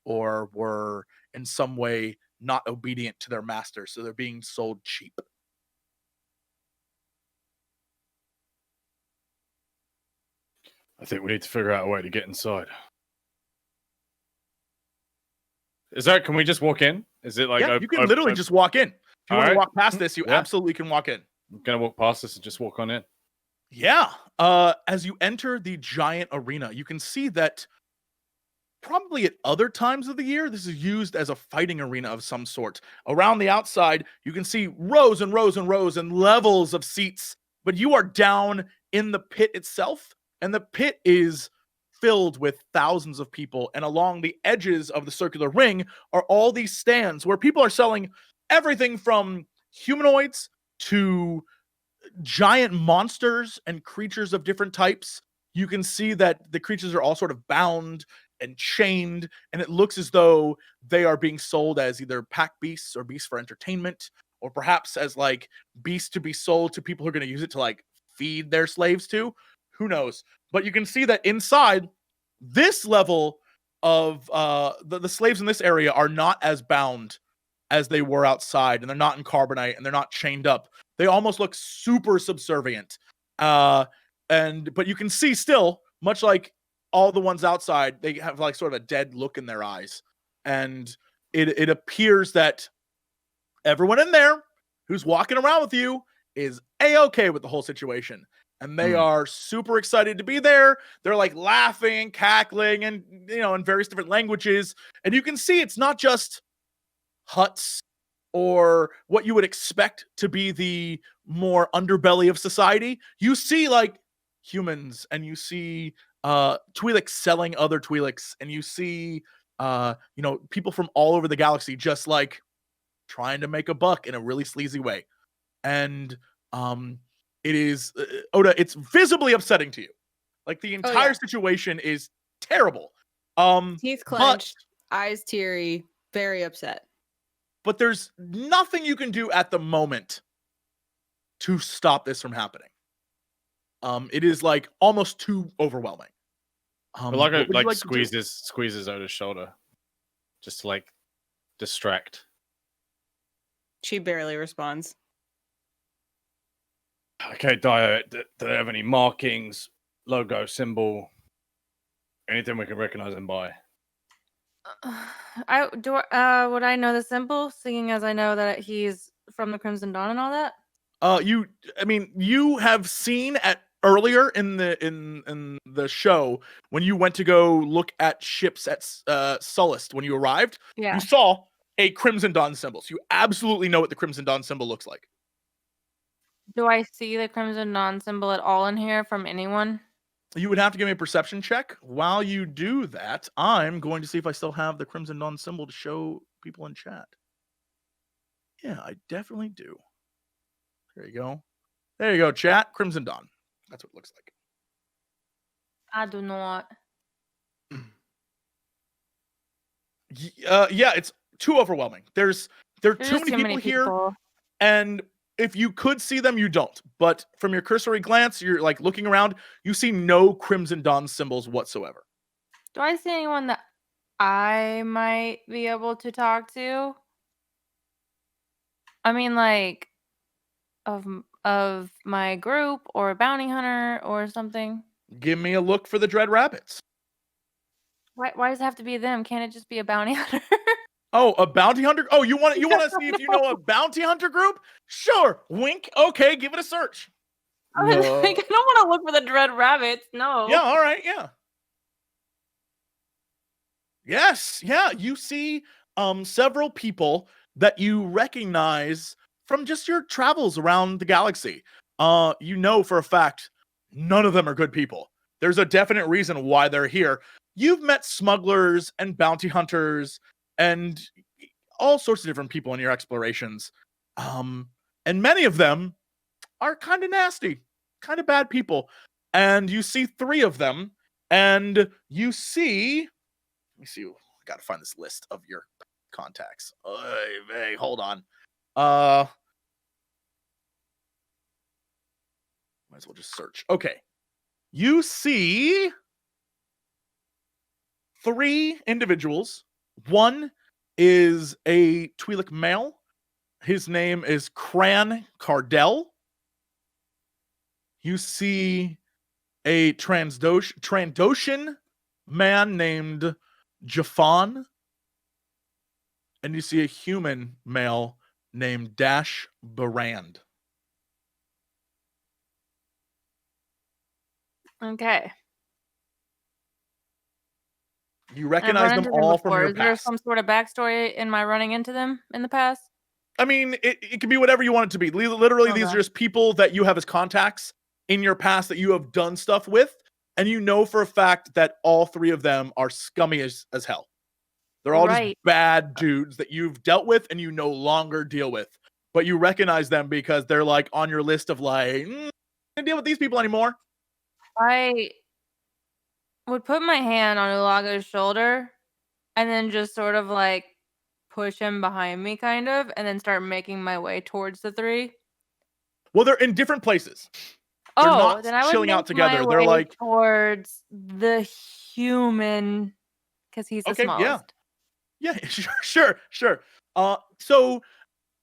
Speaker 1: or were in some way not obedient to their master, so they're being sold cheap.
Speaker 3: I think we need to figure out a way to get inside. Can we just walk in? Is it like
Speaker 1: Yeah, you can literally just walk in. If you want to walk past this, you absolutely can walk in.
Speaker 3: I'm gonna walk past this and just walk on in.
Speaker 1: Yeah. As you enter the giant arena, you can see that probably at other times of the year, this is used as a fighting arena of some sort. Around the outside, you can see rows and rows and rows and levels of seats, but you are down in the pit itself, and the pit is filled with thousands of people. And along the edges of the circular ring are all these stands where people are selling everything from humanoids to giant monsters and creatures of different types. You can see that the creatures are all sort of bound and chained, and it looks as though they are being sold as either pack beasts or beasts for entertainment, or perhaps as like beasts to be sold to people who are going to use it to like feed their slaves to. Who knows? But you can see that inside this level of the slaves in this area are not as bound as they were outside, and they're not in carbonite, and they're not chained up. They almost look super subservient. But you can see still, much like all the ones outside, they have like sort of a dead look in their eyes. And it appears that everyone in there who's walking around with you is A-okay with the whole situation. And they are super excited to be there. They're like laughing, cackling, and in various different languages. And you can see it's not just huts or what you would expect to be the more underbelly of society. You see like humans, and you see Twi'leks selling other Twi'leks, and you see people from all over the galaxy just like trying to make a buck in a really sleazy way. And it is Oda, it's visibly upsetting to you. Like the entire situation is terrible.
Speaker 2: Teeth clenched, eyes teary, very upset.
Speaker 1: But there's nothing you can do at the moment to stop this from happening. It is like almost too overwhelming.
Speaker 3: But squeezes Oda's shoulder, just to like distract.
Speaker 2: She barely responds.
Speaker 3: Okay, DAEYO, do they have any markings, logo, symbol, anything we can recognize them by?
Speaker 4: Would I know the symbol, seeing as I know that he's from the Crimson Dawn and all that?
Speaker 1: You have seen earlier in the show when you went to go look at ships at Sullust when you arrived.
Speaker 4: Yeah.
Speaker 1: You saw a Crimson Dawn symbol, so you absolutely know what the Crimson Dawn symbol looks like.
Speaker 4: Do I see the Crimson Dawn symbol at all in here from anyone?
Speaker 1: You would have to give me a perception check. While you do that, I'm going to see if I still have the Crimson Dawn symbol to show people in chat. Yeah, I definitely do. There you go. There you go, chat. Crimson Dawn. That's what it looks like.
Speaker 4: I do not.
Speaker 1: Yeah, it's too overwhelming. There are too many people here, and if you could see them, you don't. But from your cursory glance, you're like looking around, you see no Crimson Dawn symbols whatsoever.
Speaker 4: Do I see anyone that I might be able to talk to? I mean, like, of my group or a bounty hunter or something?
Speaker 1: Give me a look for the Dread Rabbits.
Speaker 4: Why does it have to be them? Can't it just be a bounty hunter?
Speaker 1: Oh, a bounty hunter? Oh, you want to see if you know a bounty hunter group? Sure. Wink. Okay, give it a search.
Speaker 4: I don't want to look for the Dread Rabbits. No.
Speaker 1: Yeah, all right, yeah. Yes, yeah. You see several people that you recognize from just your travels around the galaxy. You know for a fact none of them are good people. There's a definite reason why they're here. You've met smugglers and bounty hunters and all sorts of different people in your explorations. And many of them are kind of nasty, kind of bad people. And you see 3 of them, and you see, let me see, I gotta find this list of your contacts. Hey, hold on. Might as well just search. Okay. You see 3 individuals. One is a Twi'lek male. His name is Cran Cardell. You see a Trandoshan man named Jafan. And you see a human male named Dash Barand.
Speaker 4: Okay.
Speaker 1: You
Speaker 4: I've
Speaker 1: recognize
Speaker 4: run
Speaker 1: them
Speaker 4: into them
Speaker 1: all from
Speaker 4: before.
Speaker 1: your
Speaker 4: Is there
Speaker 1: past.
Speaker 4: some sort of backstory in my running into them in the past?
Speaker 1: I mean, it can be whatever you want it to be. Literally, these are
Speaker 4: Okay.
Speaker 1: just people that you have as contacts in your past that you have done stuff with, and you know for a fact that all 3 of them are scummy as hell. They're all just
Speaker 4: Right.
Speaker 1: bad dudes that you've dealt with and you no longer deal with. But you recognize them because they're like on your list of like, can't deal with these people anymore.
Speaker 4: I would put my hand on Ulago's shoulder and then just sort of like push him behind me, kind of, and then start making my way towards the 3.
Speaker 1: Well, they're in different places. They're
Speaker 4: Oh,
Speaker 1: not
Speaker 4: then I would
Speaker 1: chilling
Speaker 4: make
Speaker 1: out together.
Speaker 4: my
Speaker 1: They're
Speaker 4: way
Speaker 1: like,
Speaker 4: towards the human because he's the
Speaker 1: okay, yeah.
Speaker 4: smallest.
Speaker 1: Yeah, sure. So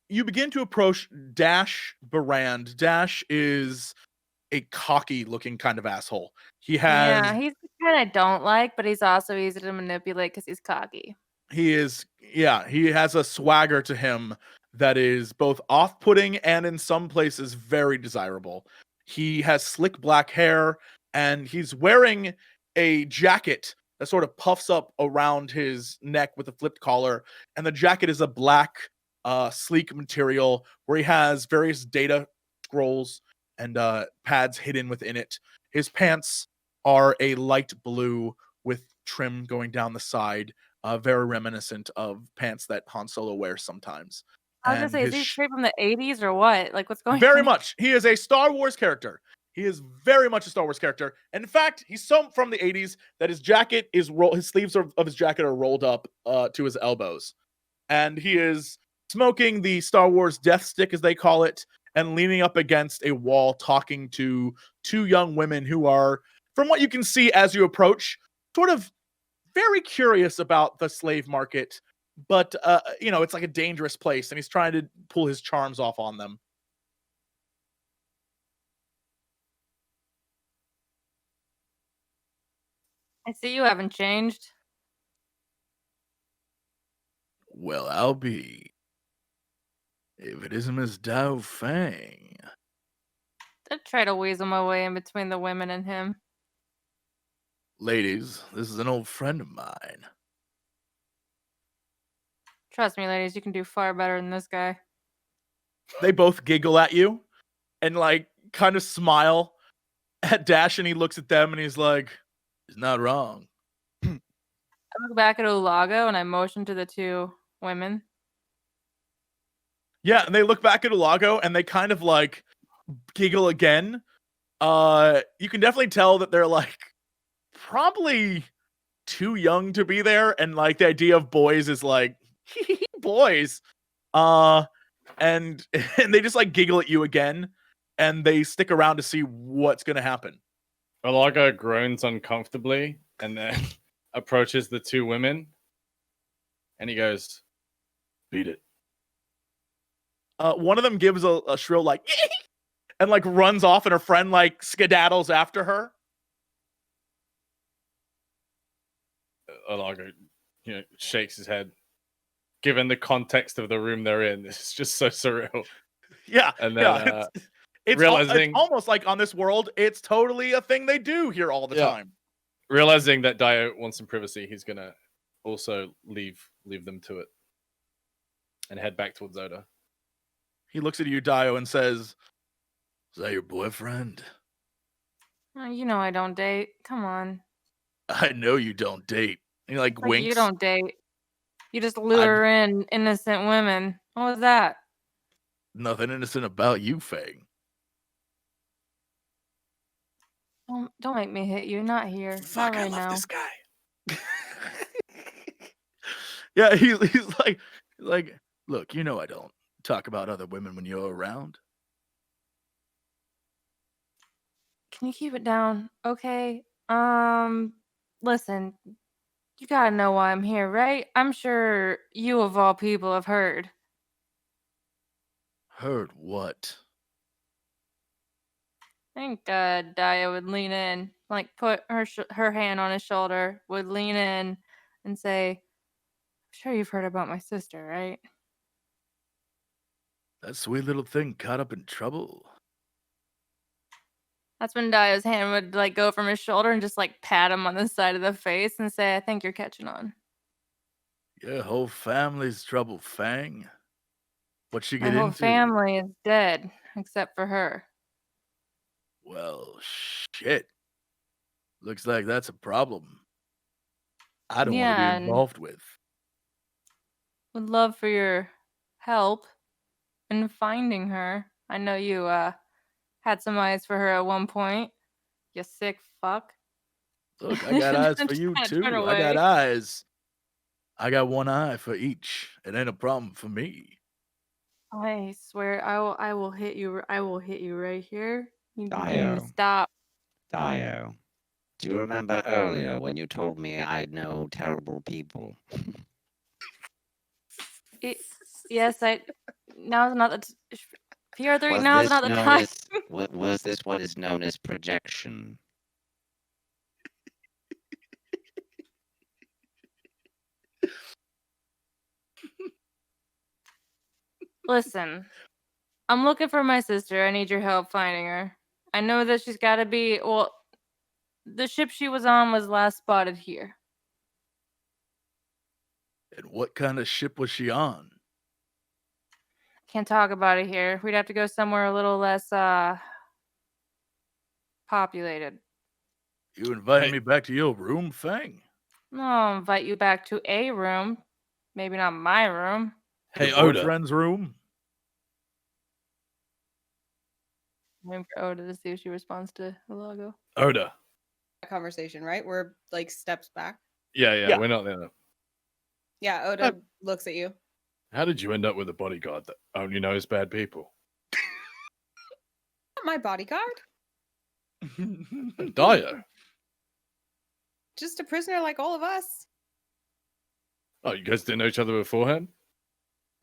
Speaker 1: you begin to approach Dash Barand. Dash is a cocky looking kind of asshole. He has
Speaker 4: Yeah, he's the kind I don't like, but he's also easy to manipulate because he's cocky.
Speaker 1: he has a swagger to him that is both off-putting and in some places very desirable. He has slick black hair and he's wearing a jacket that sort of puffs up around his neck with a flipped collar, and the jacket is a black sleek material where he has various data scrolls and pads hidden within it. His pants are a light blue with trim going down the side, very reminiscent of pants that Han Solo wears sometimes.
Speaker 4: I was gonna
Speaker 1: And
Speaker 4: say, is
Speaker 1: his
Speaker 4: he straight from the 80s or what? Like, what's going
Speaker 1: very
Speaker 4: on?
Speaker 1: much, he is a Star Wars character. He is very much a Star Wars character. In fact, he's so from the 80s that his jacket is his sleeves of his jacket are rolled up to his elbows. And he is smoking the Star Wars death stick, as they call it, and leaning up against a wall talking to 2 young women who are, from what you can see as you approach, sort of very curious about the slave market, but it's like a dangerous place, and he's trying to pull his charms off on them.
Speaker 4: I see you haven't changed.
Speaker 1: Well, I'll be, if it isn't Miss Dao Fang.
Speaker 4: I'd try to weasel my way in between the women and him.
Speaker 1: Ladies, this is an old friend of mine.
Speaker 4: Trust me, ladies, you can do far better than this guy.
Speaker 1: They both giggle at you and like kind of smile at Dash, and he looks at them and he's like, he's not wrong.
Speaker 4: I look back at Ulago and I motion to the 2 women.
Speaker 1: Yeah, and they look back at Ulago and they kind of like giggle again. You can definitely tell that they're like probably too young to be there, and like the idea of boys is like boys. And they just like giggle at you again, and they stick around to see what's gonna happen.
Speaker 3: Ulago groans uncomfortably and then approaches the 2 women and he goes, "Beat it."
Speaker 1: One of them gives a shrill like and like runs off, and her friend like skedaddles after her.
Speaker 3: Ulago, shakes his head. Given the context of the room they're in, it's just so surreal.
Speaker 1: Yeah,
Speaker 3: And then
Speaker 1: it's
Speaker 3: realizing-
Speaker 1: almost like on this world, it's totally a thing they do here all the
Speaker 3: Yeah.
Speaker 1: time.
Speaker 3: Realizing that DAEYO wants some privacy, he's gonna also leave them to it and head back towards Zoda.
Speaker 1: He looks at you, Dio, and says, "Is that your boyfriend?"
Speaker 4: You know I don't date. Come on.
Speaker 1: I know you don't date. He like
Speaker 4: Like you
Speaker 1: winks.
Speaker 4: don't date. You just lure in innocent women. What was that?
Speaker 1: Nothing innocent about you, Fang.
Speaker 4: Don't make me hit you. Not here.
Speaker 1: Fuck,
Speaker 4: Not
Speaker 1: I
Speaker 4: right
Speaker 1: love
Speaker 4: now.
Speaker 1: this guy. Yeah, he's like, look, you know I don't talk about other women when you're around.
Speaker 4: Can you keep it down? Okay. Listen, you gotta know why I'm here, right? I'm sure you of all people have heard.
Speaker 1: Heard what?
Speaker 4: I think DAEYO would lean in, like put her hand on his shoulder, would lean in and say, I'm sure you've heard about my sister, right?
Speaker 1: That sweet little thing caught up in trouble.
Speaker 4: That's when DAEYO's hand would like go from his shoulder and just like pat him on the side of the face and say, I think you're catching on.
Speaker 1: Your whole family's trouble, Fang. What'd she
Speaker 4: My
Speaker 1: get
Speaker 4: whole
Speaker 1: into?
Speaker 4: family is dead, except for her.
Speaker 1: Well, shit. Looks like that's a problem I don't want to be
Speaker 4: Yeah, and
Speaker 1: involved with.
Speaker 4: would love for your help in finding her. I know you had some eyes for her at one point. You sick fuck.
Speaker 1: Look, I got eyes for you
Speaker 4: Kinda
Speaker 1: too.
Speaker 4: turn
Speaker 1: I got
Speaker 4: away.
Speaker 1: eyes. I got one eye for each. It ain't a problem for me.
Speaker 4: I swear I will hit you. I will hit you right here. You need to
Speaker 6: DAEYO.
Speaker 4: stop.
Speaker 6: DAEYO, do you remember earlier when you told me I know terrible people?
Speaker 4: Yes, now's not the PR3,
Speaker 6: Was
Speaker 4: now's
Speaker 6: this
Speaker 4: not the
Speaker 6: known
Speaker 4: time.
Speaker 6: as was this what is known as projection?
Speaker 4: Listen, I'm looking for my sister. I need your help finding her. I know that she's got to be, well, the ship she was on was last spotted here.
Speaker 1: And what kind of ship was she on?
Speaker 4: Can't talk about it here. We'd have to go somewhere a little less populated.
Speaker 1: You invited
Speaker 3: Hey.
Speaker 1: me back to your room, Fang?
Speaker 4: No, I'll invite you back to a room. Maybe not my room.
Speaker 3: Hey,
Speaker 1: Your
Speaker 3: Oda.
Speaker 1: boyfriend's room?
Speaker 4: Waiting for Oda to see if she responds to ULAGO.
Speaker 3: Oda.
Speaker 2: Conversation, right? We're like steps back.
Speaker 3: Yeah, we're not there.
Speaker 2: Yeah, Oda looks at you.
Speaker 3: How did you end up with a bodyguard that only knows bad people?
Speaker 2: Not my bodyguard.
Speaker 3: DAEYO.
Speaker 2: Just a prisoner like all of us.
Speaker 3: Oh, you guys didn't know each other beforehand?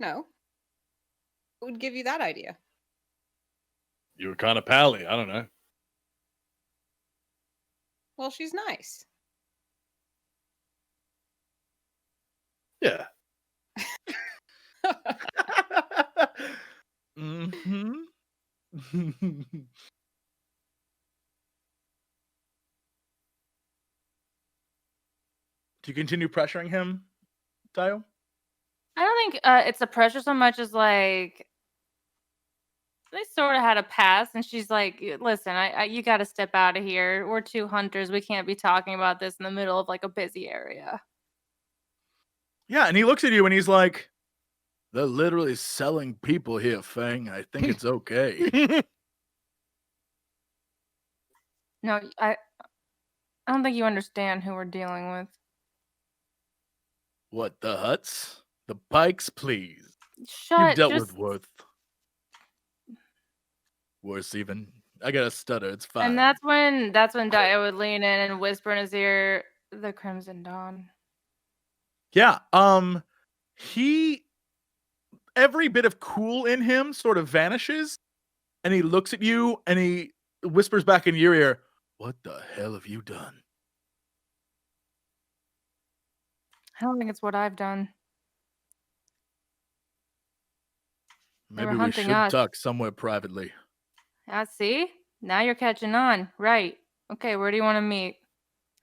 Speaker 2: No. What would give you that idea?
Speaker 3: You were kind of pally. I don't know.
Speaker 2: Well, she's nice.
Speaker 3: Yeah.
Speaker 1: Mm-hmm. Do you continue pressuring him, DAEYO?
Speaker 4: I don't think it's a pressure so much as like they sort of had a pass, and she's like, "Listen, you got to step out of here. We're two hunters. We can't be talking about this in the middle of like a busy area."
Speaker 1: Yeah, and he looks at you and he's like, they're literally selling people here, Fang. I think it's okay.
Speaker 4: No, I don't think you understand who we're dealing with.
Speaker 1: What, the Huts? The Pikes, please.
Speaker 4: Shut.
Speaker 1: You've dealt
Speaker 4: Just
Speaker 1: with worse even. I got a stutter. It's fine.
Speaker 4: and that's when DAEYO would lean in and whisper in his ear, "The Crimson Dawn."
Speaker 1: Yeah. Every bit of cool in him sort of vanishes, and he looks at you and he whispers back in your ear, "What the hell have you done?"
Speaker 4: I don't think it's what I've done. They were
Speaker 1: Maybe we
Speaker 4: hunting
Speaker 1: should
Speaker 4: us.
Speaker 1: talk somewhere privately.
Speaker 4: See? Now you're catching on. Right. Okay, where do you want to meet?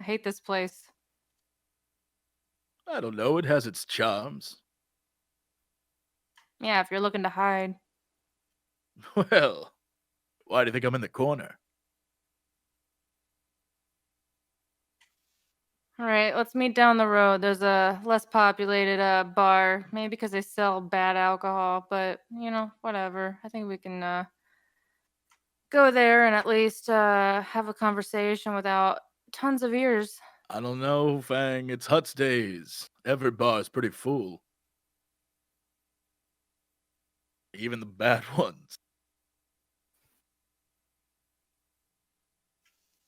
Speaker 4: I hate this place.
Speaker 1: I don't know. It has its charms.
Speaker 4: Yeah, if you're looking to hide.
Speaker 1: Well, why do you think I'm in the corner?
Speaker 4: All right, let's meet down the road. There's a less populated bar, maybe because they sell bad alcohol, but whatever. I think we can go there and at least have a conversation without tons of ears.
Speaker 1: I don't know, Fang. It's Hut's days. Every bar is pretty full. Even the bad ones.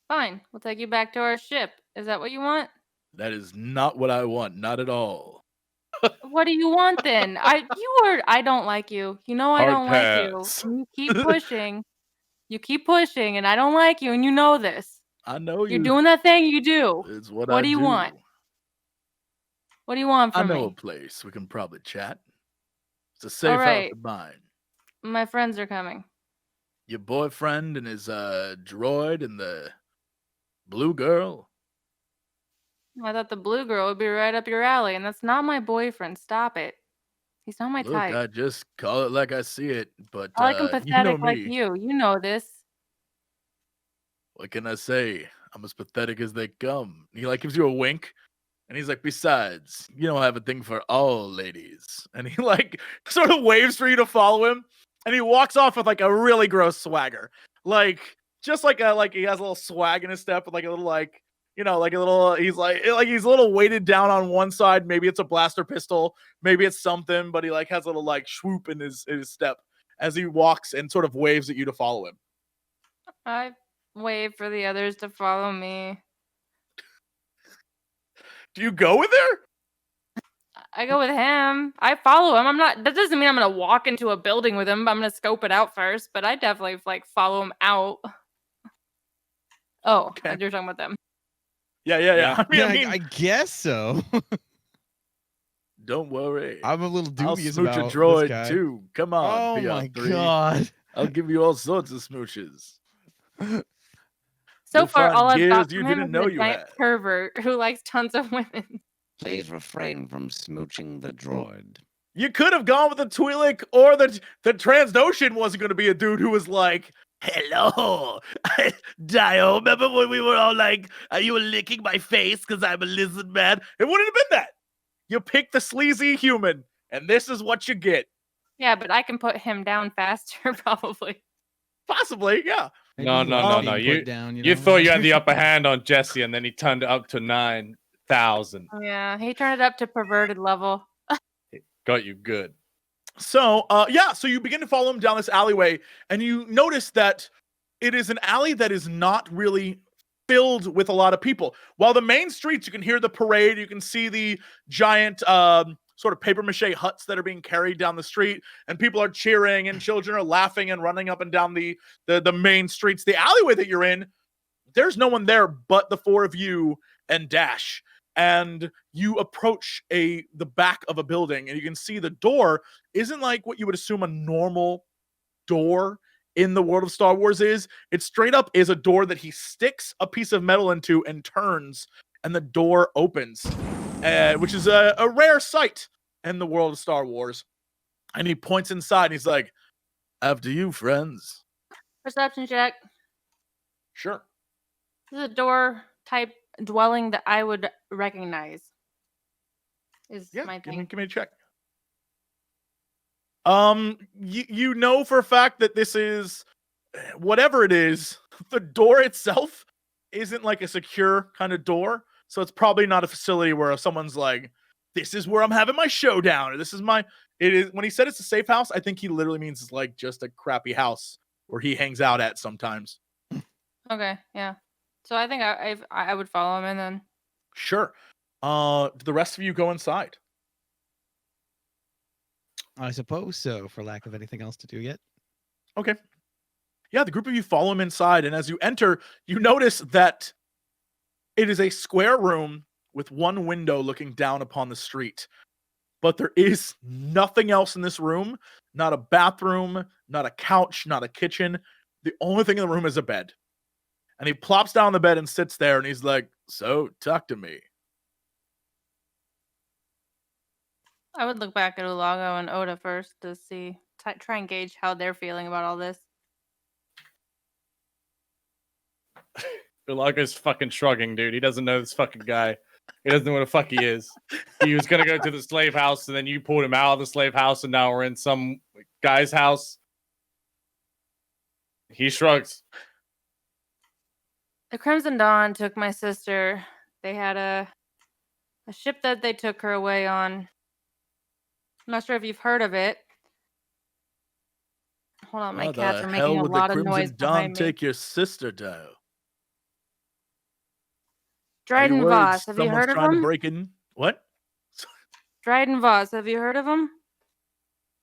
Speaker 4: Fine, we'll take you back to our ship. Is that what you want?
Speaker 1: That is not what I want. Not at all.
Speaker 4: What do you want then? I don't like you. You know I
Speaker 3: Hard
Speaker 4: don't like you.
Speaker 3: pass.
Speaker 4: And you keep pushing. You keep pushing, and I don't like you, and you know this.
Speaker 1: I know
Speaker 4: You're
Speaker 1: you.
Speaker 4: doing that thing you do.
Speaker 1: It's what
Speaker 4: What
Speaker 1: I
Speaker 4: do you want? What do you want
Speaker 1: I
Speaker 4: from
Speaker 1: know a
Speaker 4: me?
Speaker 1: place we can probably chat. It's a safe house
Speaker 4: right.
Speaker 1: of mine.
Speaker 4: My friends are coming.
Speaker 1: Your boyfriend and his droid and the blue girl.
Speaker 4: I thought the blue girl would be right up your alley, and that's not my boyfriend. Stop it. He's not my
Speaker 1: Look,
Speaker 4: type.
Speaker 1: I just call it like I see it. But
Speaker 4: I like him
Speaker 1: you know
Speaker 4: pathetic like
Speaker 1: me.
Speaker 4: you. You know this.
Speaker 1: What can I say? I'm as pathetic as they come. He like gives you a wink, and he's like, besides, you don't have a thing for all ladies. And he like sort of waves for you to follow him, and he walks off with like a really gross swagger, like just like he has a little swag in his step, with like a little like like a little he's he's a little weighted down on one side. Maybe it's a blaster pistol, maybe it's something, but he like has a little like swoop in his step as he walks and sort of waves at you to follow him.
Speaker 4: I wave for the others to follow me.
Speaker 1: Do you go with her?
Speaker 4: I go with him. I follow him. That doesn't mean I'm gonna walk into a building with him. I'm gonna scope it out first, but I definitely like follow him out. Oh,
Speaker 1: Okay.
Speaker 4: you're talking about them.
Speaker 1: Yeah. I mean,
Speaker 5: I guess so.
Speaker 1: don't worry.
Speaker 5: I'm a little
Speaker 1: I'll
Speaker 5: dubious
Speaker 1: smooch
Speaker 5: about
Speaker 1: a droid
Speaker 5: this guy.
Speaker 1: too. Come on,
Speaker 5: Oh my
Speaker 1: PR3.
Speaker 5: god.
Speaker 1: I'll give you all sorts of smooches.
Speaker 4: So
Speaker 1: You'll
Speaker 4: far,
Speaker 1: find
Speaker 4: all I've
Speaker 1: gears
Speaker 4: got
Speaker 1: you
Speaker 4: from him
Speaker 1: didn't
Speaker 4: is
Speaker 1: know
Speaker 4: a
Speaker 1: you
Speaker 4: giant
Speaker 1: had.
Speaker 4: pervert who likes tons of women.
Speaker 6: Please refrain from smooching the droid.
Speaker 1: You could have gone with the Twi'lek, or the Transdoshan wasn't going to be a dude who was like, hello, DAEYO, remember when we were all like, you were licking my face because I'm a lizard man? It wouldn't have been that. You picked the sleazy human, and this is what you get.
Speaker 4: Yeah, but I can put him down faster, probably.
Speaker 1: Possibly, yeah.
Speaker 5: Maybe
Speaker 3: No,
Speaker 5: he's
Speaker 3: no,
Speaker 5: a
Speaker 3: no,
Speaker 5: little
Speaker 3: no.
Speaker 5: being
Speaker 3: You
Speaker 5: put down,
Speaker 3: you
Speaker 5: know?
Speaker 3: thought you had the upper hand on Jesse, and then he turned it up to 9,000.
Speaker 4: Yeah, he turned it up to perverted level.
Speaker 3: Got you good.
Speaker 1: So, so you begin to follow him down this alleyway, and you notice that it is an alley that is not really filled with a lot of people. While the main streets, you can hear the parade, you can see the giant sort of papier-mâché huts that are being carried down the street, and people are cheering, and children are laughing and running up and down the main streets. The alleyway that you're in, there's no one there but the four of you and Dash. And you approach the back of a building, and you can see the door isn't like what you would assume a normal door in the world of Star Wars is. It straight up is a door that he sticks a piece of metal into and turns, and the door opens, which is a rare sight in the world of Star Wars. And he points inside, and he's like, after you, friends.
Speaker 4: Perception check.
Speaker 1: Sure.
Speaker 4: This is a door type dwelling that I would recognize. Is my thing.
Speaker 1: Give me a check. You know for a fact that this is whatever it is. The door itself isn't like a secure kind of door, so it's probably not a facility where someone's like, "This is where I'm having my showdown," or "This is my." It is when he said it's a safe house. I think he literally means it's like just a crappy house where he hangs out at sometimes.
Speaker 4: Okay, yeah. So I think I would follow him in then.
Speaker 1: Sure. Do the rest of you go inside?
Speaker 5: I suppose so, for lack of anything else to do yet.
Speaker 1: Okay. Yeah, the group of you follow him inside, and as you enter, you notice that it is a square room with one window looking down upon the street. But there is nothing else in this room. Not a bathroom, not a couch, not a kitchen. The only thing in the room is a bed. And he plops down on the bed and sits there, and he's like, so, talk to me.
Speaker 4: I would look back at ULAGO and Oda first to see, try and gauge how they're feeling about all this.
Speaker 3: ULAGO's fucking shrugging, dude. He doesn't know this fucking guy. He doesn't know where the fuck he is. He was gonna go to the slave house, and then you pulled him out of the slave house, and now we're in some guy's house. He shrugs.
Speaker 4: The Crimson Dawn took my sister. They had a ship that they took her away on. I'm not sure if you've heard of it. Hold on, my
Speaker 1: How
Speaker 4: cats
Speaker 1: the
Speaker 4: are
Speaker 1: hell
Speaker 4: making a
Speaker 1: would the
Speaker 4: lot of noise
Speaker 1: Crimson Dawn
Speaker 4: behind me.
Speaker 1: take your sister down? Are you
Speaker 4: Dryden
Speaker 1: worried
Speaker 4: Voss, have you
Speaker 1: someone's
Speaker 4: heard of
Speaker 1: trying to
Speaker 4: him?
Speaker 1: break in? What?
Speaker 4: Dryden Voss, have you heard of him?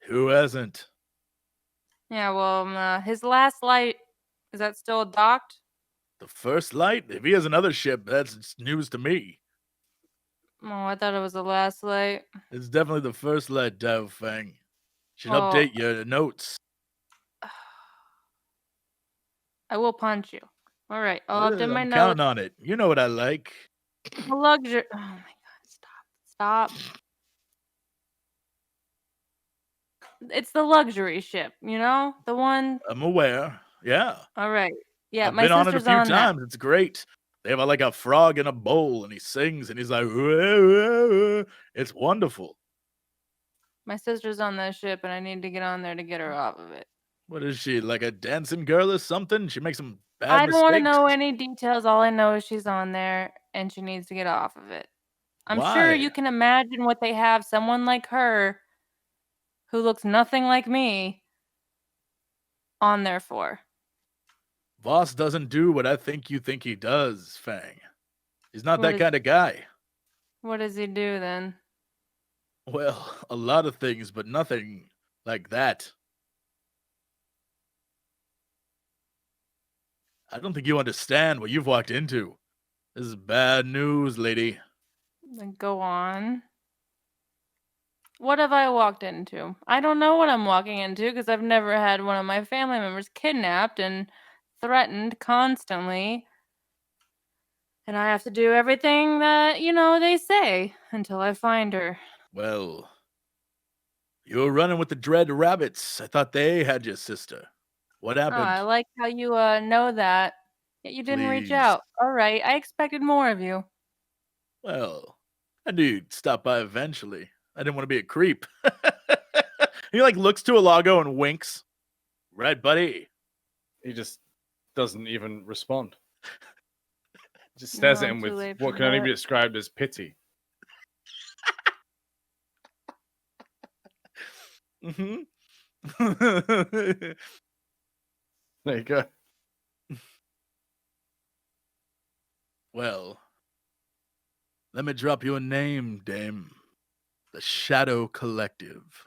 Speaker 1: Who hasn't?
Speaker 4: Yeah, well, his last light, is that still docked?
Speaker 1: The first light? If he has another ship, that's news to me.
Speaker 4: Oh, I thought it was the last light.
Speaker 1: It's definitely the first light, Dao Fang. Should
Speaker 4: Well,
Speaker 1: update your notes.
Speaker 4: I will punch you. All right, I'll update my
Speaker 1: I'm
Speaker 4: notes.
Speaker 1: counting on it. You know what I like.
Speaker 4: The luxury. Oh my god! Stop! It's the luxury ship, you know, the one.
Speaker 1: I'm aware. Yeah.
Speaker 4: All right. Yeah,
Speaker 1: I've
Speaker 4: my
Speaker 1: been on it a
Speaker 4: sister's
Speaker 1: few
Speaker 4: on that.
Speaker 1: times. It's great. They have like a frog in a bowl and he sings and he's like, "Whoa, whoa, whoa." It's wonderful.
Speaker 4: My sister's on that ship, and I need to get on there to get her off of it.
Speaker 1: What is she, like a dancing girl or something? She makes some bad
Speaker 4: I don't want to
Speaker 1: mistakes.
Speaker 4: know any details. All I know is she's on there, and she needs to get off of it. I'm sure you
Speaker 1: Why?
Speaker 4: can imagine what they have someone like her, who looks nothing like me, on there for.
Speaker 1: Voss doesn't do what I think you think he does, Fang. He's not
Speaker 4: What
Speaker 1: that
Speaker 4: is-
Speaker 1: kind of guy.
Speaker 4: What does he do then?
Speaker 1: Well, a lot of things, but nothing like that. I don't think you understand what you've walked into. This is bad news, lady.
Speaker 4: Then go on. What have I walked into? I don't know what I'm walking into because I've never had one of my family members kidnapped and threatened constantly. And I have to do everything that, they say until I find her.
Speaker 1: Well, you were running with the Dread Rabbits. I thought they had your sister. What
Speaker 4: Oh,
Speaker 1: happened?
Speaker 4: I like how you know that. Yet you didn't reach
Speaker 1: Please.
Speaker 4: out. All right, I expected more of you.
Speaker 1: Well, I knew you'd stop by eventually. I didn't want to be a creep. He like looks to ULAGO and winks. Right, buddy?
Speaker 3: He just doesn't even respond. Just stares
Speaker 4: No,
Speaker 3: at
Speaker 4: I'm
Speaker 3: him
Speaker 4: too
Speaker 3: with
Speaker 4: late
Speaker 3: what
Speaker 4: for
Speaker 3: can only
Speaker 4: that.
Speaker 3: be described as pity.
Speaker 1: Mm-hmm.
Speaker 3: There you go.
Speaker 1: Well, let me drop you a name, dame. The Shadow Collective.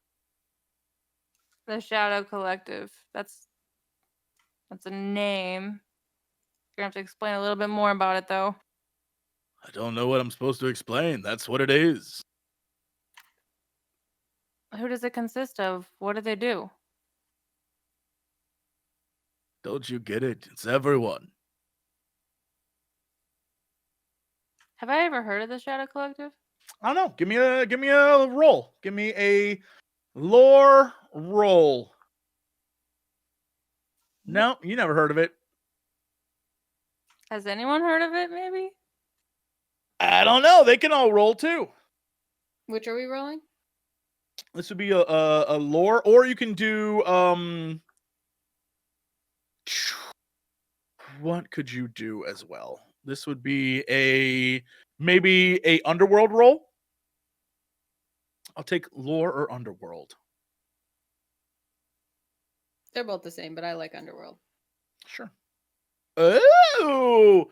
Speaker 4: The Shadow Collective. That's a name. You're gonna have to explain a little bit more about it, though.
Speaker 1: I don't know what I'm supposed to explain. That's what it is.
Speaker 4: Who does it consist of? What do they do?
Speaker 1: Don't you get it? It's everyone.
Speaker 4: Have I ever heard of the Shadow Collective?
Speaker 1: I don't know. Give me a roll. Give me a lore roll. No, you never heard of it.
Speaker 4: Has anyone heard of it, maybe?
Speaker 1: I don't know. They can all roll too.
Speaker 2: Which are we rolling?
Speaker 1: This would be a lore, or you can do what could you do as well? This would be maybe a underworld roll. I'll take lore or underworld.
Speaker 2: They're both the same, but I like Underworld.
Speaker 1: Sure. Oh!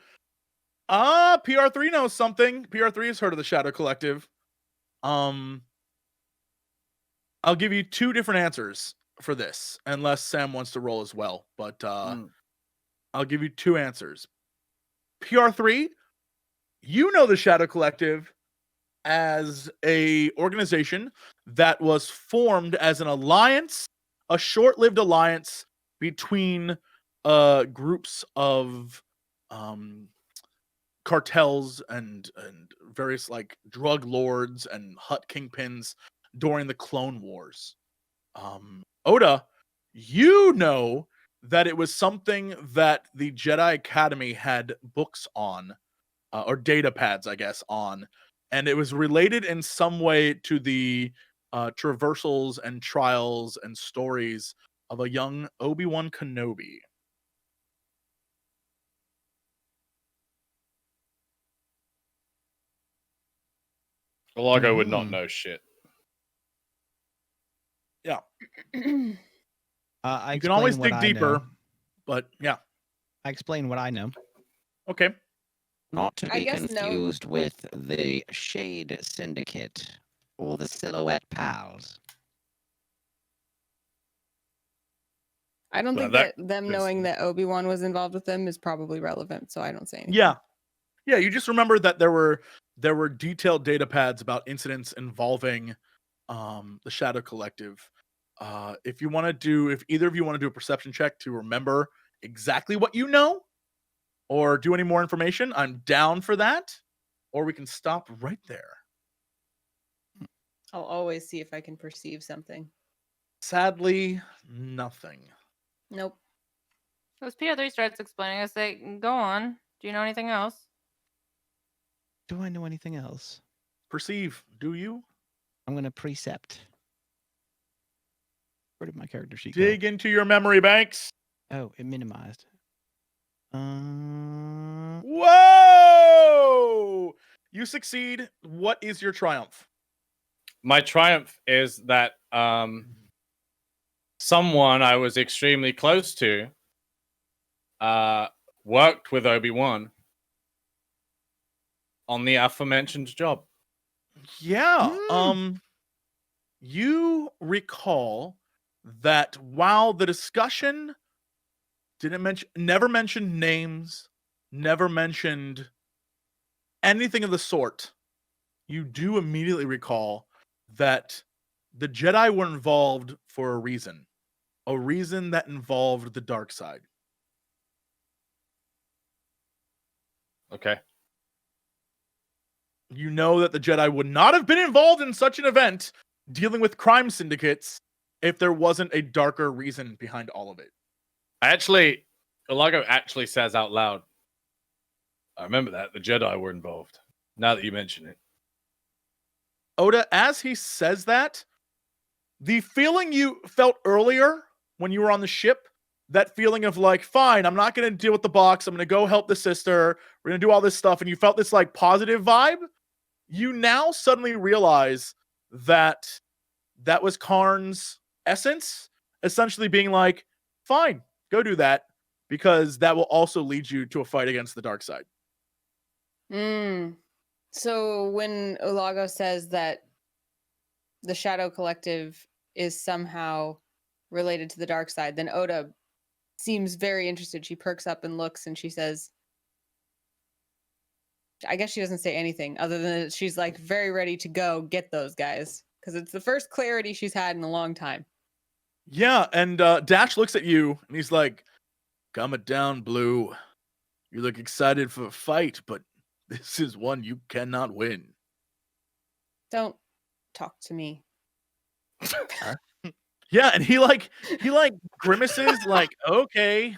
Speaker 1: PR3 knows something. PR3 has heard of the Shadow Collective. I'll give you two different answers for this, unless Sam wants to roll as well. But I'll give you two answers. PR3, you know the Shadow Collective as a organization that was formed as an alliance, a short-lived alliance between groups of cartels and various like drug lords and hut kingpins during the Clone Wars. Oda, you know that it was something that the Jedi Academy had books on or data pads, I guess, on, and it was related in some way to the traversals and trials and stories of a young Obi-Wan Kenobi.
Speaker 3: ULAGO would not know shit.
Speaker 1: Yeah.
Speaker 5: I
Speaker 1: You can always
Speaker 5: explain
Speaker 1: dig
Speaker 5: what I
Speaker 1: deeper,
Speaker 5: know.
Speaker 1: but yeah.
Speaker 5: I explain what I know.
Speaker 1: Okay.
Speaker 6: Not to
Speaker 2: I
Speaker 6: be
Speaker 2: guess no.
Speaker 6: confused with the Shade Syndicate or the Silhouette Pals.
Speaker 2: I don't
Speaker 3: Well,
Speaker 2: think
Speaker 3: that
Speaker 2: that them
Speaker 3: is-
Speaker 2: knowing that Obi-Wan was involved with them is probably relevant, so I don't say anything.
Speaker 1: Yeah. Yeah, you just remember that there were detailed data pads about incidents involving the Shadow Collective. If either of you want to do a perception check to remember exactly what you know or do any more information, I'm down for that. Or we can stop right there.
Speaker 2: I'll always see if I can perceive something.
Speaker 1: Sadly, nothing.
Speaker 2: Nope.
Speaker 4: So as PR3 starts explaining, I say, go on. Do you know anything else?
Speaker 5: Do I know anything else?
Speaker 1: Perceive, do you?
Speaker 5: I'm gonna precept. Where did my character sheet
Speaker 1: Dig into your memory banks.
Speaker 5: go? Oh, it minimized.
Speaker 1: Whoa! You succeed. What is your triumph?
Speaker 3: My triumph is that someone I was extremely close to worked with Obi-Wan on the aforementioned job.
Speaker 1: Yeah. You recall that while the discussion never mentioned names, never mentioned anything of the sort, you do immediately recall that the Jedi were involved for a reason that involved the dark side.
Speaker 3: Okay.
Speaker 1: You know that the Jedi would not have been involved in such an event dealing with crime syndicates if there wasn't a darker reason behind all of it.
Speaker 3: ULAGO actually says out loud, I remember that. The Jedi were involved. Now that you mention it.
Speaker 1: Oda, as he says that, the feeling you felt earlier when you were on the ship, that feeling of like, fine, I'm not going to deal with the box. I'm going to go help the sister. We're going to do all this stuff. And you felt this like positive vibe. You now suddenly realize that that was Kaarn's essence, essentially being like, fine, go do that, because that will also lead you to a fight against the dark side.
Speaker 2: So when ULAGO says that the Shadow Collective is somehow related to the dark side, then Oda seems very interested. She perks up and looks and she says, I guess she doesn't say anything other than she's like very ready to go get those guys, because it's the first clarity she's had in a long time.
Speaker 1: Yeah, and Dash looks at you and he's like, calm it down, Blue. You look excited for a fight, but this is one you cannot win.
Speaker 2: Don't talk to me.
Speaker 1: Yeah, and he grimaces like, okay,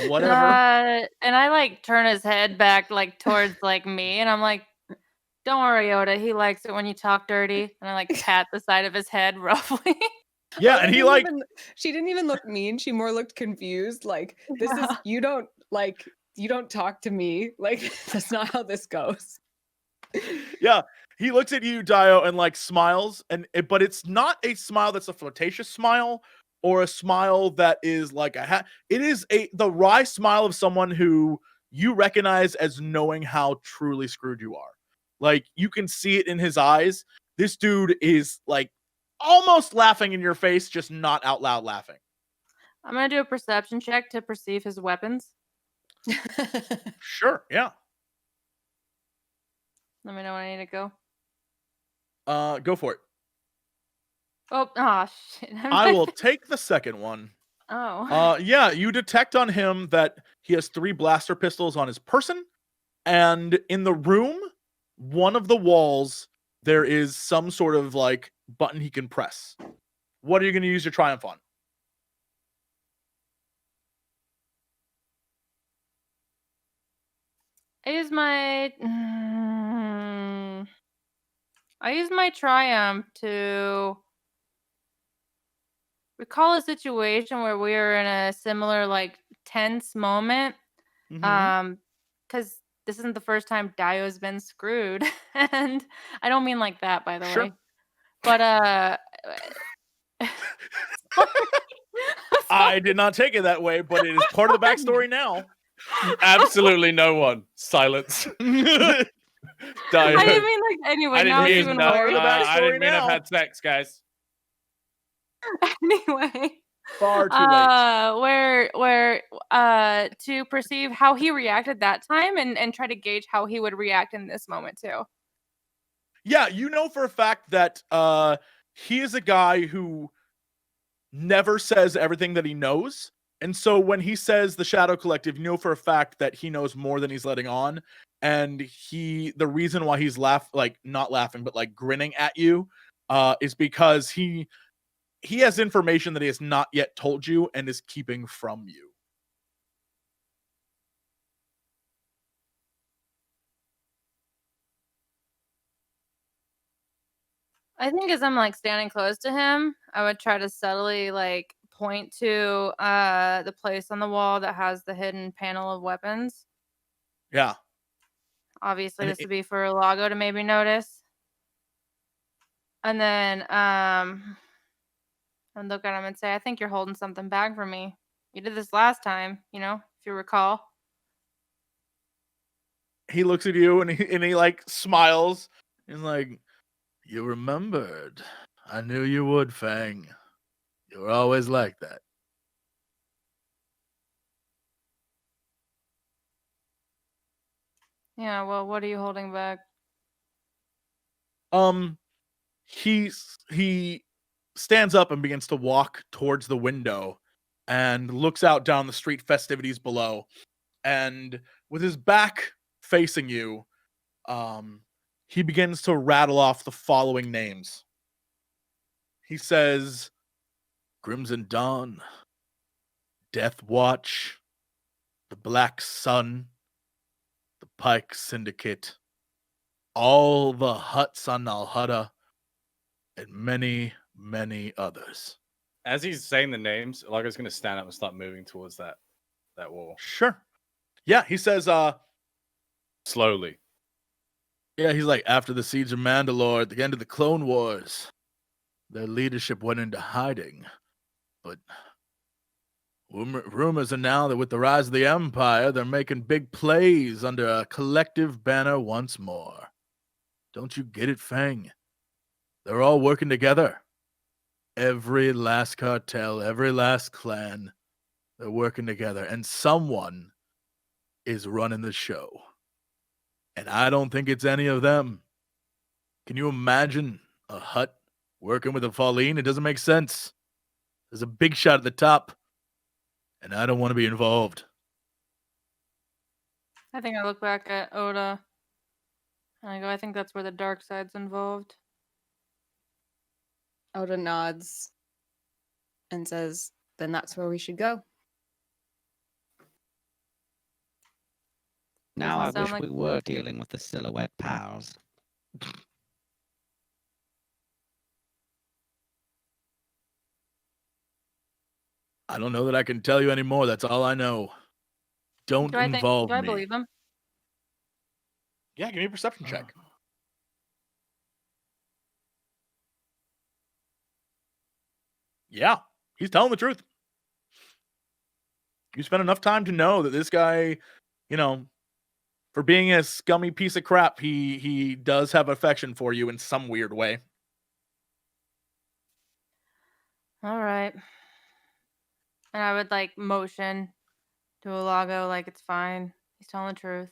Speaker 1: whatever.
Speaker 4: And I like turn his head back like towards like me, and I'm like, don't worry, Oda. He likes it when you talk dirty. And I like pat the side of his head roughly.
Speaker 1: Yeah,
Speaker 2: Oda
Speaker 1: and he
Speaker 2: didn't
Speaker 1: like
Speaker 2: she didn't even look mean. She more looked confused. Like, this is you don't talk to me. Like, that's not how this goes.
Speaker 1: yeah, he looks at you, Dio, and like smiles, but it's not a smile that's a flirtatious smile or a smile that is like it is the wry smile of someone who you recognize as knowing how truly screwed you are. Like, you can see it in his eyes. This dude is like almost laughing in your face, just not out loud laughing.
Speaker 4: I'm gonna do a perception check to perceive his weapons.
Speaker 1: Sure, yeah.
Speaker 4: Let me know when I need to go.
Speaker 1: Go for it.
Speaker 4: Oh shit.
Speaker 1: I will take the second one.
Speaker 4: Oh.
Speaker 1: Yeah, you detect on him that he has 3 blaster pistols on his person, and in the room, one of the walls, there is some sort of like button he can press. What are you going to use your triumph on?
Speaker 4: I use my triumph to recall a situation where we were in a similar, like, tense moment.
Speaker 1: Mhm.
Speaker 4: Because this isn't the first time DAEYO's been screwed, and I don't mean like that, by the
Speaker 1: Sure.
Speaker 4: way. But sorry.
Speaker 1: I did not take it that way, but it is part of the backstory now.
Speaker 3: Absolutely no one. Silence.
Speaker 4: I
Speaker 3: Dio.
Speaker 4: didn't mean like anyway.
Speaker 3: I
Speaker 4: Now
Speaker 3: didn't
Speaker 4: it's
Speaker 3: mean
Speaker 4: even
Speaker 3: no,
Speaker 1: part of the
Speaker 4: worse.
Speaker 3: I didn't
Speaker 1: backstory
Speaker 3: mean I've
Speaker 1: now.
Speaker 3: had sex, guys.
Speaker 4: Anyway,
Speaker 1: Far too late.
Speaker 4: where to perceive how he reacted that time and try to gauge how he would react in this moment too.
Speaker 1: Yeah, you know for a fact that he is a guy who never says everything that he knows. And so when he says the Shadow Collective, you know for a fact that he knows more than he's letting on. And the reason why he's not laughing, but like grinning at you, is because he has information that he has not yet told you and is keeping from you.
Speaker 4: I think as I'm like standing close to him, I would try to subtly like point to the place on the wall that has the hidden panel of weapons.
Speaker 1: Yeah.
Speaker 4: Obviously,
Speaker 1: And
Speaker 4: this would be for ULAGO to maybe notice. And then and look at him and say, I think you're holding something back from me. You did this last time, if you recall.
Speaker 1: He looks at you and he like smiles. He's like, you remembered. I knew you would, Fang. You were always like that.
Speaker 4: Yeah, well, what are you holding back?
Speaker 1: He stands up and begins to walk towards the window and looks out down the street festivities below. And with his back facing you, he begins to rattle off the following names. He says, Crimson Dawn, Death Watch, the Black Sun, the Pike Syndicate, all the huts on Nalhutta, and many, many others.
Speaker 3: As he's saying the names, Lago's going to stand up and start moving towards that wall.
Speaker 1: Sure. Yeah, he says,
Speaker 3: Slowly.
Speaker 1: yeah, he's like, after the siege of Mandalore at the end of the Clone Wars, their leadership went into hiding. But rumors are now that with the rise of the Empire, they're making big plays under a collective banner once more. Don't you get it, Fang? They're all working together. Every last cartel, every last clan, they're working together. And someone is running the show. And I don't think it's any of them. Can you imagine a hut working with a Falleen? It doesn't make sense. There's a big shot at the top. And I don't want to be involved.
Speaker 4: I think I look back at Oda and I go, I think that's where the dark side's involved.
Speaker 2: Oda nods and says, then that's where we should go.
Speaker 6: Now I
Speaker 4: Doesn't sound
Speaker 6: wish
Speaker 4: like-
Speaker 6: we were dealing with the Silhouette Pals.
Speaker 1: I don't know that I can tell you anymore. That's all I know. Don't involve
Speaker 4: do I
Speaker 1: me.
Speaker 4: believe him?
Speaker 1: Yeah, give me a perception check. Yeah, he's telling the truth. You spent enough time to know that this guy, for being a scummy piece of crap, he does have affection for you in some weird way.
Speaker 4: All right. And I would like motion to ULAGO like it's fine. He's telling the truth.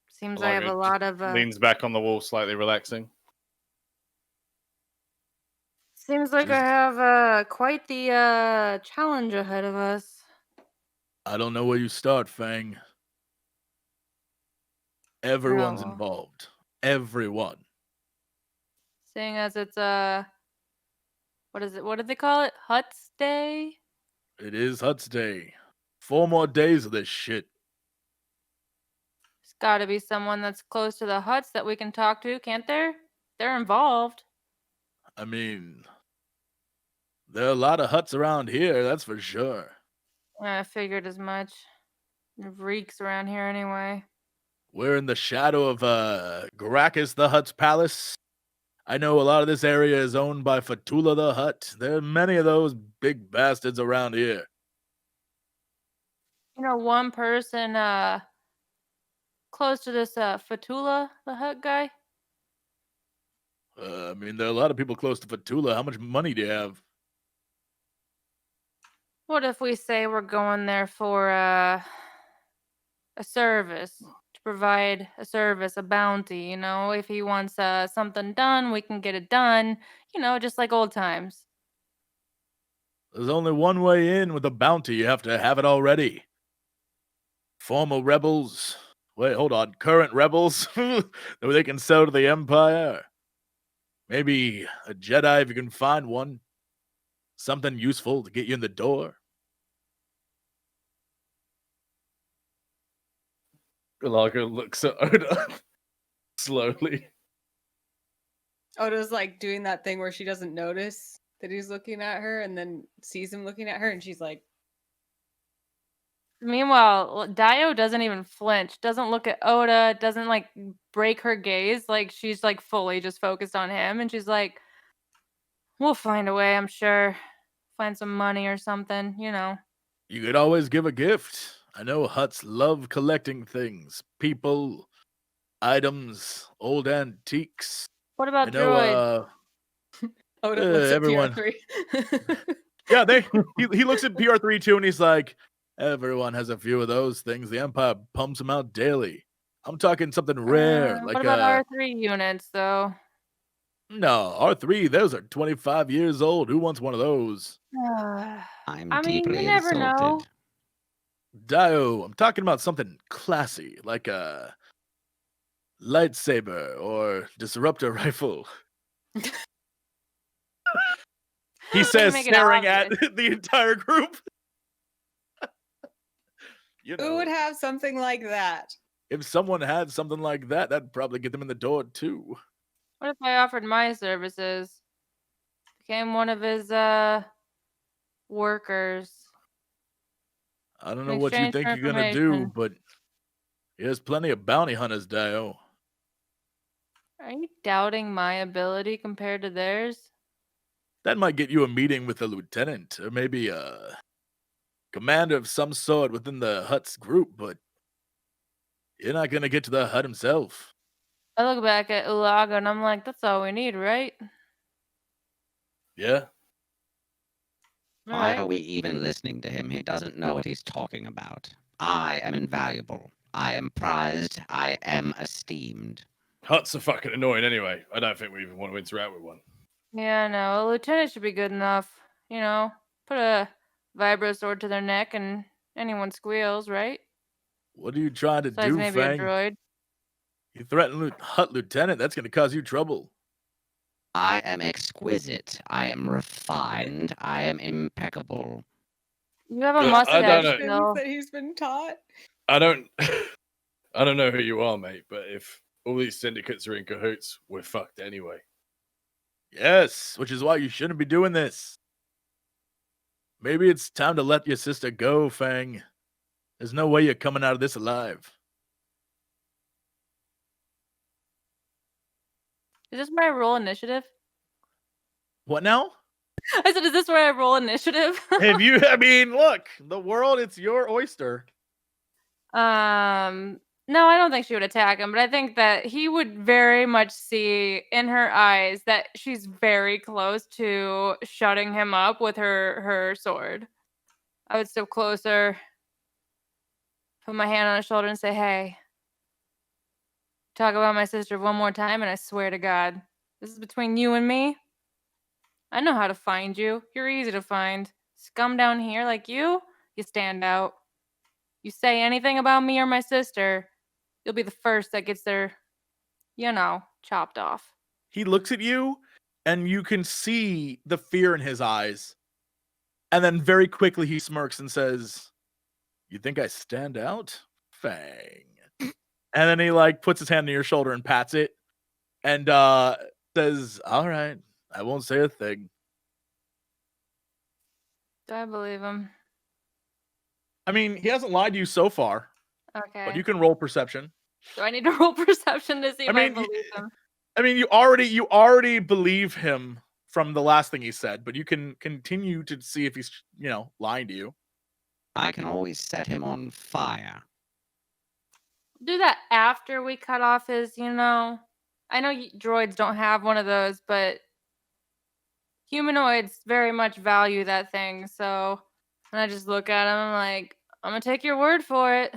Speaker 4: Seems I have a
Speaker 3: Lago
Speaker 4: lot of
Speaker 3: leans back on the wall, slightly relaxing.
Speaker 4: seems like I have quite the challenge ahead of us.
Speaker 1: I don't know where you start, Fang. Everyone's
Speaker 4: No.
Speaker 1: involved. Everyone.
Speaker 4: Seeing as it's what is it? What did they call it? Huts Day?
Speaker 1: It is Huts Day. 4 more days of this shit.
Speaker 4: There's got to be someone that's close to the huts that we can talk to, can't there? They're involved.
Speaker 1: I mean, there are a lot of huts around here, that's for sure.
Speaker 4: I figured as much. It reeks around here anyway.
Speaker 1: We're in the shadow of Gracchus the Hut's palace. I know a lot of this area is owned by Fatula the Hut. There are many of those big bastards around here.
Speaker 4: You know, one person close to this Fatula the Hut guy.
Speaker 1: I mean, there are a lot of people close to Fatula. How much money do you have?
Speaker 4: What if we say we're going there for a service, to provide a service, a bounty, you know? If he wants something done, we can get it done, you know, just like old times.
Speaker 1: There's only one way in with a bounty. You have to have it already. Former rebels. Wait, hold on. Current rebels that they can sell to the Empire. Maybe a Jedi if you can find one. Something useful to get you in the door.
Speaker 3: ULAGO looks at Oda slowly.
Speaker 2: Oda's like doing that thing where she doesn't notice that he's looking at her and then sees him looking at her and she's like,
Speaker 4: Meanwhile, DAEYO doesn't even flinch, doesn't look at Oda, doesn't like break her gaze. Like she's like fully just focused on him, and she's like, "We'll find a way, I'm sure. Find some money or something, you know."
Speaker 1: You could always give a gift. I know huts love collecting things. People, items, old antiques.
Speaker 4: What
Speaker 1: I
Speaker 4: about
Speaker 1: know,
Speaker 4: droids?
Speaker 2: Oda looks at
Speaker 1: everyone.
Speaker 2: PR3.
Speaker 1: Yeah, he looks at PR3 too, and he's like, everyone has a few of those things. The Empire pumps them out daily. I'm talking something rare, like
Speaker 4: What about R3 units, though?
Speaker 1: No, R3, those are 25 years old. Who wants one of those?
Speaker 6: I'm
Speaker 4: I mean,
Speaker 6: deeply
Speaker 4: you never know.
Speaker 6: insulted.
Speaker 1: DAEYO, I'm talking about something classy, like a lightsaber or disruptor rifle. He says,
Speaker 4: make it
Speaker 1: staring at
Speaker 4: obvious.
Speaker 1: the entire group. You
Speaker 2: Who would
Speaker 1: know,
Speaker 2: have something like that?
Speaker 1: if someone had something like that, that'd probably get them in the door too.
Speaker 4: What if I offered my services? Became one of his workers.
Speaker 1: I don't
Speaker 4: In
Speaker 1: know what you
Speaker 4: exchange
Speaker 1: think
Speaker 4: for
Speaker 1: you're gonna do,
Speaker 4: information.
Speaker 1: but there's plenty of bounty hunters, DAEYO.
Speaker 4: Are you doubting my ability compared to theirs?
Speaker 1: That might get you a meeting with a lieutenant, or maybe a commander of some sort within the Hut's group, but you're not gonna get to the Hut himself.
Speaker 4: I look back at ULAGO and I'm like, that's all we need, right?
Speaker 1: Yeah?
Speaker 6: Why
Speaker 4: Alright.
Speaker 6: are we even listening to him? He doesn't know what he's talking about. I am invaluable. I am prized. I am esteemed.
Speaker 3: Huts are fucking annoying anyway. I don't think we even want to interact with one.
Speaker 4: Yeah, no, a lieutenant should be good enough. You know, put a vibro sword to their neck and anyone squeals, right?
Speaker 1: What are you trying to
Speaker 4: Besides
Speaker 1: do,
Speaker 4: maybe a
Speaker 1: Fang?
Speaker 4: droid.
Speaker 1: You threaten Hut lieutenant, that's gonna cause you trouble.
Speaker 6: I am exquisite. I am refined. I am impeccable.
Speaker 4: You have a
Speaker 3: I don't
Speaker 4: mustache,
Speaker 3: know.
Speaker 4: though.
Speaker 2: That he's been taught.
Speaker 3: I don't I don't know who you are, mate, but if all these syndicates are in cahoots, we're fucked anyway.
Speaker 1: Yes, which is why you shouldn't be doing this. Maybe it's time to let your sister go, Fang. There's no way you're coming out of this alive.
Speaker 4: Is this where I roll initiative?
Speaker 1: What now?
Speaker 4: I said, is this where I roll initiative?
Speaker 1: I mean, look, the world, it's your oyster.
Speaker 4: No, I don't think she would attack him, but I think that he would very much see in her eyes that she's very close to shutting him up with her sword. I would step closer, put my hand on his shoulder and say, hey, talk about my sister one more time and I swear to God, this is between you and me. I know how to find you. You're easy to find. Scum down here like you stand out. You say anything about me or my sister, you'll be the first that gets their, chopped off.
Speaker 1: He looks at you, and you can see the fear in his eyes. And then very quickly he smirks and says, You think I stand out? Fang. And then he like puts his hand on your shoulder and pats it and says, "All right, I won't say a thing."
Speaker 4: Do I believe him?
Speaker 1: I mean, he hasn't lied to you so far, but
Speaker 4: Okay.
Speaker 1: you can roll perception.
Speaker 4: Do I need to roll perception to see
Speaker 1: I
Speaker 4: if I
Speaker 1: mean,
Speaker 4: believe him?
Speaker 1: you already believe him from the last thing he said, but you can continue to see if he's, lying to you.
Speaker 6: I can always set him on fire.
Speaker 4: Do that after we cut off his, I know droids don't have one of those, but humanoids very much value that thing. So, and I just look at him, I'm like, I'm gonna take your word for it.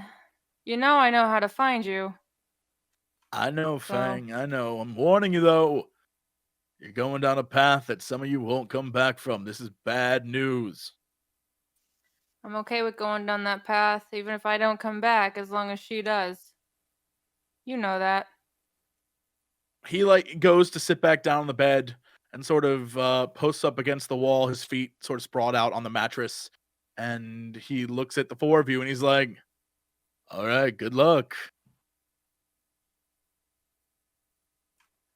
Speaker 4: I know how to find you.
Speaker 1: I know, Fang. I know. I'm warning you, though. You're going down a path that some of you won't come back from. This is bad news.
Speaker 4: I'm okay with going down that path, even if I don't come back, as long as she does. You know that.
Speaker 1: He goes to sit back down on the bed and sort of posts up against the wall, his feet sort of sprawled out on the mattress, and he looks at the four of you and he's like, "All right, good luck."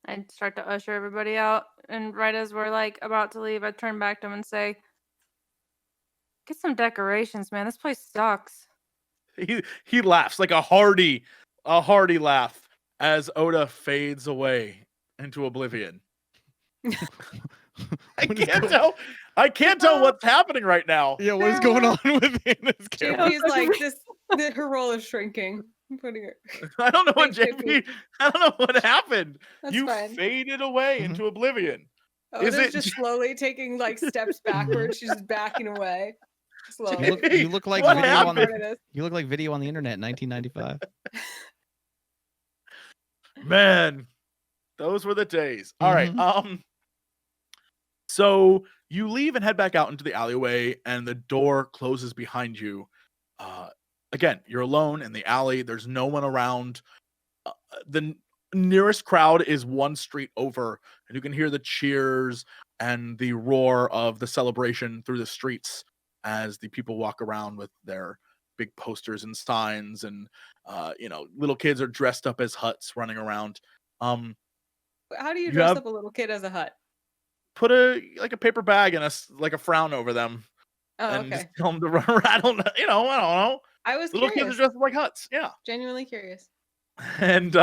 Speaker 4: I start to usher everybody out, and right as we're about to leave, I turn back to him and say, "Get some decorations, man. This place sucks."
Speaker 1: He laughs like a hearty laugh as Oda fades away into oblivion. I can't tell what's happening right now.
Speaker 5: Yeah, what is going on within this camera?
Speaker 2: JP's like her role is shrinking. I'm putting her.
Speaker 1: I don't know what
Speaker 2: Thanks,
Speaker 1: JP. I don't know what happened.
Speaker 2: That's
Speaker 1: You
Speaker 2: fine.
Speaker 1: faded away into oblivion.
Speaker 2: Oda's just slowly taking steps backwards. She's just backing away. Slowly.
Speaker 5: You look like
Speaker 1: What
Speaker 5: video on
Speaker 1: happened?
Speaker 5: you look like video on the internet in 1995.
Speaker 1: Man, those were the days. All right. So you leave and head back out into the alleyway, and the door closes behind you. Again, you're alone in the alley. There's no one around. The nearest crowd is one street over, and you can hear the cheers and the roar of the celebration through the streets as the people walk around with their big posters and signs, and little kids are dressed up as Hutts running around.
Speaker 2: How do you dress up a little kid as a Hutt?
Speaker 1: Put a paper bag and a frown over them.
Speaker 2: Oh,
Speaker 1: and
Speaker 2: okay.
Speaker 1: just tell them to run. I don't know.
Speaker 2: I was
Speaker 1: Little
Speaker 2: curious.
Speaker 1: kids are dressed like Hutts. Yeah.
Speaker 2: Genuinely curious.
Speaker 1: And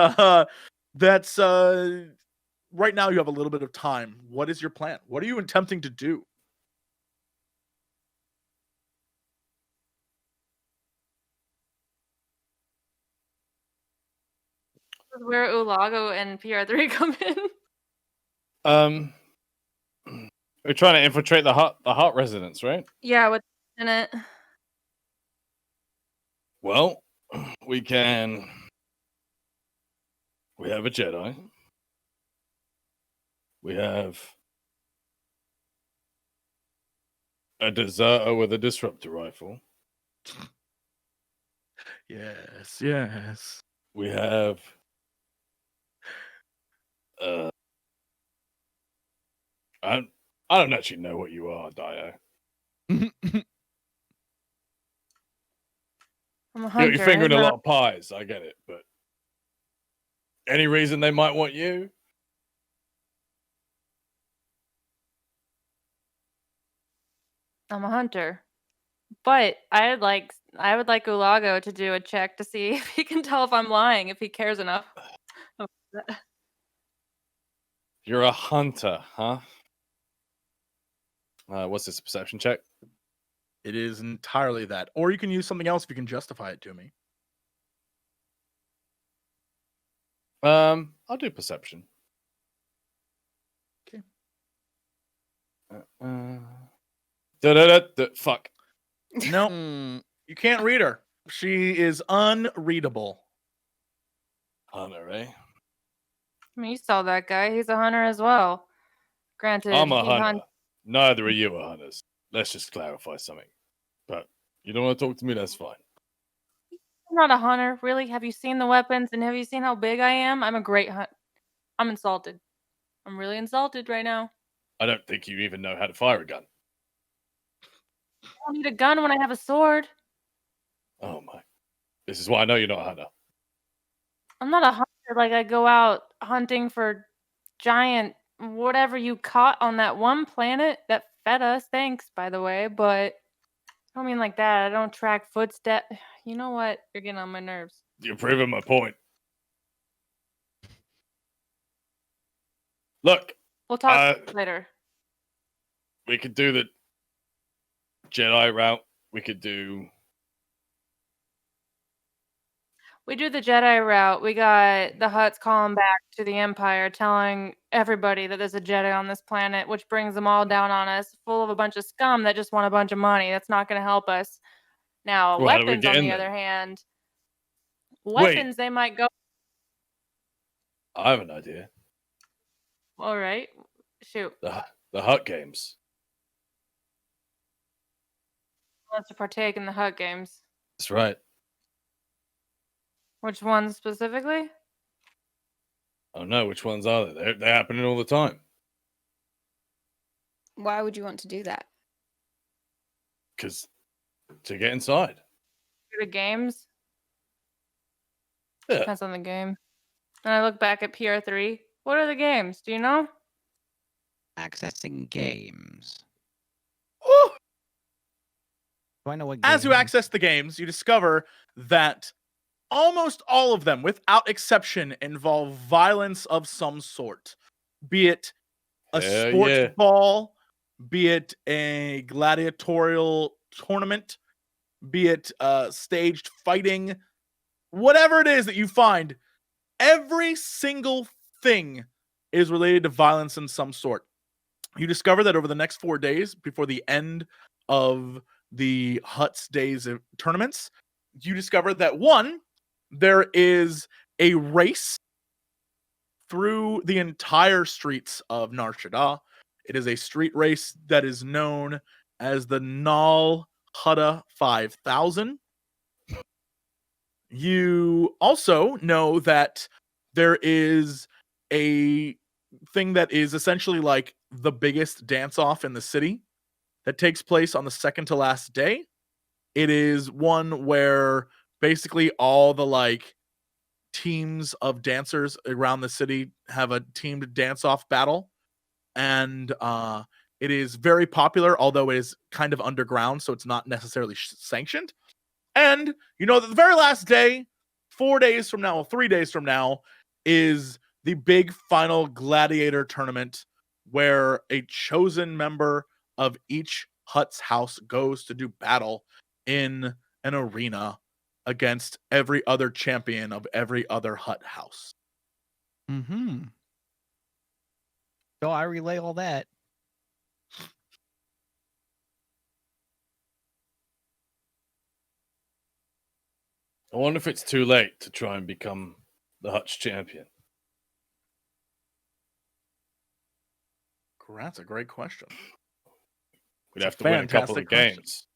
Speaker 1: that's right now you have a little bit of time. What is your plan? What are you attempting to do?
Speaker 4: Where ULAGO and PR3 come in.
Speaker 3: We're trying to infiltrate the hut residence, right?
Speaker 4: Yeah, what's in it?
Speaker 3: Well, we have a Jedi. We have a deserter with a disruptor rifle.
Speaker 1: Yes.
Speaker 3: We have I don't actually know what you are, DAEYO.
Speaker 4: I'm a hunter.
Speaker 3: You're fingering a lot of pies, I get it, but any reason they might want you?
Speaker 4: I'm a hunter. But I would like ULAGO to do a check to see if he can tell if I'm lying, if he cares enough.
Speaker 3: You're a hunter, huh? What's this perception check?
Speaker 1: It is entirely that. Or you can use something else if you can justify it to me.
Speaker 3: I'll do perception.
Speaker 1: Okay.
Speaker 3: Fuck.
Speaker 1: No, you can't read her. She is unreadable.
Speaker 3: Hunter, eh?
Speaker 4: I mean, you saw that guy. He's a hunter as well. Granted,
Speaker 3: I'm a
Speaker 4: he
Speaker 3: hunter. Neither of you are hunters. Let's just clarify something. But you don't want to talk to me, that's fine.
Speaker 4: I'm not a hunter, really. Have you seen the weapons and have you seen how big I am? I'm a great hunt. I'm insulted. I'm really insulted right now.
Speaker 3: I don't think you even know how to fire a gun.
Speaker 4: I don't need a gun when I have a sword.
Speaker 3: Oh my! This is why I know you're not a hunter.
Speaker 4: I'm not a hunter. Like, I go out hunting for giant whatever you caught on that one planet that fed us. Thanks, by the way, but I don't mean like that. I don't track footsteps. You know what? You're getting on my nerves.
Speaker 3: You're proving my point. Look,
Speaker 4: We'll talk later.
Speaker 3: we could do the Jedi route. We could do.
Speaker 4: We do the Jedi route. We got the Hutts calling back to the Empire, telling everybody that there's a Jedi on this planet, which brings them all down on us, full of a bunch of scum that just want a bunch of money. That's not going to help us. Now,
Speaker 3: Well, how do we
Speaker 4: weapons,
Speaker 3: get
Speaker 4: on
Speaker 3: in
Speaker 4: the
Speaker 3: then?
Speaker 4: other hand,
Speaker 3: Wait.
Speaker 4: weapons, they might go.
Speaker 3: I have an idea.
Speaker 4: All right. Shoot.
Speaker 3: The Hut games.
Speaker 4: Wants to partake in the Hutt games.
Speaker 3: That's right.
Speaker 4: Which ones specifically?
Speaker 3: I don't know which ones are they. They're happening all the time.
Speaker 2: Why would you want to do that?
Speaker 3: Because to get inside.
Speaker 4: The games?
Speaker 3: Yeah.
Speaker 4: Depends on the game. And I look back at PR3. What are the games? Do you know?
Speaker 6: Accessing games.
Speaker 1: Woo!
Speaker 5: Do I know what?
Speaker 1: As you
Speaker 5: game?
Speaker 1: access the games, you discover that almost all of them, without exception, involve violence of some sort. Be it a
Speaker 3: Hell
Speaker 1: sports
Speaker 3: yeah.
Speaker 1: ball, be it a gladiatorial tournament, be it staged fighting, whatever it is that you find, every single thing is related to violence in some sort. You discover that over the next 4 days, before the end of the Hutt's days of tournaments, you discover that one, there is a race through the entire streets of Nar Shaddaa. It is a street race that is known as the Nal Hutta 5000. You also know that there is a thing that is essentially like the biggest dance-off in the city that takes place on the second to last day. It is one where basically all the like teams of dancers around the city have a teamed dance-off battle, and it is very popular, although it is kind of underground, so it's not necessarily sanctioned. And you know that the very last day, 4 days from now, 3 days from now, is the big final gladiator tournament where a chosen member of each Hutt's house goes to do battle in an arena against every other champion of every other Hutt house.
Speaker 5: Mm-hmm. So I relay all that.
Speaker 3: I wonder if it's too late to try and become the Hutch champion.
Speaker 1: That's a great question.
Speaker 3: We'd
Speaker 1: It's
Speaker 3: have
Speaker 1: a
Speaker 3: to win a couple of
Speaker 1: fantastic question.
Speaker 3: games.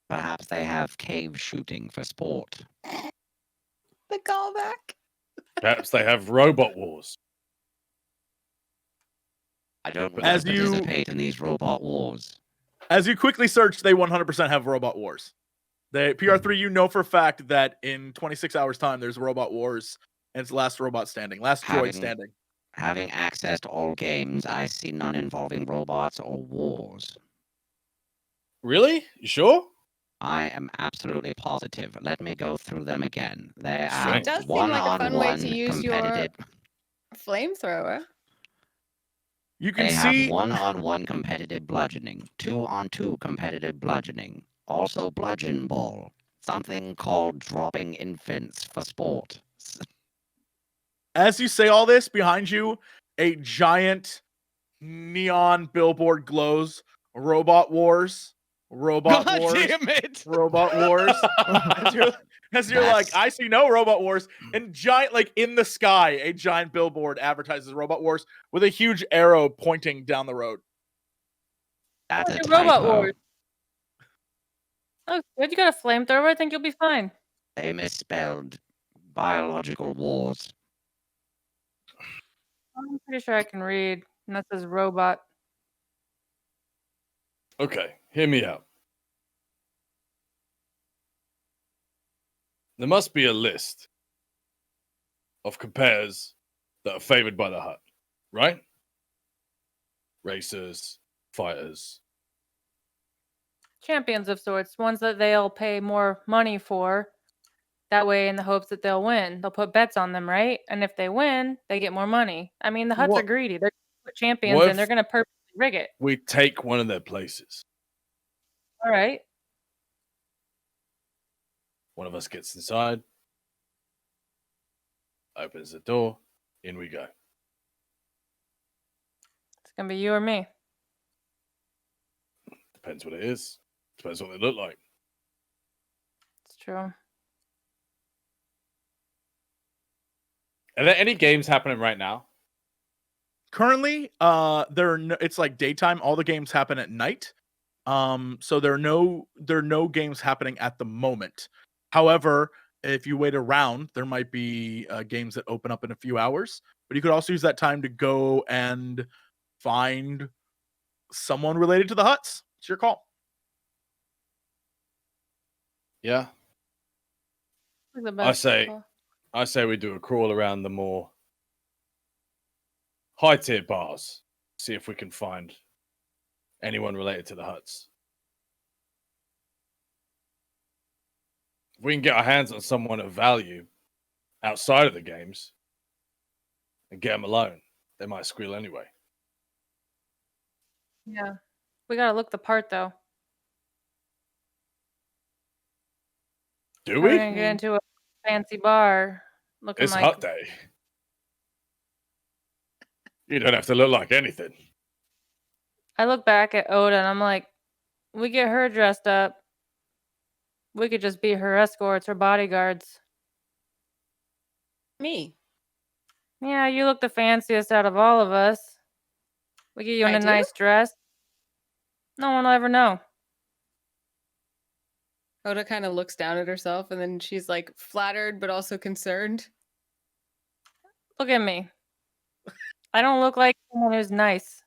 Speaker 6: Perhaps they have cave shooting for sport.
Speaker 2: The callback.
Speaker 3: Perhaps they have robot wars.
Speaker 6: I don't want
Speaker 1: As
Speaker 6: to
Speaker 1: you-
Speaker 6: participate in these robot wars.
Speaker 1: As you quickly search, they 100% have robot wars. They PR3, you know for a fact that in 26 hours time there's robot wars, and it's last robot standing, last droid
Speaker 6: Having-
Speaker 1: standing.
Speaker 6: Having access to all games, I see none involving robots or wars.
Speaker 3: Really? You sure?
Speaker 6: I am absolutely positive. Let me go through them again. There
Speaker 3: Sure.
Speaker 6: are
Speaker 3: It
Speaker 2: does seem like a fun way to
Speaker 6: one-on-one
Speaker 2: use your-
Speaker 6: competitive.
Speaker 2: Flamethrower.
Speaker 1: You can
Speaker 6: They
Speaker 1: see
Speaker 6: have one-on-one competitive bludgeoning, 2-on-2 competitive bludgeoning, also bludgeon ball, something called dropping infants for sport.
Speaker 1: as you say all this, behind you, a giant neon billboard glows. Robot Wars. Robot
Speaker 5: God
Speaker 1: Wars.
Speaker 5: damn it!
Speaker 1: Robot Wars. As you're like,
Speaker 6: That's-
Speaker 1: I see no Robot Wars. And giant, like in the sky, a giant billboard advertises Robot Wars with a huge arrow pointing down the road.
Speaker 6: That's a
Speaker 4: Your Robot
Speaker 6: typo.
Speaker 4: Wars. Oh, good. You got a flamethrower. I think you'll be fine.
Speaker 6: They misspelled biological wars.
Speaker 4: I'm pretty sure I can read. And that says robot.
Speaker 3: Okay, hear me out. There must be a list of compares that are favored by the hut, right? Racers, fighters.
Speaker 4: Champions of sorts, ones that they'll pay more money for. That way, in the hopes that they'll win. They'll put bets on them, right? And if they win, they get more money. I mean, the huts are greedy. They're gonna put champions
Speaker 3: What
Speaker 4: in. They're
Speaker 3: if-
Speaker 4: going to purposely rig it.
Speaker 3: We take one of their places.
Speaker 4: All right.
Speaker 3: One of us gets inside, opens the door, in we go.
Speaker 4: It's going to be you or me.
Speaker 3: Depends what it is. Depends what they look like.
Speaker 4: It's true.
Speaker 3: Are there any games happening right now?
Speaker 1: Currently, it's like daytime. All the games happen at night. So there are no games happening at the moment. However, if you wait around, there might be games that open up in a few hours. But you could also use that time to go and find someone related to the huts. It's your call.
Speaker 3: Yeah.
Speaker 4: The
Speaker 3: I
Speaker 4: best
Speaker 3: say,
Speaker 4: call.
Speaker 3: we do a crawl around the more high tier bars. See if we can find anyone related to the huts. If we can get our hands on someone of value outside of the games and get them alone, they might squeal anyway.
Speaker 4: Yeah. We got to look the part, though.
Speaker 3: Do
Speaker 4: We're
Speaker 3: we?
Speaker 4: going to get into a fancy bar looking
Speaker 3: It's
Speaker 4: like...
Speaker 3: hut day. You don't have to look like anything.
Speaker 4: I look back at Oda and I'm like, we get her dressed up. We could just be her escorts or bodyguards.
Speaker 2: Me.
Speaker 4: Yeah, you look the fanciest out of all of us. We get you in
Speaker 2: I
Speaker 4: a
Speaker 2: do?
Speaker 4: nice dress. No one will ever know.
Speaker 2: Oda kind of looks down at herself and then she's like flattered but also concerned.
Speaker 4: Look at me. I don't look like someone who's nice.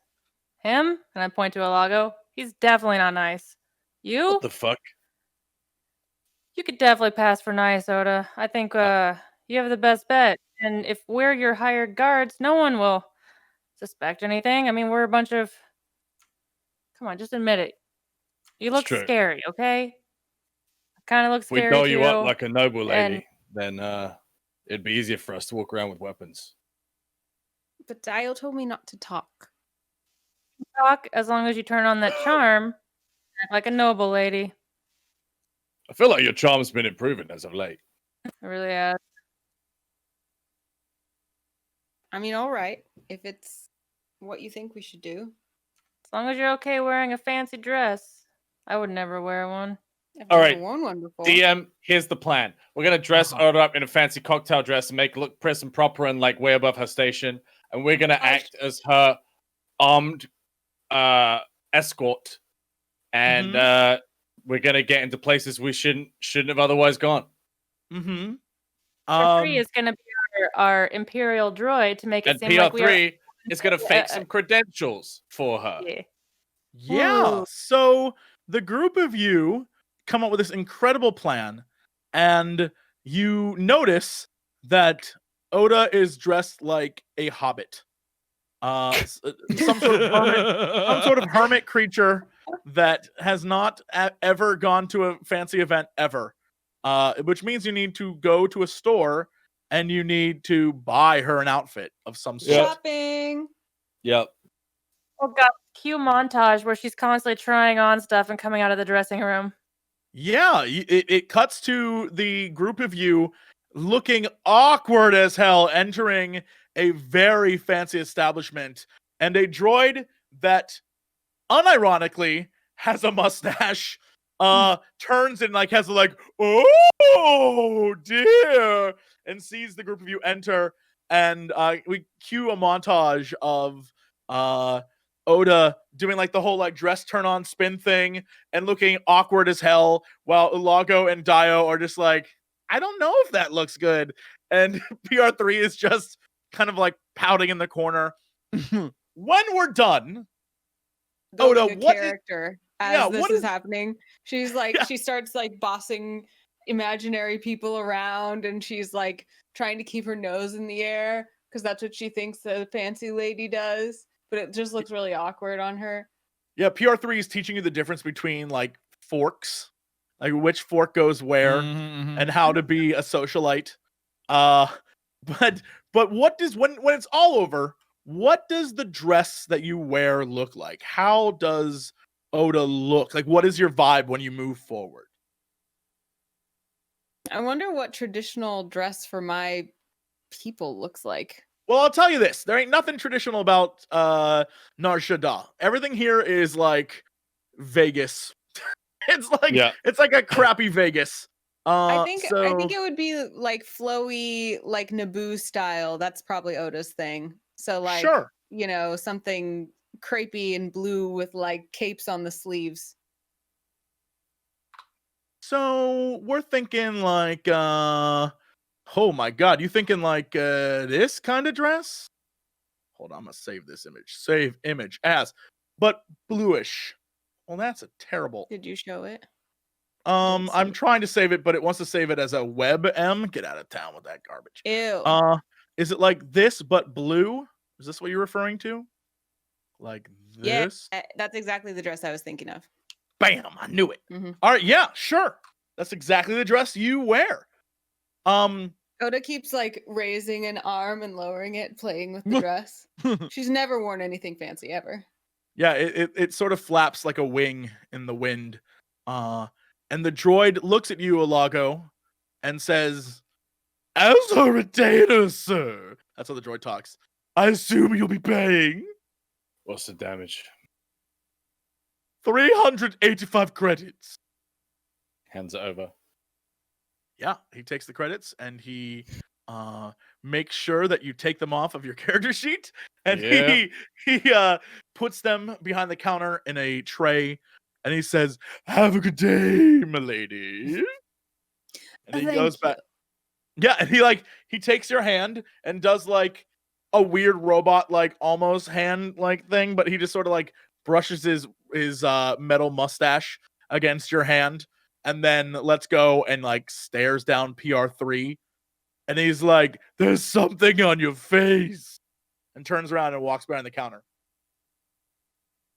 Speaker 4: Him, and I point to ULAGO, he's definitely not nice. You?
Speaker 3: What the fuck?
Speaker 4: You could definitely pass for nice, Oda. I think you have the best bet. And if we're your hired guards, no one will suspect anything. I mean, we're a bunch of... Come on, just admit it. You
Speaker 3: It's
Speaker 4: look
Speaker 3: true.
Speaker 4: scary, okay? I kind of look
Speaker 3: If we
Speaker 4: scary
Speaker 3: doll
Speaker 4: to
Speaker 3: you up like a noble lady,
Speaker 4: and-
Speaker 3: then it'd be easier for us to walk around with weapons.
Speaker 2: But DAEYO told me not to talk.
Speaker 4: talk as long as you turn on that charm. Act like a noble lady.
Speaker 3: I feel like your charm's been improving as of late.
Speaker 4: It really has.
Speaker 2: I mean, all right, if it's what you think we should do.
Speaker 4: As long as you're okay wearing a fancy dress. I would never wear one.
Speaker 2: I've
Speaker 3: All
Speaker 2: never
Speaker 3: right,
Speaker 2: worn one before.
Speaker 3: DM, here's the plan. We're gonna dress Oda up in a fancy cocktail dress and make it look prim and proper and like way above her station. And we're gonna act as her armed escort. And we're gonna get into places we shouldn't have otherwise gone.
Speaker 1: Mm-hmm.
Speaker 4: PR3 is gonna be our Imperial droid to make it
Speaker 3: And
Speaker 4: seem like we are.
Speaker 3: PR3 is gonna fake some credentials for her.
Speaker 4: Yeah.
Speaker 1: Yeah.
Speaker 4: Ooh.
Speaker 1: So the group of you come up with this incredible plan, and you notice that Oda is dressed like a hobbit. Some sort of hermit creature that has not ever gone to a fancy event ever. Which means you need to go to a store and you need to buy her an outfit of some sort.
Speaker 3: Yep.
Speaker 2: Shopping.
Speaker 3: Yep.
Speaker 4: Oh god, cue montage where she's constantly trying on stuff and coming out of the dressing room.
Speaker 1: Yeah, it cuts to the group of you looking awkward as hell entering a very fancy establishment, and a droid that unironically has a mustache turns and like has a like, oh dear, and sees the group of you enter, and we cue a montage of Oda doing like the whole like dress turn on spin thing and looking awkward as hell, while ULAGO and DAEYO are just like, I don't know if that looks good, and PR3 is just kind of like pouting in the corner. When we're done,
Speaker 2: Building
Speaker 1: Oda,
Speaker 2: a
Speaker 1: what is-
Speaker 2: character as
Speaker 1: yeah,
Speaker 2: this
Speaker 1: what
Speaker 2: is
Speaker 1: is-
Speaker 2: happening. She's like,
Speaker 1: Yeah.
Speaker 2: she starts like bossing imaginary people around, and she's like trying to keep her nose in the air because that's what she thinks the fancy lady does. But it just looks really awkward on her.
Speaker 1: Yeah, PR3 is teaching you the difference between like forks, like which fork goes where, and how to be a socialite. But what does when it's all over, what does the dress that you wear look like? How does Oda look? Like, what is your vibe when you move forward?
Speaker 2: I wonder what traditional dress for my people looks like.
Speaker 1: Well, I'll tell you this. There ain't nothing traditional about Nar Shaddaa. Everything here is like Vegas. It's like a crappy Vegas.
Speaker 2: I think it would be like flowy, like Naboo style. That's probably Oda's thing. So like,
Speaker 1: sure.
Speaker 2: you know, something crepey and blue with like capes on the sleeves.
Speaker 1: So we're thinking like oh my god, you thinking like this kind of dress? Hold on, I'm gonna save this image. Save image as, but bluish. Well, that's a terrible.
Speaker 2: Did you show it?
Speaker 1: I'm trying to save it, but it wants to save it as a web M. Get out of town with that garbage.
Speaker 2: Ew.
Speaker 1: Is it like this but blue? Is this what you're referring to? Like this?
Speaker 2: Yeah, that's exactly the dress I was thinking of.
Speaker 1: Bam! I knew it.
Speaker 2: Mm-hmm.
Speaker 1: All right, yeah, sure. That's exactly the dress you wear.
Speaker 2: Oda keeps like raising an arm and lowering it, playing with the dress. She's never worn anything fancy ever.
Speaker 1: Yeah, it sort of flaps like a wing in the wind. And the droid looks at you, ULAGO, and says, "As a retainer, sir." That's how the droid talks. "I assume you'll be paying
Speaker 3: What's the damage?
Speaker 1: 385 credits.
Speaker 3: Hands it over.
Speaker 1: Yeah, he takes the credits and he makes sure that you take them off of your character sheet, and he puts them behind the counter in a tray, and he says, "Have a good day, my lady." And he goes back. Yeah, and he takes your hand and does like a weird robot like almost hand like thing, but he just sort of like brushes his metal mustache against your hand, and then lets go and like stares down PR3, and he's like, "There's something on your face," and turns around and walks behind the counter.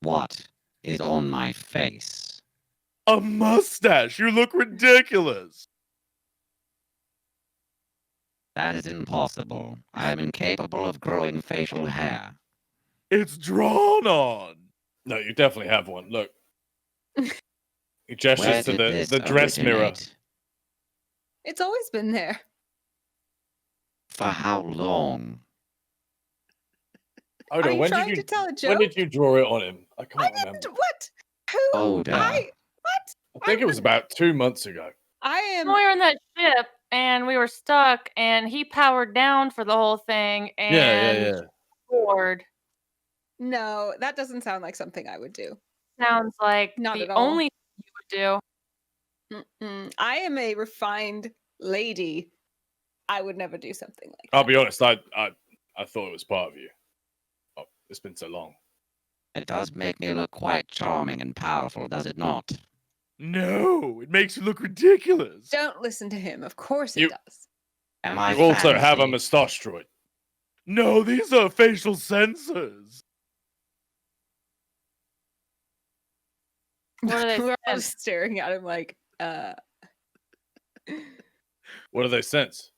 Speaker 6: What is on my face?
Speaker 1: "A mustache. You look ridiculous."
Speaker 6: That is impossible. I am incapable of growing facial hair.
Speaker 1: "It's drawn on."
Speaker 3: No, you definitely have one. Look. He
Speaker 6: Where
Speaker 3: gestures to
Speaker 6: did this
Speaker 3: the dress mirror.
Speaker 6: originate?
Speaker 2: It's always been there.
Speaker 6: For how long?
Speaker 3: Oda,
Speaker 2: Are you
Speaker 3: when
Speaker 2: trying
Speaker 3: did you
Speaker 2: to tell a joke?
Speaker 3: when did you draw it on him? I
Speaker 2: I
Speaker 3: can't
Speaker 2: didn't.
Speaker 3: remember.
Speaker 2: What? Who?
Speaker 6: Oda.
Speaker 2: What?
Speaker 3: I think it was about 2 months ago.
Speaker 2: I am.
Speaker 4: We were in that ship and we were stuck, and he powered down for the whole thing and bored.
Speaker 2: No, that doesn't sound like something I would do.
Speaker 4: Sounds like
Speaker 2: Not
Speaker 4: the
Speaker 2: at all.
Speaker 4: only thing you would do.
Speaker 2: Mm-mm. I am a refined lady. I would never do something like
Speaker 3: I'll
Speaker 2: that.
Speaker 3: be honest, I thought it was part of you. Oh, it's been so long.
Speaker 6: It does make me look quite charming and powerful, does it not?
Speaker 1: No, it makes you look ridiculous.
Speaker 2: Don't listen to him. Of course it
Speaker 3: You-
Speaker 2: does.
Speaker 6: Am I
Speaker 3: You also have a
Speaker 6: fancy?
Speaker 3: moustache droid.
Speaker 1: No, these are facial sensors.
Speaker 4: What are they?
Speaker 2: We're all
Speaker 4: saying?
Speaker 2: just staring at him like,
Speaker 3: What do they sense?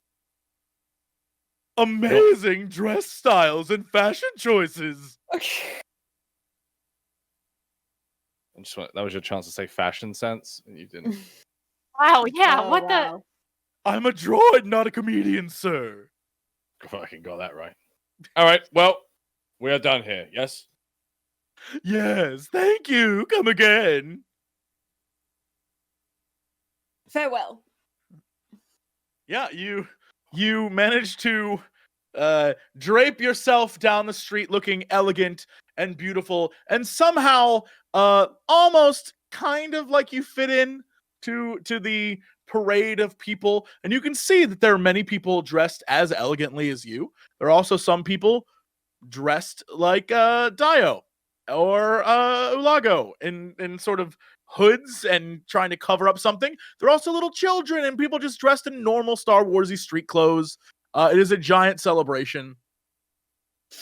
Speaker 1: Amazing dress styles and fashion choices.
Speaker 2: okay.
Speaker 3: That was your chance to say fashion sense, and you didn't.
Speaker 4: Wow, yeah,
Speaker 2: Oh,
Speaker 4: what
Speaker 2: wow.
Speaker 1: I'm a droid, not a comedian, sir.
Speaker 3: Fucking got that right. All right, well, we are done here. Yes.
Speaker 1: Yes, thank you. Come again.
Speaker 2: Farewell.
Speaker 1: Yeah, you managed to drape yourself down the street looking elegant and beautiful, and somehow almost kind of like you fit in to the parade of people. And you can see that there are many people dressed as elegantly as you. There are also some people dressed like DAEYO. or Ulago in sort of hoods and trying to cover up something. There are also little children and people just dressed in normal Star Warsy street clothes. It is a giant celebration. You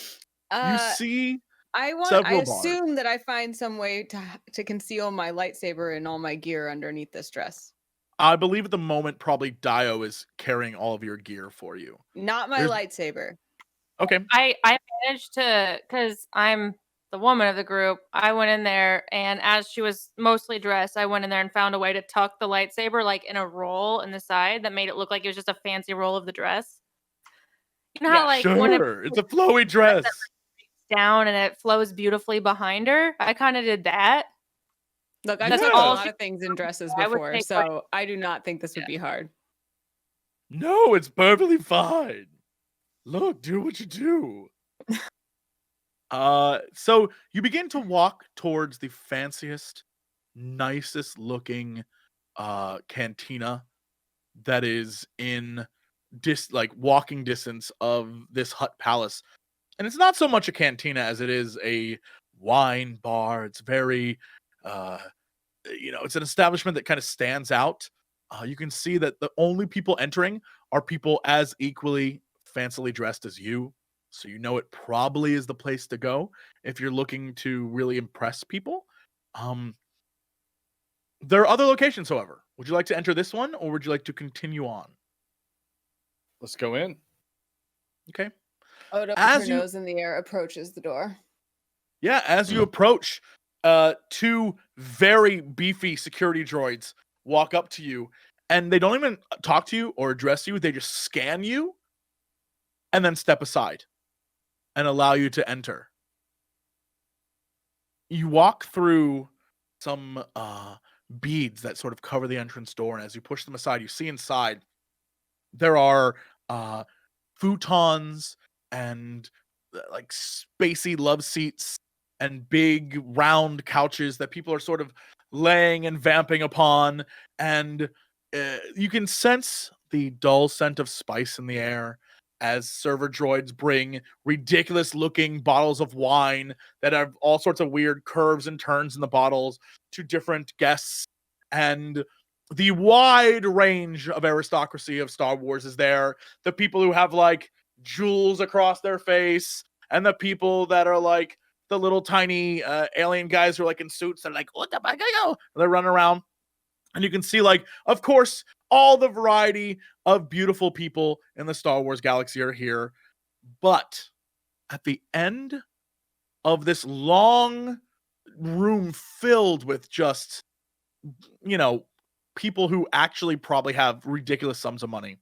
Speaker 2: Uh,
Speaker 1: see
Speaker 2: I
Speaker 1: several bars.
Speaker 2: assume that I find some way to conceal my lightsaber and all my gear underneath this dress.
Speaker 1: I believe at the moment probably DAEYO is carrying all of your gear for you.
Speaker 2: Not my
Speaker 1: There's-
Speaker 2: lightsaber.
Speaker 1: Okay.
Speaker 4: I managed to, because I'm the woman of the group, I went in there, and as she was mostly dressed, I went in there and found a way to tuck the lightsaber like in a roll in the side that made it look like it was just a fancy roll of the dress. You know how like when it
Speaker 1: Sure. It's a flowy dress.
Speaker 4: down and it flows beautifully behind her? I kind of did that.
Speaker 2: Look, I've
Speaker 1: That's
Speaker 2: done
Speaker 1: all
Speaker 2: a lot
Speaker 4: she-
Speaker 2: of things in dresses
Speaker 4: I would
Speaker 2: before,
Speaker 4: take
Speaker 2: so I do not think this would be hard.
Speaker 1: No, it's perfectly fine. Look, do what you do. So you begin to walk towards the fanciest, nicest looking cantina that is in walking distance of this hut palace. And it's not so much a cantina as it is a wine bar. It's very it's an establishment that kind of stands out. You can see that the only people entering are people as equally fancily dressed as you. So you know it probably is the place to go if you're looking to really impress people. There are other locations, however. Would you like to enter this one, or would you like to continue on?
Speaker 3: Let's go in.
Speaker 1: Okay.
Speaker 2: Oda puts
Speaker 1: As
Speaker 2: her
Speaker 1: you-
Speaker 2: nose in the air, approaches the door.
Speaker 1: Yeah, as you approach, two very beefy security droids walk up to you, and they don't even talk to you or address you. They just scan you and then step aside and allow you to enter. You walk through some beads that sort of cover the entrance door, and as you push them aside, you see inside there are futons and like spacey love seats and big round couches that people are sort of laying and vamping upon, and you can sense the dull scent of spice in the air as server droids bring ridiculous looking bottles of wine that have all sorts of weird curves and turns in the bottles to different guests. And the wide range of aristocracy of Star Wars is there. The people who have like jewels across their face, and the people that are like the little tiny alien guys who are like in suits that are like, what the fuck? They're running around. And you can see, like, of course, all the variety of beautiful people in the Star Wars galaxy are here. But at the end of this long room filled with just, people who actually probably have ridiculous sums of money,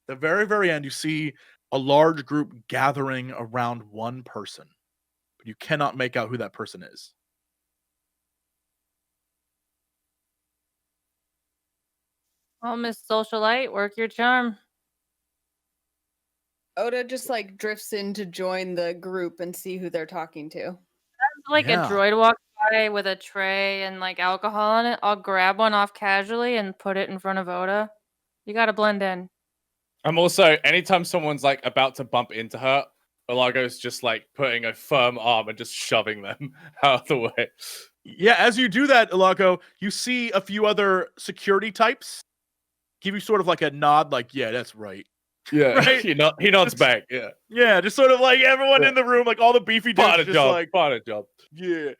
Speaker 1: the very, very end, you see a large group gathering around one person. But you cannot make out who that person is.
Speaker 4: Well, Miss Socialite, work your charm.
Speaker 2: Oda just like drifts in to join the group and see who they're talking to.
Speaker 4: Like
Speaker 1: Yeah.
Speaker 4: a droid walks by with a tray and like alcohol on it. I'll grab one off casually and put it in front of Oda. You gotta blend in.
Speaker 3: I'm also, anytime someone's like about to bump into her, Ulago's just like putting a firm arm and just shoving them out of the way.
Speaker 1: Yeah, as you do that, Ilago, you see a few other security types give you sort of like a nod, like, yeah, that's right.
Speaker 3: Yeah,
Speaker 1: Right?
Speaker 3: he nods back. Yeah,
Speaker 1: Yeah, just sort of like everyone in the room, like all the beefy dudes,
Speaker 3: part of
Speaker 1: just
Speaker 3: job.
Speaker 1: like,
Speaker 3: Part of job.
Speaker 1: yeah.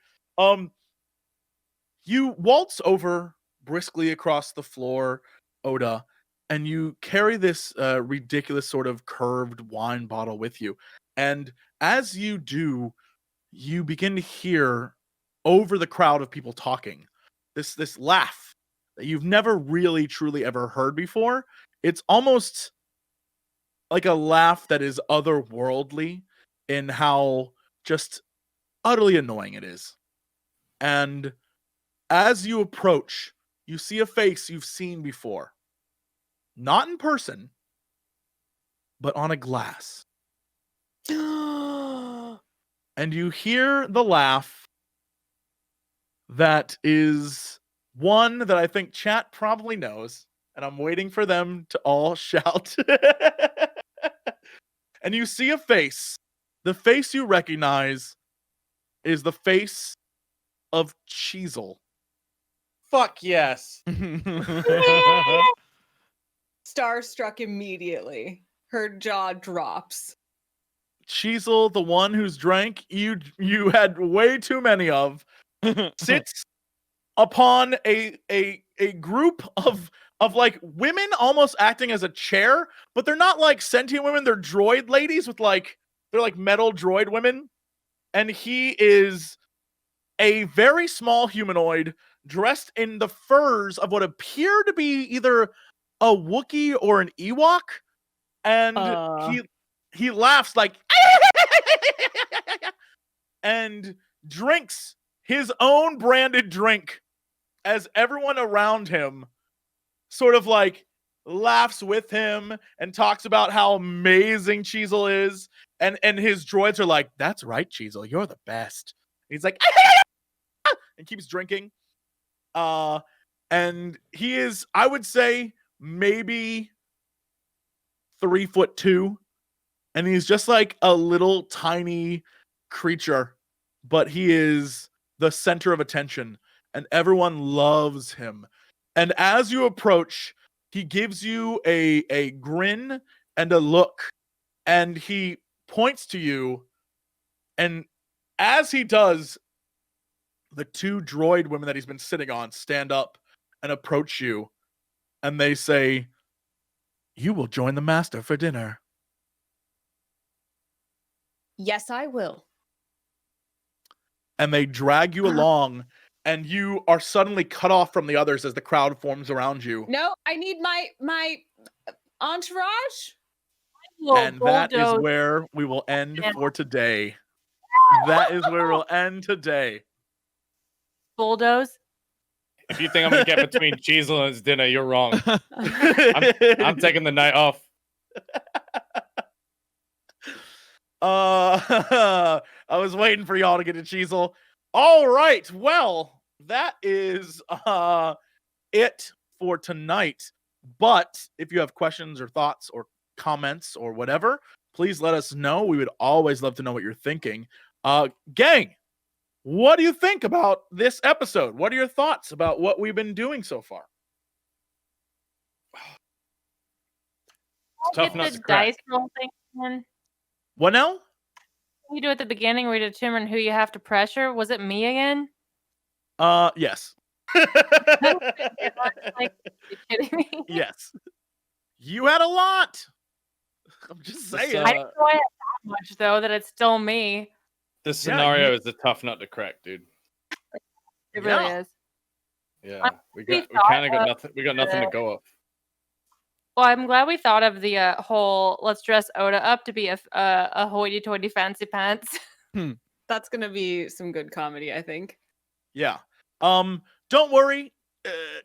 Speaker 1: You waltz over briskly across the floor, Oda, and you carry this ridiculous sort of curved wine bottle with you. And as you do, you begin to hear over the crowd of people talking this laugh that you've never really truly ever heard before. It's almost like a laugh that is otherworldly in how just utterly annoying it is. And as you approach, you see a face you've seen before. Not in person, but on a glass. And you hear the laugh that is one that I think chat probably knows, and I'm waiting for them to all shout. And you see a face, the face you recognize is the face of Cheezel.
Speaker 3: Fuck yes.
Speaker 2: Starstruck immediately. Her jaw drops.
Speaker 1: Cheezel, the one whose drank you had way too many of, sits upon a group of like women almost acting as a chair, but they're not like sentient women, they're droid ladies with like they're like metal droid women. And he is a very small humanoid dressed in the furs of what appear to be either a Wookiee or an Ewok. And he laughs like and drinks his own branded drink as everyone around him sort of like laughs with him and talks about how amazing Cheezel is. And his droids are like, that's right, Cheezel, you're the best. And he's like, and keeps drinking. And he is, I would say, maybe 3'2", and he's just like a little tiny creature, but he is the center of attention, and everyone loves him. And as you approach, he gives you a grin and a look, and he points to you, and as he does, the two droid women that he's been sitting on stand up and approach you, and they say, "You will join the master for dinner."
Speaker 2: Yes, I will.
Speaker 1: And they drag you along, and you are suddenly cut off from the others as the crowd forms around you.
Speaker 2: No, I need my entourage.
Speaker 1: And that is where we will end for today. That is where we'll end today.
Speaker 4: Bulldoze.
Speaker 3: If you think I'm gonna get between Cheezel and his dinner, you're wrong. I'm taking the night off.
Speaker 1: I was waiting for y'all to get to Cheezel. All right, well, that is it for tonight. But if you have questions or thoughts or comments or whatever, please let us know. We would always love to know what you're thinking. Gang, what do you think about this episode? What are your thoughts about what we've been doing so far?
Speaker 3: It's tough
Speaker 4: Get
Speaker 3: not
Speaker 4: the
Speaker 3: to crack.
Speaker 4: dice roll thing again.
Speaker 1: What now?
Speaker 4: We do at the beginning where you determine who you have to pressure. Was it me again?
Speaker 1: Yes.
Speaker 4: Like, are you kidding me?
Speaker 1: Yes. You had a lot. I'm just saying.
Speaker 4: I didn't know I had that much though that it's still me.
Speaker 3: This
Speaker 1: Yeah,
Speaker 3: scenario is a tough nut to crack, dude.
Speaker 4: It really
Speaker 1: Yeah.
Speaker 4: is.
Speaker 3: Yeah, we
Speaker 4: we
Speaker 3: kind of got
Speaker 4: thought
Speaker 3: nothing. We got nothing to go off.
Speaker 4: Well, I'm glad we thought of the whole let's dress Oda up to be a hoity-toity fancy pants.
Speaker 2: That's gonna be some good comedy, I think.
Speaker 1: Yeah. Don't worry.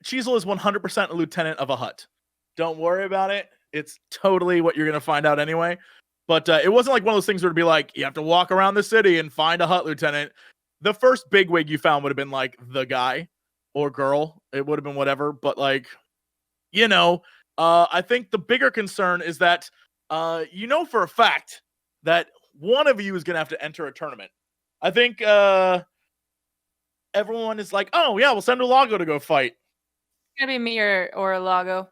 Speaker 1: Cheezel is 100% a lieutenant of a hut. Don't worry about it. It's totally what you're going to find out anyway. But it wasn't like one of those things where it'd be like, you have to walk around the city and find a hut lieutenant. The first bigwig you found would have been like the guy or girl. It would have been whatever. But like, I think the bigger concern is that, for a fact that one of you is going to have to enter a tournament. I think everyone is like, oh, yeah, we'll send ULAGO to go fight.
Speaker 4: It's going to be me or Lago.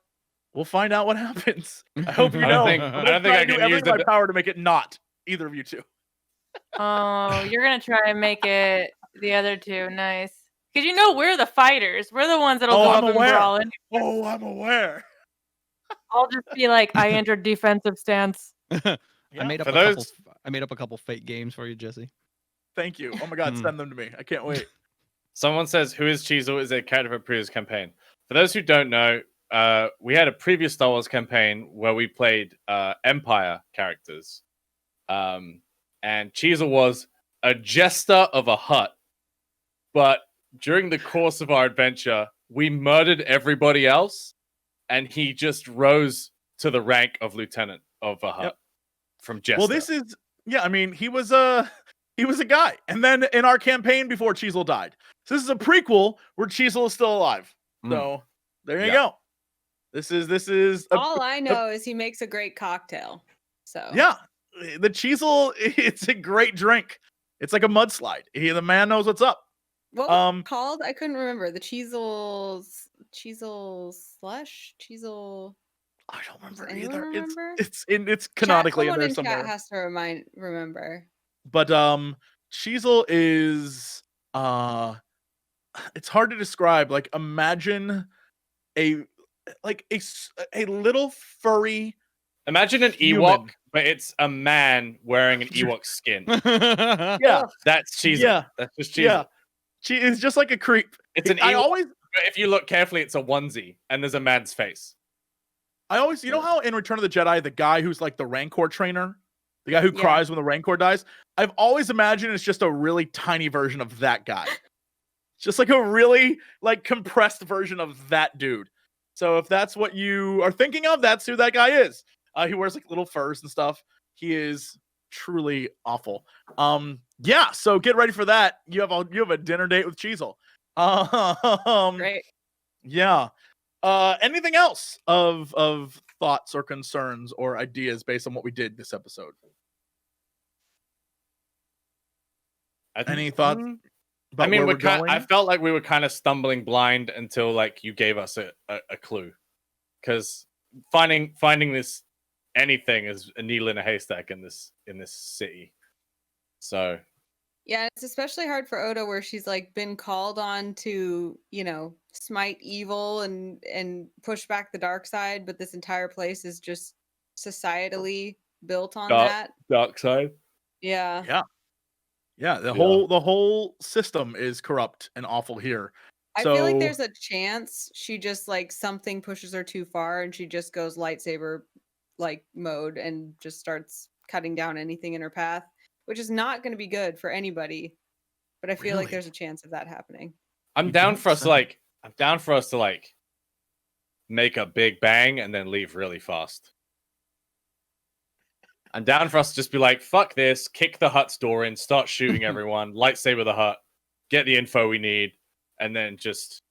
Speaker 1: We'll find out what happens. I hope you
Speaker 3: I
Speaker 1: know.
Speaker 3: don't think I
Speaker 1: do
Speaker 3: can
Speaker 1: everything
Speaker 3: use
Speaker 1: in my
Speaker 3: it.
Speaker 1: power to make it not either of you two.
Speaker 4: Oh, you're going to try and make it the other two. Nice. Because we're the fighters. We're the ones that'll go up and brawl.
Speaker 1: Oh, I'm aware.
Speaker 4: I'll just be like, I entered defensive stance.
Speaker 1: Yeah.
Speaker 5: I made up a couple fake games for you, Jesse.
Speaker 1: Thank you. Oh my God, send them to me. I can't wait.
Speaker 3: Someone says, "Who is Cheezel?" is a character for a previous campaign. For those who don't know, we had a previous Star Wars campaign where we played Empire characters, and Cheezel was a jester of a hut. But during the course of our adventure, we murdered everybody else, and he just rose to the rank of lieutenant of a hut from jester.
Speaker 1: Well, this is he was a guy, and then in our campaign before Cheezel died. So this is a prequel where Cheezel is still alive. So there you go. This is
Speaker 2: all I know is he makes a great cocktail. So
Speaker 1: yeah, the Cheezel, it's a great drink. It's like a mudslide. The man knows what's up.
Speaker 2: What was it called? I couldn't remember. The Cheezel slush? Cheezel.
Speaker 1: I don't remember
Speaker 2: Does anyone
Speaker 1: either.
Speaker 2: remember?
Speaker 1: It's canonically in
Speaker 2: Someone
Speaker 1: there
Speaker 2: in
Speaker 1: somewhere.
Speaker 2: chat has to remember.
Speaker 1: But Cheezel is it's hard to describe. Like imagine a little furry.
Speaker 3: Imagine an
Speaker 1: human.
Speaker 3: Ewok, but it's a man wearing an Ewok skin.
Speaker 1: Yeah,
Speaker 3: That's Cheezel.
Speaker 1: Yeah.
Speaker 3: That's just Cheezel.
Speaker 1: yeah. She is just like a creep.
Speaker 3: It's an
Speaker 1: I
Speaker 3: Ewok,
Speaker 1: always
Speaker 3: but if you look carefully, it's a onesie, and there's a man's face.
Speaker 1: you know how in Return of the Jedi, the guy who's like the Rancor trainer, the guy who
Speaker 2: Yeah.
Speaker 1: cries when the Rancor dies, I've always imagined it's just a really tiny version of that guy. Just like a really like compressed version of that dude. So if that's what you are thinking of, that's who that guy is. He wears like little furs and stuff. He is truly awful. Yeah, so get ready for that. You have a dinner date with Cheezel.
Speaker 2: Great.
Speaker 1: Yeah. Anything else of thoughts or concerns or ideas based on what we did this episode? Any thoughts?
Speaker 3: I mean,
Speaker 1: where we're
Speaker 3: I
Speaker 1: going?
Speaker 3: felt like we were kind of stumbling blind until like you gave us a clue, because finding this anything is a needle in a haystack in this city. So
Speaker 2: Yeah, it's especially hard for Oda, where she's like been called on to, smite evil and push back the dark side, but this entire place is just societally built on that.
Speaker 3: dark side.
Speaker 2: Yeah.
Speaker 1: Yeah, the whole system is corrupt and awful here.
Speaker 2: I feel like there's a chance she just like something pushes her too far and she just goes lightsaber like mode and just starts cutting down anything in her path, which is not going to be good for anybody. But I feel like
Speaker 1: Really?
Speaker 2: there's a chance of that happening.
Speaker 3: I'm
Speaker 1: You
Speaker 3: down
Speaker 1: don't
Speaker 3: for us to
Speaker 1: say.
Speaker 3: make a big bang and then leave really fast. I'm down for us to just be like, fuck this, kick the hut's door in, start shooting everyone, lightsaber the hut, get the info we need, and then just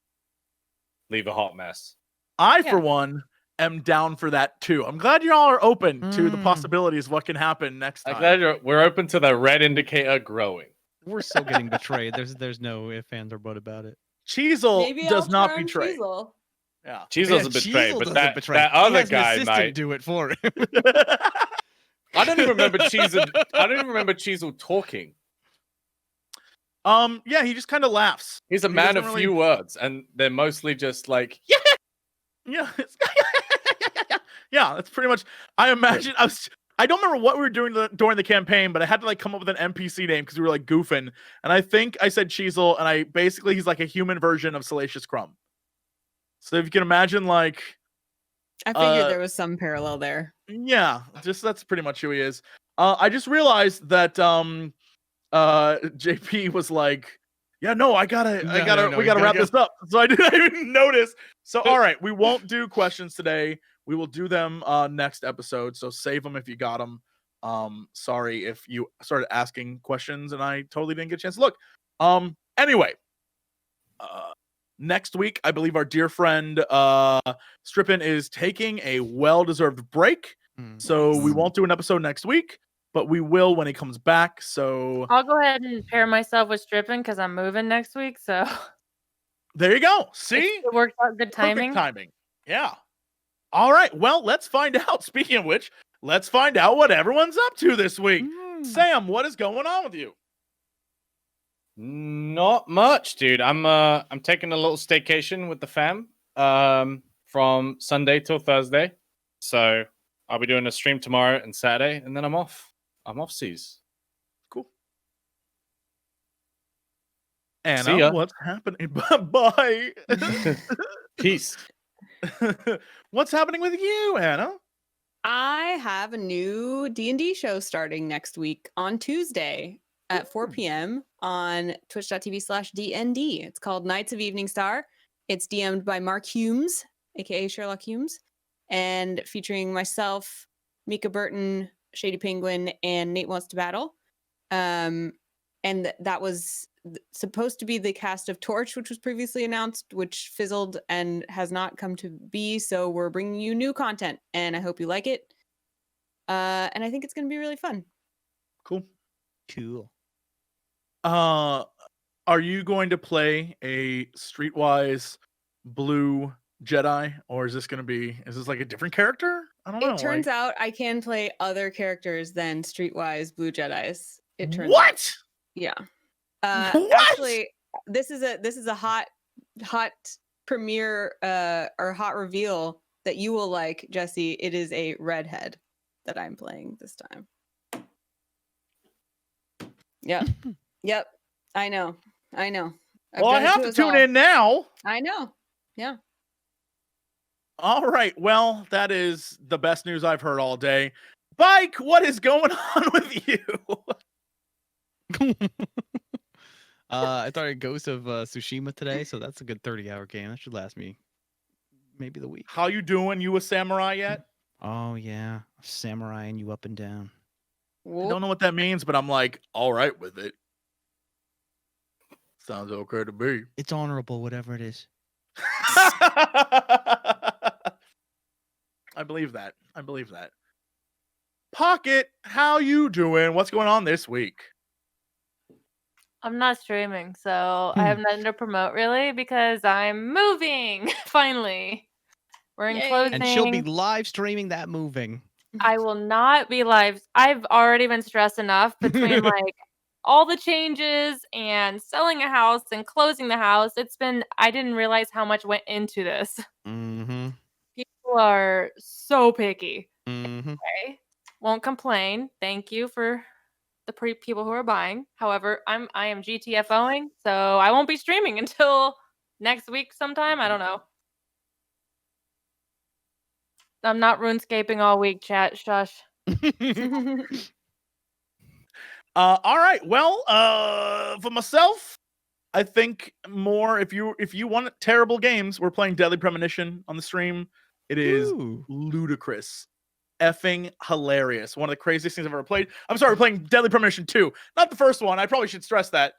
Speaker 3: leave a hot mess.
Speaker 1: I, for one, am down for that too. I'm glad you all are open to the possibilities of what can happen next time.
Speaker 3: I'm glad we're open to the red indicator growing.
Speaker 5: We're still getting betrayed. There's no ifs, ands, or but about it.
Speaker 1: Cheezel
Speaker 2: Maybe
Speaker 1: does
Speaker 2: I'll
Speaker 1: not
Speaker 2: turn
Speaker 1: betray.
Speaker 2: Cheezel.
Speaker 1: Yeah.
Speaker 3: Cheezel's a betray,
Speaker 5: Cheezel
Speaker 3: but
Speaker 5: doesn't
Speaker 3: that
Speaker 5: betray.
Speaker 3: that
Speaker 5: He
Speaker 3: other
Speaker 5: has an
Speaker 3: guy
Speaker 5: assistant
Speaker 3: might.
Speaker 5: do it for him.
Speaker 3: I don't even remember Cheezel. I don't even remember Cheezel talking.
Speaker 1: Yeah, he just kind of laughs.
Speaker 3: He's a
Speaker 1: He
Speaker 3: man
Speaker 1: doesn't
Speaker 3: of few words, and they're mostly just like,
Speaker 1: Yeah. Yeah, that's pretty much. I imagine I don't remember what we were doing during the campaign, but I had to like come up with an NPC name because we were like goofing, and I think I said Cheezel, and he's like a human version of Salacious Crumb. So if you can imagine, like,
Speaker 2: I figured there was some parallel there.
Speaker 1: yeah, that's pretty much who he is. I just realized that JP was like, yeah, no, we gotta wrap this up. So I didn't even notice. So all right, we won't do questions today. We will do them next episode. So save them if you got them. Sorry if you started asking questions and I totally didn't get a chance to look. Anyway, next week, I believe our dear friend Strippin is taking a well-deserved break. So we won't do an episode next week, but we will when he comes back. So
Speaker 4: I'll go ahead and pair myself with Strippin because I'm moving next week. So
Speaker 1: there you go. See?
Speaker 4: it worked out good timing.
Speaker 1: Perfect timing. Yeah. All right. Well, let's find out. Speaking of which, let's find out what everyone's up to this week. Sam, what is going on with you?
Speaker 3: not much, dude. I'm taking a little staycation with the fam from Sunday till Thursday. So I'll be doing a stream tomorrow and Saturday, and then I'm off. I'm off seas.
Speaker 1: Cool.
Speaker 3: See
Speaker 1: Anna,
Speaker 3: ya.
Speaker 1: what's happening? Bye.
Speaker 3: Peace.
Speaker 1: What's happening with you, Anna?
Speaker 2: I have a new D&D show starting next week on Tuesday at 4 p.m. on twitch.tv/DND. It's called Knights of Evening Star. It's DM'd by Mark Humes, aka Sherlock Humes, and featuring myself, Mika Burton, Shady Penguin, and Nate Wants to Battle. And that was supposed to be the cast of Torch, which was previously announced, which fizzled and has not come to be. So we're bringing you new content, and I hope you like it. And I think it's going to be really fun.
Speaker 1: Cool.
Speaker 5: Cool.
Speaker 1: Are you going to play a Streetwise blue Jedi, or is this like a different character? I don't know.
Speaker 2: It turns out I can play other characters than Streetwise Blue Jedis. It turns out.
Speaker 1: What?
Speaker 2: Yeah.
Speaker 1: What?
Speaker 2: Actually, this is a hot premiere or hot reveal that you will like, Jesse. It is a redhead that I'm playing this time. Yep. Yep. I know.
Speaker 1: Well, I have to tune in now.
Speaker 2: I know. Yeah.
Speaker 1: All right. Well, that is the best news I've heard all day. Bike, what is going on with you?
Speaker 5: I started Ghost of Tsushima today, so that's a good 30-hour game. That should last me maybe the week.
Speaker 1: How you doing? You a samurai yet?
Speaker 5: Oh yeah, samuraiing you up and down.
Speaker 1: I don't know what that means, but I'm like, all right with it. Sounds okay to me.
Speaker 5: It's honorable, whatever it is.
Speaker 1: I believe that. Pocket, how you doing? What's going on this week?
Speaker 4: I'm not streaming, so I have nothing to promote really because I'm moving. Finally, we're in
Speaker 2: Yay.
Speaker 4: closing.
Speaker 5: And she'll be live streaming that moving.
Speaker 4: I will not be live. I've already been stressed enough between like all the changes and selling a house and closing the house. I didn't realize how much went into this.
Speaker 5: Mm-hmm.
Speaker 4: People are so picky.
Speaker 5: Mm-hmm.
Speaker 4: Okay. Won't complain. Thank you for the people who are buying. However, I am GTFOing, so I won't be streaming until next week sometime. I don't know. I'm not RuneScaping all week, chat. Shush.
Speaker 1: All right. Well, for myself, I think more if you want terrible games, we're playing Deadly Premonition on the stream. It is ludicrous. Effing hilarious. One of the craziest things I've ever played. I'm sorry, we're playing Deadly Premonition 2. Not the first one. I probably should stress that.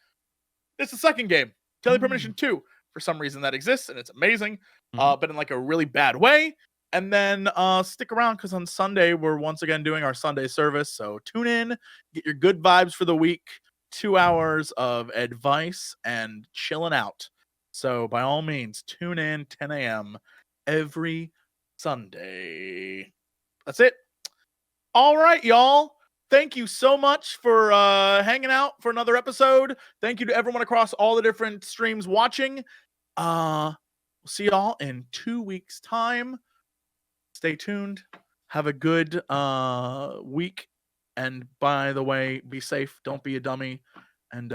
Speaker 1: It's the second game. Deadly Premonition 2. For some reason that exists, and it's amazing. But in like a really bad way. And then stick around because on Sunday, we're once again doing our Sunday service. So tune in, get your good vibes for the week. 2 hours of advice and chilling out. So by all means, tune in 10 a.m. every Sunday. That's it. All right, y'all. Thank you so much for hanging out for another episode. Thank you to everyone across all the different streams watching. We'll see y'all in 2 weeks' time. Stay tuned. Have a good week. And by the way, be safe. Don't be a dummy. And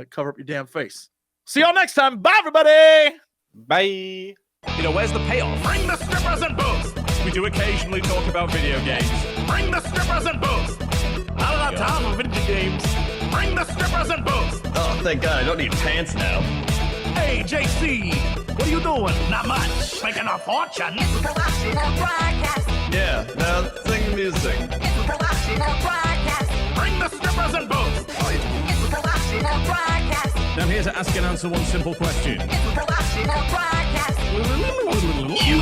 Speaker 1: cover up your damn face. See y'all next time. Bye, everybody.
Speaker 3: Bye.
Speaker 8: You know, where's the payoff? Bring the strippers and booze. We do occasionally talk about video games. Bring the strippers and booze. Not enough time for video games. Bring the strippers and booze.
Speaker 9: Oh, thank God, I don't need pants now.
Speaker 8: Hey, JC, what are you doing? Not much. Making a fortune.
Speaker 9: Yeah, now sing music.
Speaker 8: Bring the strippers and booze.
Speaker 10: Now I'm here to ask and answer one simple question.
Speaker 8: You